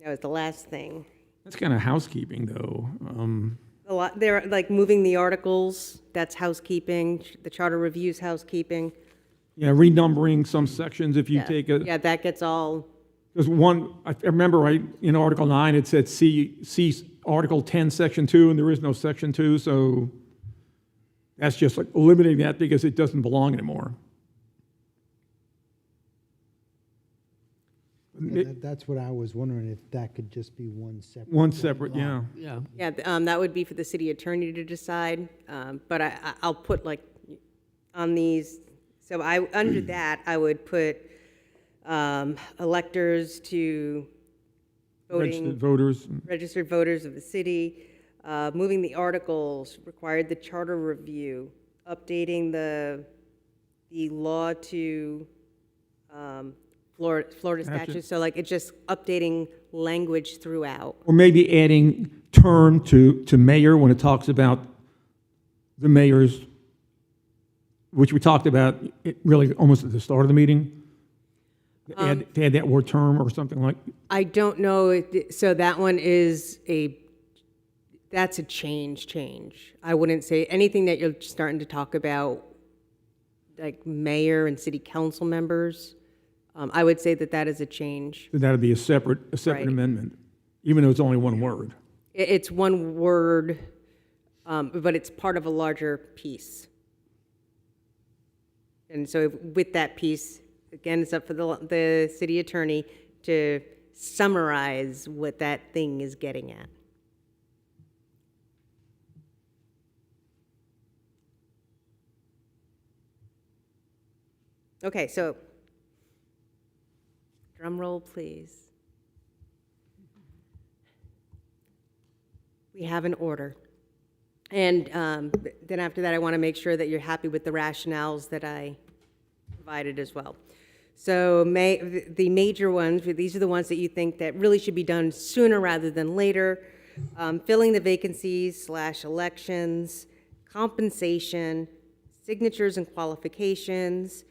That was the last thing. That's kind of housekeeping, though. A lot, they're like moving the articles, that's housekeeping, the charter review's housekeeping. Yeah, renumbering some sections if you Yeah. take a, Yeah, that gets all, because one, I remember right, in Article 9, it said see Article 10, Section 2, and there is no Section 2, so that's just like eliminating that because it doesn't belong anymore. That's what I was wondering, if that could just be one separate. One separate, yeah. Yeah. yeah, that would be for the city attorney to decide. But I'll put like on these, so under that, I would put electors to Registered voting, voters. registered voters of the city, moving the articles, required the charter review, updating the law to Florida statutes. So like, it's just updating language throughout. Or maybe adding term to mayor when it talks about the mayors, which we talked about really almost at the start of the meeting. To add that word term or something like. I don't know, so that one is that's a change. I wouldn't say anything that you're starting to talk about, like mayor and city council members. I would say that is a change. That would be a separate Right. amendment, even though it's only one word. It's one word, but it's part of a larger piece. And so with that piece, again, it's up for the city attorney to summarize what that thing is getting at. Okay, so drum roll, please. We have an order. And then after that, I want to make sure that you're happy with the rationales that I provided as well. So the major ones, these are the ones that you think that really should be done sooner rather than later. Filling the vacancies / elections, compensation, signatures and qualifications,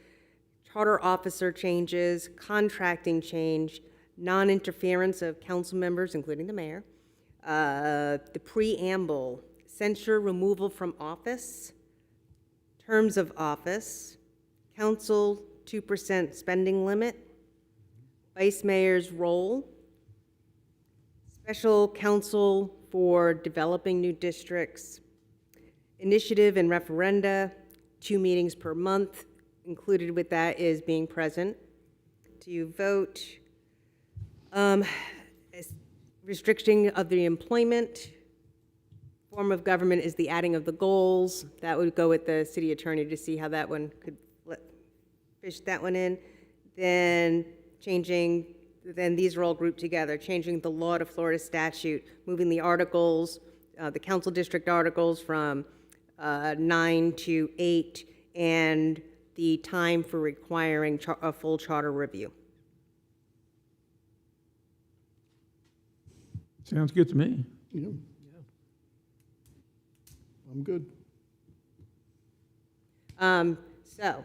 charter officer changes, contracting change, non-interference of council members, including the mayor, the preamble, censure removal from office, terms of office, council 2% spending limit, vice mayor's role, special counsel for developing new districts, initiative and referenda, 2 meetings per month. Included with that is being present to vote, restricting of the employment, form of government is the adding of the goals. That would go with the city attorney to see how that one could fish that one in. Then these are all grouped together, changing the law to Florida statute, moving the articles, the council district articles from 9 to 8, and the time for requiring a full charter review. Sounds good to me. Yeah. I'm good. So,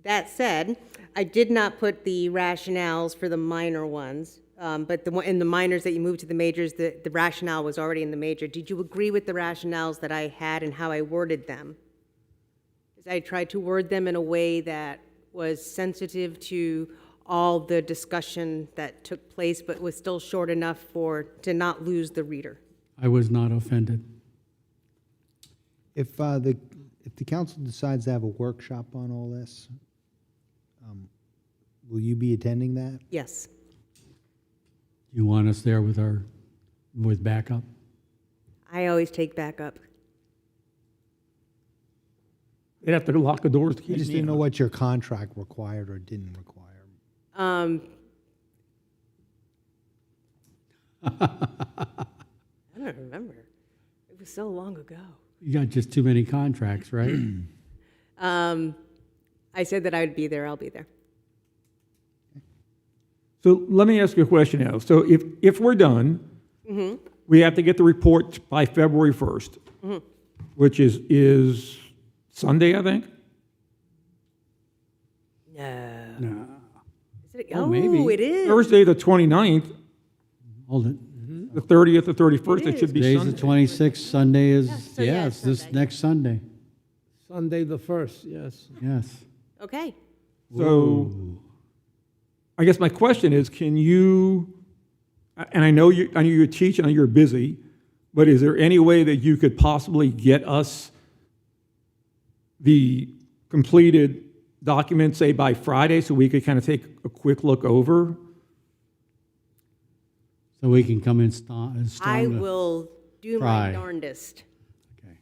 that said, I did not put the rationales for the minor ones, but in the minors that you moved to the majors, the rationale was already in the major. Did you agree with the rationales that I had and how I worded them? Because I tried to word them in a way that was sensitive to all the discussion that took place, but was still short enough to not lose the reader. I was not offended. If the council decides to have a workshop on all this, will you be attending that? Yes. You want us there with backup? I always take backup. They'd have to lock the doors to I keep just me didn't know out. what your contract required or didn't require. I don't remember. It was so long ago. You got just too many contracts, right? I said that I would be there. I'll be there. So let me ask you a question now. So if we're done, we have to get the report by February 1st, which is Sunday, I think? No. No. Is it? Oh, Oh, maybe. it is. Thursday, the 29th, Hold it. the 30th, the 31st, It it should be Today's the Sunday. 26th, Sunday is, so yeah, yeah, it's it's this Sunday. next Sunday. Sunday the 1st, yes. Yes. Okay. So I guess my question is, can you, and I know you teach, I know you're busy, but is there any way that you could possibly get us the completed document, say, by Friday, so we could kind of take a quick look over? So we can come in strong. I will do Try. my darndest. Okay.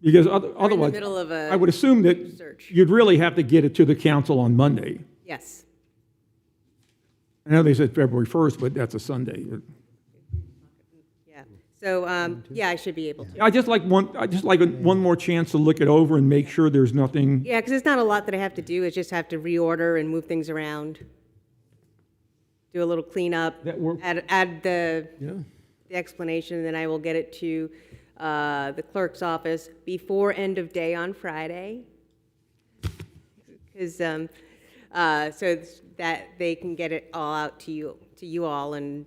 Because otherwise, middle of a I would assume that search. you'd really have to get it to the council on Monday. Yes. I know they said February 1st, but that's a Sunday. Yeah. So, yeah, I should be able to. I just like one more chance to look it over and make sure there's nothing. Yeah, because it's not a lot that I have to do. It's just have to reorder and move things around. Do a little cleanup. That work- Add the Yeah. the explanation, and then I will get it to the clerk's office before end of day on Friday. Because, so that they can get it all out to you all, and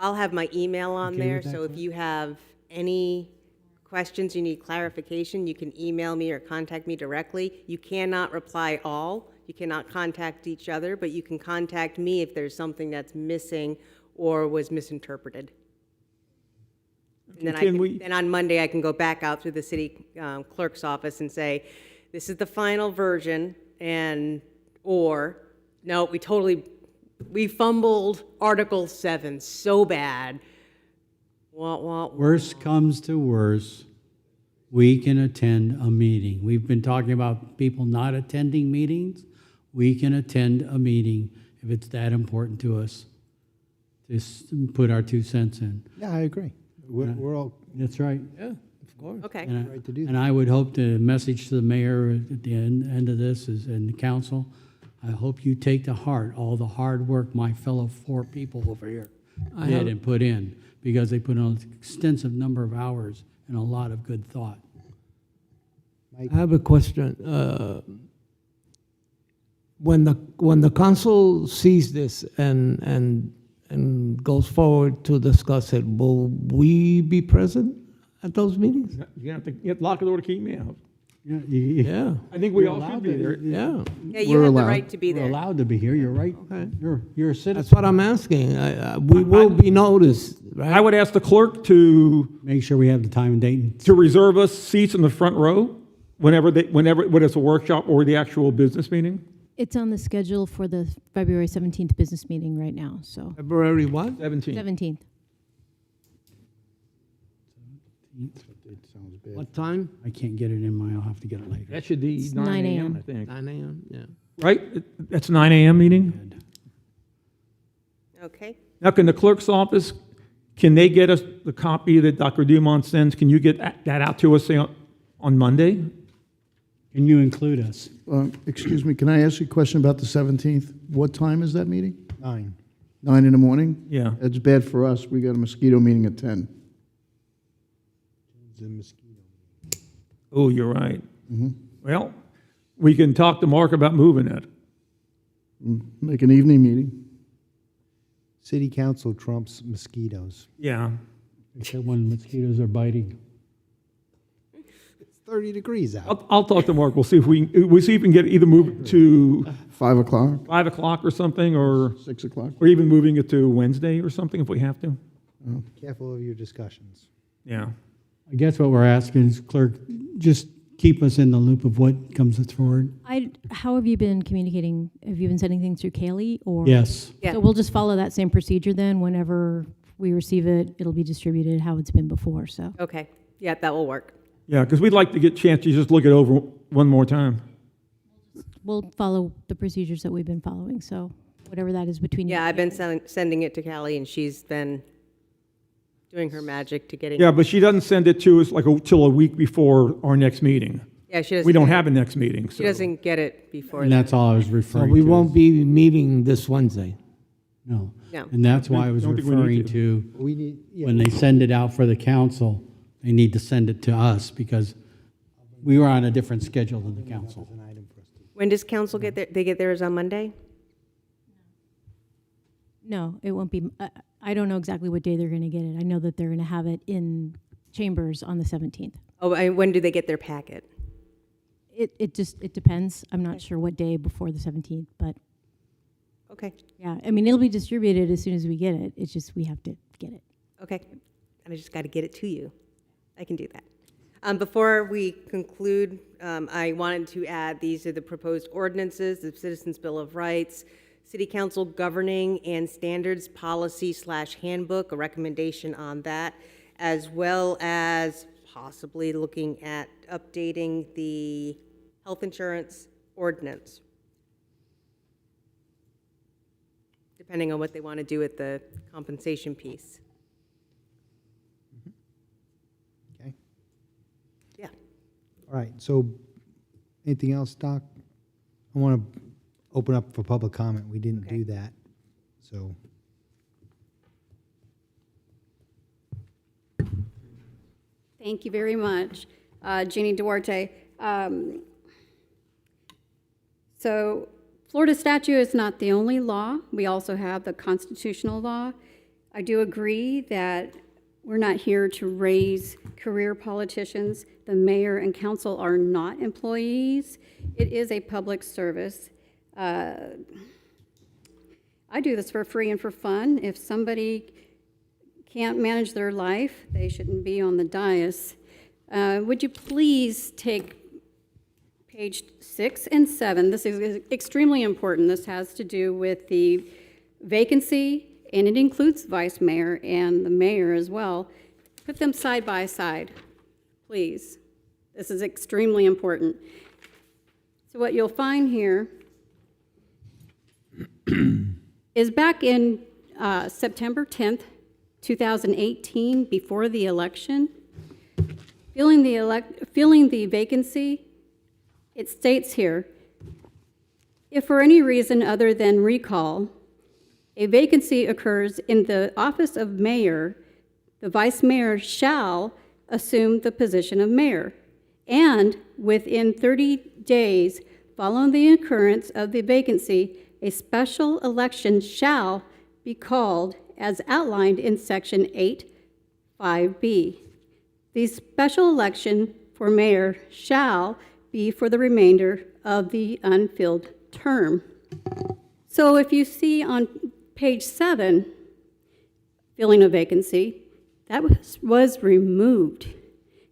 I'll have my email on Okay there, with that, so if you have any questions, you need clarification, you can email me or contact me directly. You cannot reply all, you cannot contact each other, but you can contact me if there's something that's missing or was misinterpreted. And then Can we- then on Monday, I can go back out through the city clerk's office and say, this is the final version, or, no, we totally We fumbled Article 7 so bad. Wah, wah, wah. Worst comes to worst, we can attend a meeting. We've been talking about people not attending meetings. We can attend a meeting if it's that important to us. Just put our 2 cents in. Yeah, I agree. We're all That's right. Yeah, of course. Okay. And I- right to do And I would hope the message to the mayor at the end of this is, and the council, I hope you take to heart all the hard work my fellow 4 people over here did and put in, because they put on an extensive number of hours and a lot of good thought. I have a question. When the council sees this and goes forward to discuss it, will we be present at those meetings? You have to lock the door to keep me out. Yeah, Yeah, I think we You're all should allowed be to- there. yeah. Yeah, you We're have the allowed. right to be You're there. allowed to be here, you're right. Okay. You're a citizen. That's what I'm asking. We will be noticed, right? I would ask the clerk to Make sure we have the time and date. reserve us seats in the front row whenever whether it's a workshop or the actual business meeting. It's on the schedule for the February 17th business meeting right now, so. February what? 17. 17th. It sounds bad. What time? I can't get it in my, I'll have to get it later. That should be It's 9 9 a.m., a.m. I think. 9 a.m., yeah. Right? That's 9 a.m. meeting? Okay. Now, can the clerk's office, can they get us the copy that Dr. Dumont sends? Can you get that out to us, say, on Monday? Can you include us? Excuse me, can I ask you a question about the 17th? What time is that meeting? 9. 9 in the morning? Yeah. That's bad for us. We got a mosquito meeting at 10. It's a mosquito. Oh, you're right. Well, we can talk to Mark about moving it. Make an evening meeting. City council trumps mosquitoes. Yeah. Except when mosquitoes are biting. It's 30 degrees out. I'll talk to Mark. We'll see if we can get either move it to 5 o'clock, 5 o'clock or something, or 6 o'clock. even moving it to Wednesday or something if we have to. Careful of your discussions. Yeah. I guess what we're asking is, clerk, just keep us in the loop of what comes forward. How have you been communicating? Have you been sending things through Kaylee or? Yes. Yeah. So we'll just follow that same procedure then. Whenever we receive it, it'll be distributed how it's been before, so. Okay. Yeah, that will work. Yeah, because we'd like to get a chance to just look it over one more time. We'll follow the procedures that we've been following, so whatever that is between you. Yeah, I've been sending it to Callie, and she's been doing her magic to getting. Yeah, but she doesn't send it to us till a week before our next meeting. Yeah, she doesn't. We don't have a next meeting, so. She doesn't get it before. And that's all I was So referring to. we won't be meeting this Wednesday. No. No. And that's why I was Don't think we need referring to. to, We need, yeah, when they send it out for the council, they need to send it to us, because we were on a different schedule than the council. an item for us to. When does council get there? They get theirs on Monday? No, it won't be, I don't know exactly what day they're gonna get it. I know that they're gonna have it in chambers on the 17th. Oh, when do they get their packet? It depends. I'm not sure what day before the 17th, but Okay, yeah, I mean, it'll be distributed as soon as we get it. It's just we have to get it. okay. And I just got to get it to you. I can do that. Before we conclude, I wanted to add, these are the proposed ordinances, the Citizens Bill of Rights, City Council Governing and Standards Policy/Handbook, a recommendation on that, as well as possibly looking at updating the health insurance ordinance, depending on what they want to do with the compensation piece. Okay. Yeah. All right, so anything else, Doc? I want to open up for public comment. We didn't do that, so. Thank you very much. Jeannie Duarte. So Florida statute is not the only law. We also have the constitutional law. I do agree that we're not here to raise career politicians. The mayor and council are not employees. It is a public service. I do this for free and for fun. If somebody can't manage their life, they shouldn't be on the dais. Would you please take page 6 and 7? This is extremely important. This has to do with the vacancy, and it includes vice mayor and the mayor as well. Put them side by side, please. This is extremely important. So what you'll find here is back in September 10th, 2018, before the election, filling the vacancy, it states here, if for any reason other than recall, a vacancy occurs in the office of mayor, the vice mayor shall assume the position of mayor. And within 30 days following the occurrence of the vacancy, a special election shall be called as outlined in Section 8(5)(b). The special election for mayor shall be for the remainder of the unfilled term. So if you see on page 7, filling a vacancy, that was removed.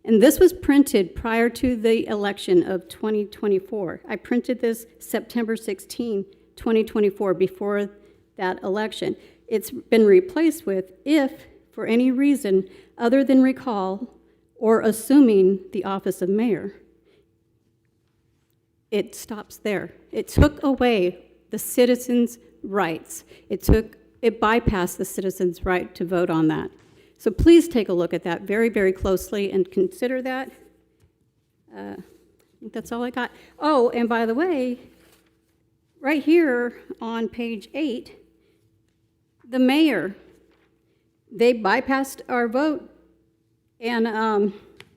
And this was printed prior to the election of 2024. I printed this September 16, 2024, before that election. It's been replaced with, if for any reason other than recall or assuming the office of mayor. It stops there. It took away the citizens' rights. It bypassed the citizens' right to vote on that. So please take a look at that very, very closely and consider that. I think that's all I got. Oh, and by the way, right here on page 8, the mayor, they bypassed our vote, and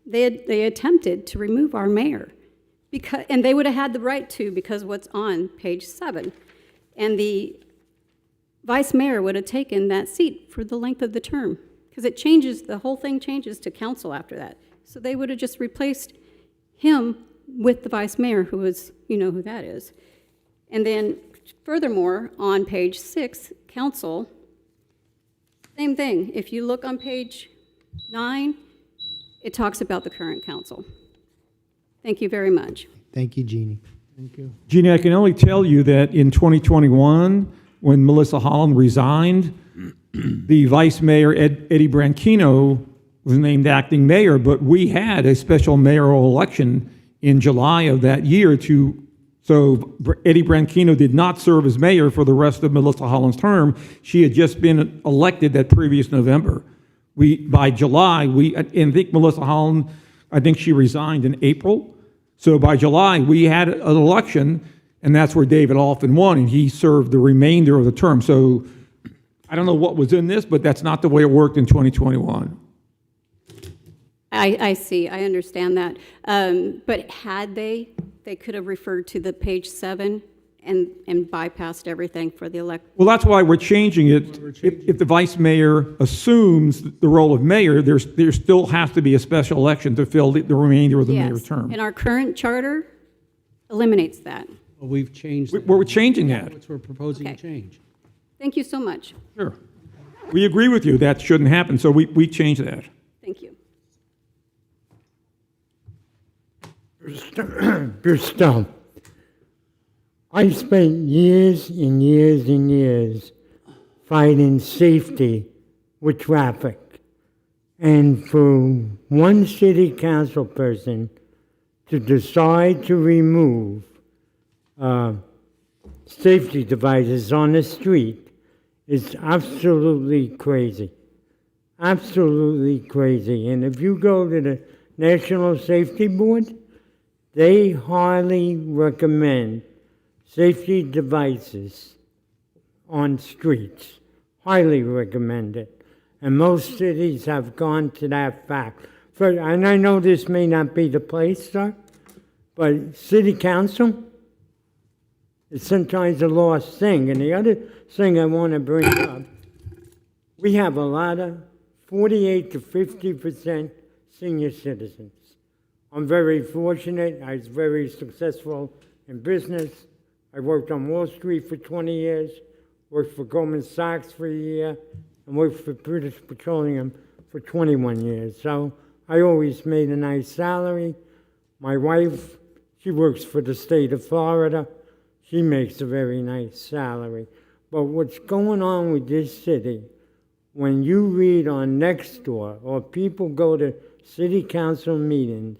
they attempted to remove our mayor. And they would have had the right to, because what's on page 7. And the vice mayor would have taken that seat for the length of the term, because it changes, the whole thing changes to council after that. So they would have just replaced him with the vice mayor, who was, you know who that is. And then furthermore, on page 6, council, same thing. If you look on page 9, it talks about the current council. Thank you very much. Thank you, Jeannie. Jeannie, I can only tell you that in 2021, when Melissa Holland resigned, the vice mayor, Eddie Branchino, was named acting mayor, but we had a special mayoral election in July of that year so Eddie Branchino did not serve as mayor for the rest of Melissa Holland's term. She had just been elected that previous November. By July, and I think Melissa Holland, I think she resigned in April. So by July, we had an election, and that's where David Alfin won, and he served the remainder of the term. So I don't know what was in this, but that's not the way it worked in 2021. I see, I understand that. But had they could have referred to the page 7 and bypassed everything for the election. Well, that's why we're changing it. If the vice mayor assumes the role of mayor, there still has to be a special election to fill the remainder of the mayor's term. And our current charter eliminates that. Well, we've changed. We're changing that. Which we're proposing to Okay. change. Thank you so much. Sure. We agree with you, that shouldn't happen, so we changed that. Thank you. Stone. I spent years and years and years fighting safety with traffic. And for one city council person to decide to remove safety devices on the street is absolutely crazy. Absolutely crazy. And if you go to the National Safety Board, they highly recommend safety devices on streets. Highly recommend it. And most cities have gone to that fact. And I know this may not be the place, sir, but city council is sometimes a lost thing. And the other thing I want to bring up, we have a lot of 48 to 50% senior citizens. I'm very fortunate. I was very successful in business. I worked on Wall Street for 20 years, worked for Goldman Sachs for a year, and worked for British Petroleum for 21 years. So I always made a nice salary. My wife, she works for the state of Florida. She makes a very nice salary. But what's going on with this city, when you read on Nextdoor or people go to city council meetings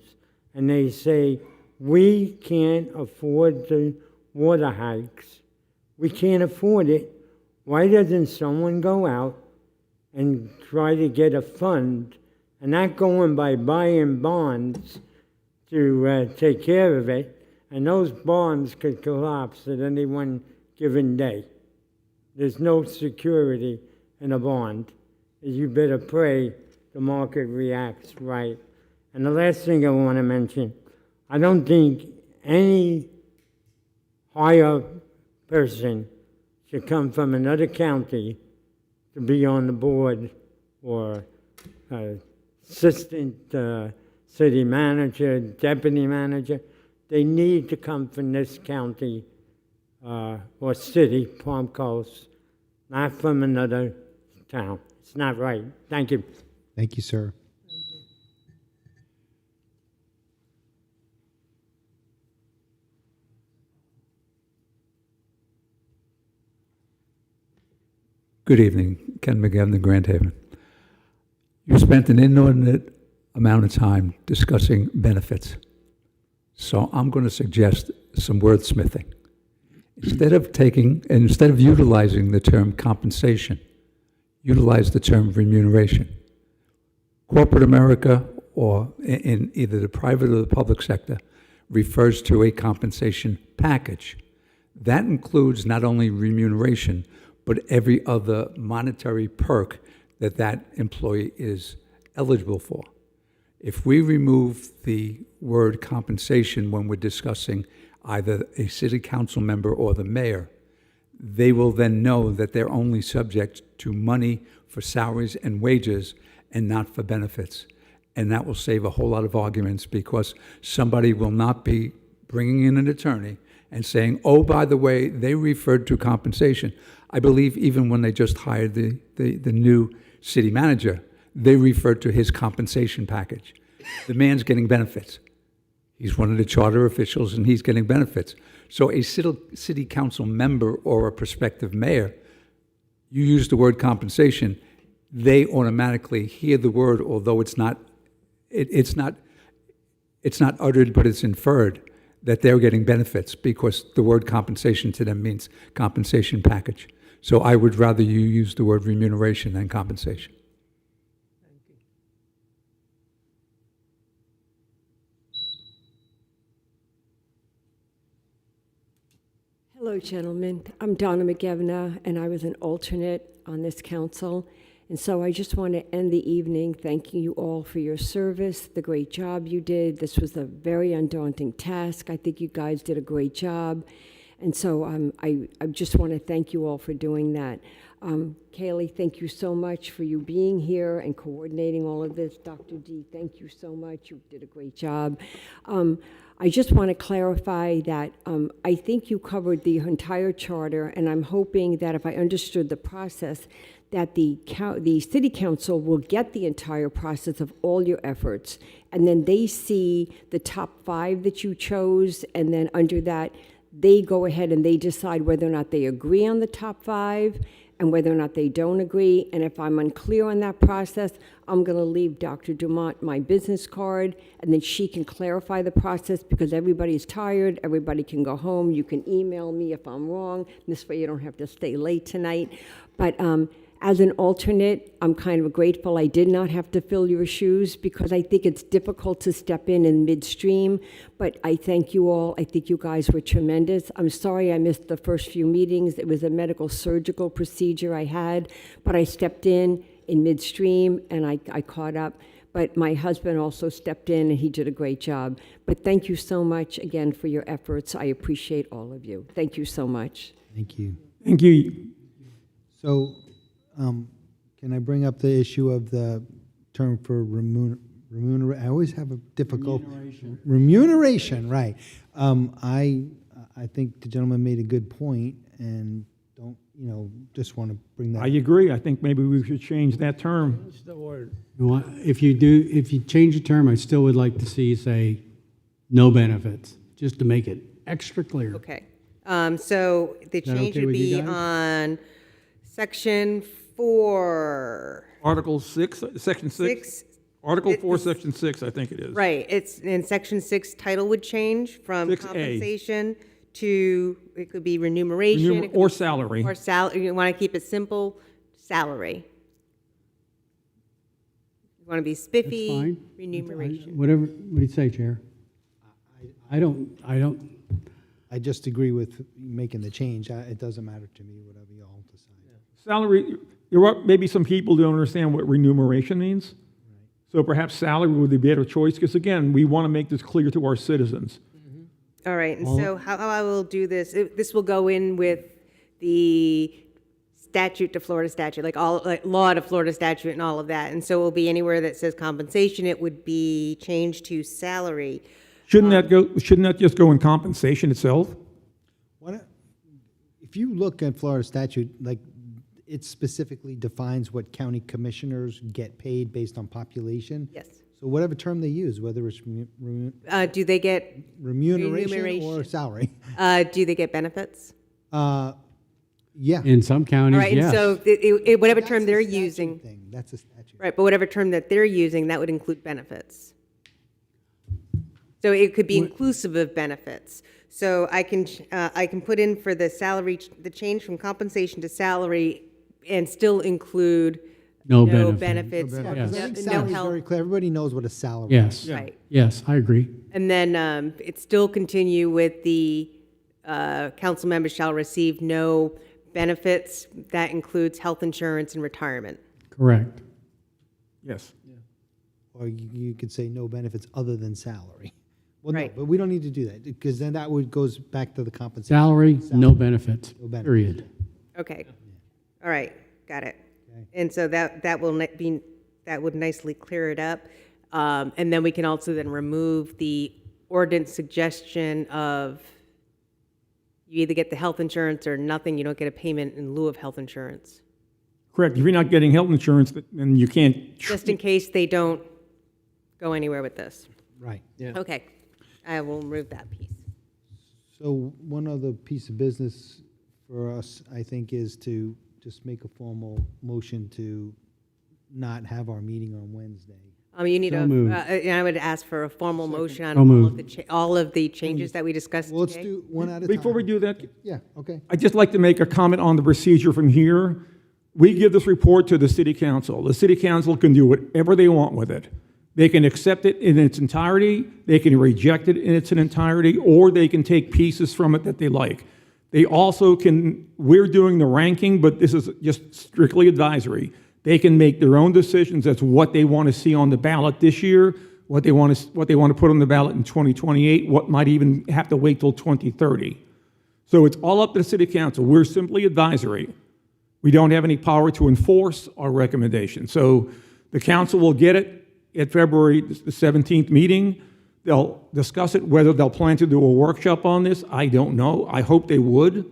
and they say, we can't afford the water hikes, we can't afford it, why doesn't someone go out and try to get a fund and not going by buying bonds to take care of it? And those bonds could collapse at any one given day. There's no security in a bond. You better pray the market reacts right. And the last thing I want to mention, I don't think any higher person should come from another county to be on the board or assistant city manager, deputy manager. They need to come from this county or city, Palm Coast, not from another town. It's not right. Thank you. Thank you, sir. Good evening, Ken McGavin, Grand Haven. You spent an inordinate amount of time discussing benefits. So I'm going to suggest some wordsmithing. Instead of utilizing the term compensation, utilize the term remuneration. Corporate America, or in either the private or the public sector, refers to a compensation package. That includes not only remuneration, but every other monetary perk that that employee is eligible for. If we remove the word compensation when we're discussing either a city council member or the mayor, they will then know that they're only subject to money for salaries and wages and not for benefits. And that will save a whole lot of arguments, because somebody will not be bringing in an attorney and saying, oh, by the way, they referred to compensation. I believe even when they just hired the new city manager, they referred to his compensation package. The man's getting benefits. He's one of the charter officials and he's getting benefits. So a city council member or a prospective mayor, you use the word compensation, they automatically hear the word, although it's not uttered, but it's inferred that they're getting benefits, because the word compensation to them means compensation package. So I would rather you use the word remuneration than compensation. Hello, gentlemen. I'm Donna McGavin, and I was an alternate on this council. And so I just want to end the evening thanking you all for your service, the great job you did. This was a very undaunting task. I think you guys did a great job. And so I just want to thank you all for doing that. Kaylee, thank you so much for you being here and coordinating all of this. Dr. D, thank you so much. You did a great job. I just want to clarify that I think you covered the entire charter, and I'm hoping that if I understood the process, that the city council will get the entire process of all your efforts, and then they see the top 5 that you chose, and then under that, they go ahead and they decide whether or not they agree on the top 5 and whether or not they don't agree. And if I'm unclear on that process, I'm going to leave Dr. Dumont my business card, and then she can clarify the process, because everybody's tired. Everybody can go home. You can email me if I'm wrong. This way you don't have to stay late tonight. But as an alternate, I'm kind of grateful I did not have to fill your shoes, because I think it's difficult to step in midstream. But I thank you all. I think you guys were tremendous. I'm sorry I missed the first few meetings. It was a medical surgical procedure I had, but I stepped in midstream and I caught up. But my husband also stepped in and he did a great job. But thank you so much again for your efforts. I appreciate all of you. Thank you so much. Thank you. Thank you. So, can I bring up the issue of the term for remuneration? I always have a difficult... Remuneration, right. I think the gentleman made a good point, and don't, just want to bring that... I agree. I think maybe we should change that term. What's the word? You know what? If you change the term, I still would like to see you say no benefits, just to make it extra clear. Okay. So the that change okay would with you be guys? on section 4. Article 6, section 6? 6, Article It 4, is- section 6, I think it is. right, it's in section 6, title would change from 6A. compensation to, it could be remuneration. it could Or be- salary. Or you want to keep it simple, salary. You want to be That's spiffy, fine. remuneration. Whatever, what do you say, Chair? I don't, I just agree with making the change. It doesn't matter to me, whatever you all decide. Salary, you're right, maybe some people don't understand what remuneration means. So perhaps salary would be a better choice, because again, we want to make this clear to our citizens. All right, and so how I will do this, this will go in with the statute to Florida statute, like law to Florida statute and all of that. And so it will be anywhere that says compensation, it would be changed to salary. Shouldn't that just go in compensation itself? If you look at Florida statute, like, it specifically defines what county commissioners get paid based on population. Yes. So whatever term they use, whether it's Do they get, remuneration or Remuneration. salary. do they get benefits? Yeah. in some All counties, right, and yes. so whatever That's term a they're statute using, thing. That's a statute. right, but whatever term that they're using, that would include benefits. So it could be inclusive of benefits. So I can put in for the salary, the change from compensation to salary and still include No no benefit. benefits, Yeah, Yes. 'cause I think no salary is health. very clear. Everybody knows what a salary is. Yes, Right. yes, I agree. And then it still continue with the council members shall receive no benefits. That includes health insurance and retirement. Correct. Yes. Or you could say no benefits other than salary. Well, no, Right. but we don't need to do that, because then that would goes back to the compensation. Salary, no benefits, No benefits. period. Okay. All right, got it. Okay. And so that will be, that would nicely clear it up. And then we can also then remove the ordinance suggestion of you either get the health insurance or nothing, you don't get a payment in lieu of health insurance. Correct. If you're not getting health insurance, then you can't. Just in case they don't go anywhere with this. Right. Okay, I will remove that piece. So one other piece of business for us, I think, is to just make a formal motion to not have our meeting on Wednesday. You need So moved. and I would ask for a formal motion on So all of moved. all of the changes that we discussed Well, let's today. do one at a time. Before we do that, Yeah, okay. I'd just like to make a comment on the procedure from here. We give this report to the city council. The city council can do whatever they want with it. They can accept it in its entirety, they can reject it in its entirety, or they can take pieces from it that they like. They also can, we're doing the ranking, but this is just strictly advisory. They can make their own decisions as to what they want to see on the ballot this year, what they want to put on the ballot in 2028, what might even have to wait till 2030. So it's all up to the city council. We're simply advisory. We don't have any power to enforce our recommendation. So the council will get it at February the 17th meeting. They'll discuss it, whether they'll plan to do a workshop on this, I don't know. I hope they would,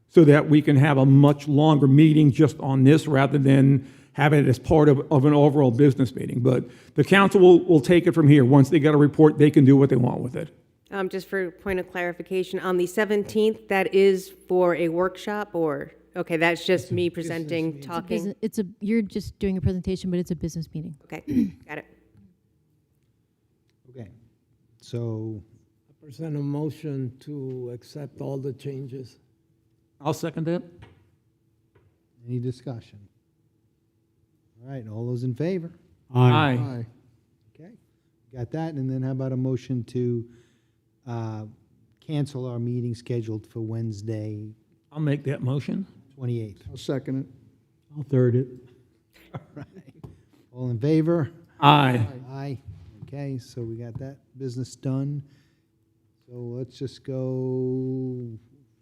so that we can have a much longer meeting just on this rather than have it as part of an overall business meeting. But the council will take it from here. Once they get a report, they can do what they want with it. Just for point of clarification, on the 17th, that is for a workshop or, okay, that's just me presenting, talking? You're just doing a presentation, but it's a business meeting. Okay, got it. Okay. So, I present a motion to accept all the changes. I'll second that. any discussion? All right, all those in favor? Aye. Okay, got that, and then how about a motion to cancel our meeting scheduled for Wednesday, I'll make that motion. 28th? I'll second it. I'll third it. All in favor? Aye. Aye. Okay, so we got that business done. So let's just go,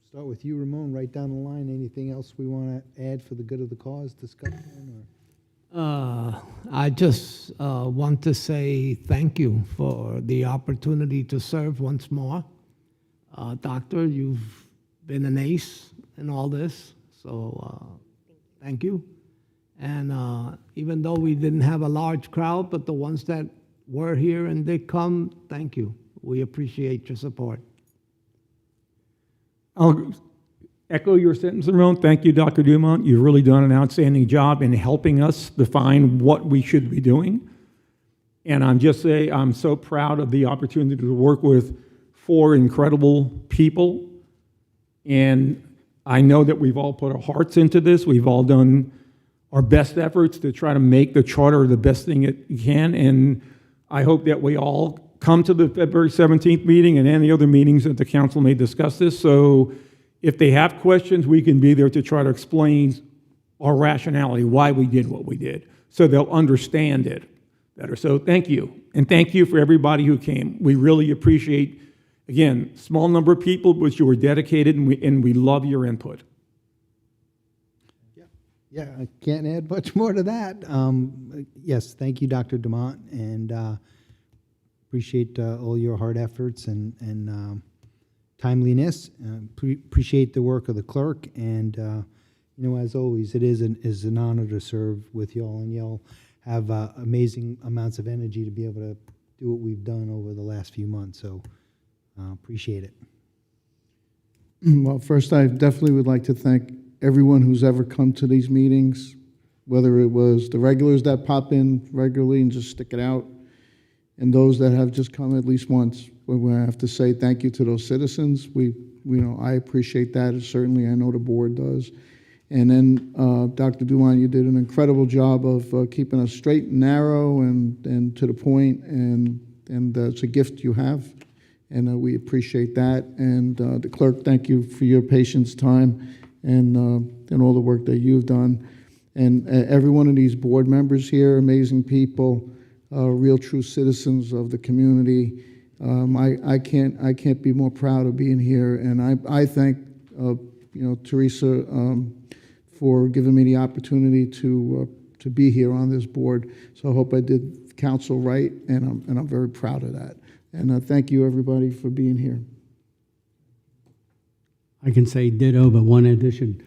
start with you, Ramon, right down the line. Anything else we want to add for the good of the cause discussion? I just want to say thank you for the opportunity to serve once more. Doctor, you've been an ace in all this, so thank you. And even though we didn't have a large crowd, but the ones that were here and did come, thank you. We appreciate your support. I'll echo your sentence, Ramon. Thank you, Dr. Dumont. You've really done an outstanding job in helping us define what we should be doing. And I'm so proud of the opportunity to work with 4 incredible people. And I know that we've all put our hearts into this. We've all done our best efforts to try to make the charter the best thing it can. And I hope that we all come to the February 17th meeting and any other meetings that the council may discuss this. So if they have questions, we can be there to try to explain our rationality, why we did what we did, so they'll understand it better. So thank you. And thank you for everybody who came. We really appreciate, again, small number of people, but you were dedicated, and we love your input. Yeah, I can't add much more to that. Yes, thank you, Dr. Dumont, and appreciate all your hard efforts and timeliness. Appreciate the work of the clerk, and as always, it is an honor to serve with y'all, and y'all have amazing amounts of energy to be able to do what we've done over the last few months. So appreciate it. Well, first, I definitely would like to thank everyone who's ever come to these meetings, whether it was the regulars that pop in regularly and just stick it out, and those that have just come at least once. We have to say thank you to those citizens. I appreciate that, and certainly I know the board does. And then, Dr. Dumont, you did an incredible job of keeping us straight and narrow and to the point, and it's a gift you have, and we appreciate that. And the clerk, thank you for your patience, time, and all the work that you've done. And every one of these board members here, amazing people, real true citizens of the community. I can't be more proud of being here, and I thank Teresa for giving me the opportunity to be here on this board. So I hope I did council right, and I'm very proud of that. And thank you, everybody, for being here. I can say ditto, but one addition.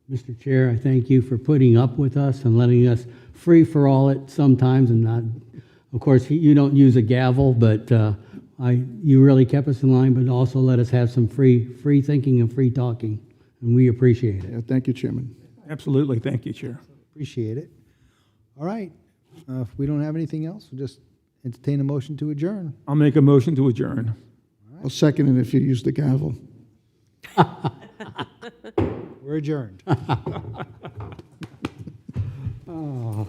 Mr. Chair, I thank you for putting up with us and letting us free for all it sometimes, and not, of course, you don't use a gavel, but you really kept us in line, but also let us have some free thinking and free talking, and we appreciate it. Yeah, thank you, Chairman. Absolutely. Thank you, Chair. Appreciate it. All right. If we don't have anything else, we'll just entertain a motion to adjourn. I'll make a motion to adjourn. I'll second it if you use the gavel. We're adjourned. Oh.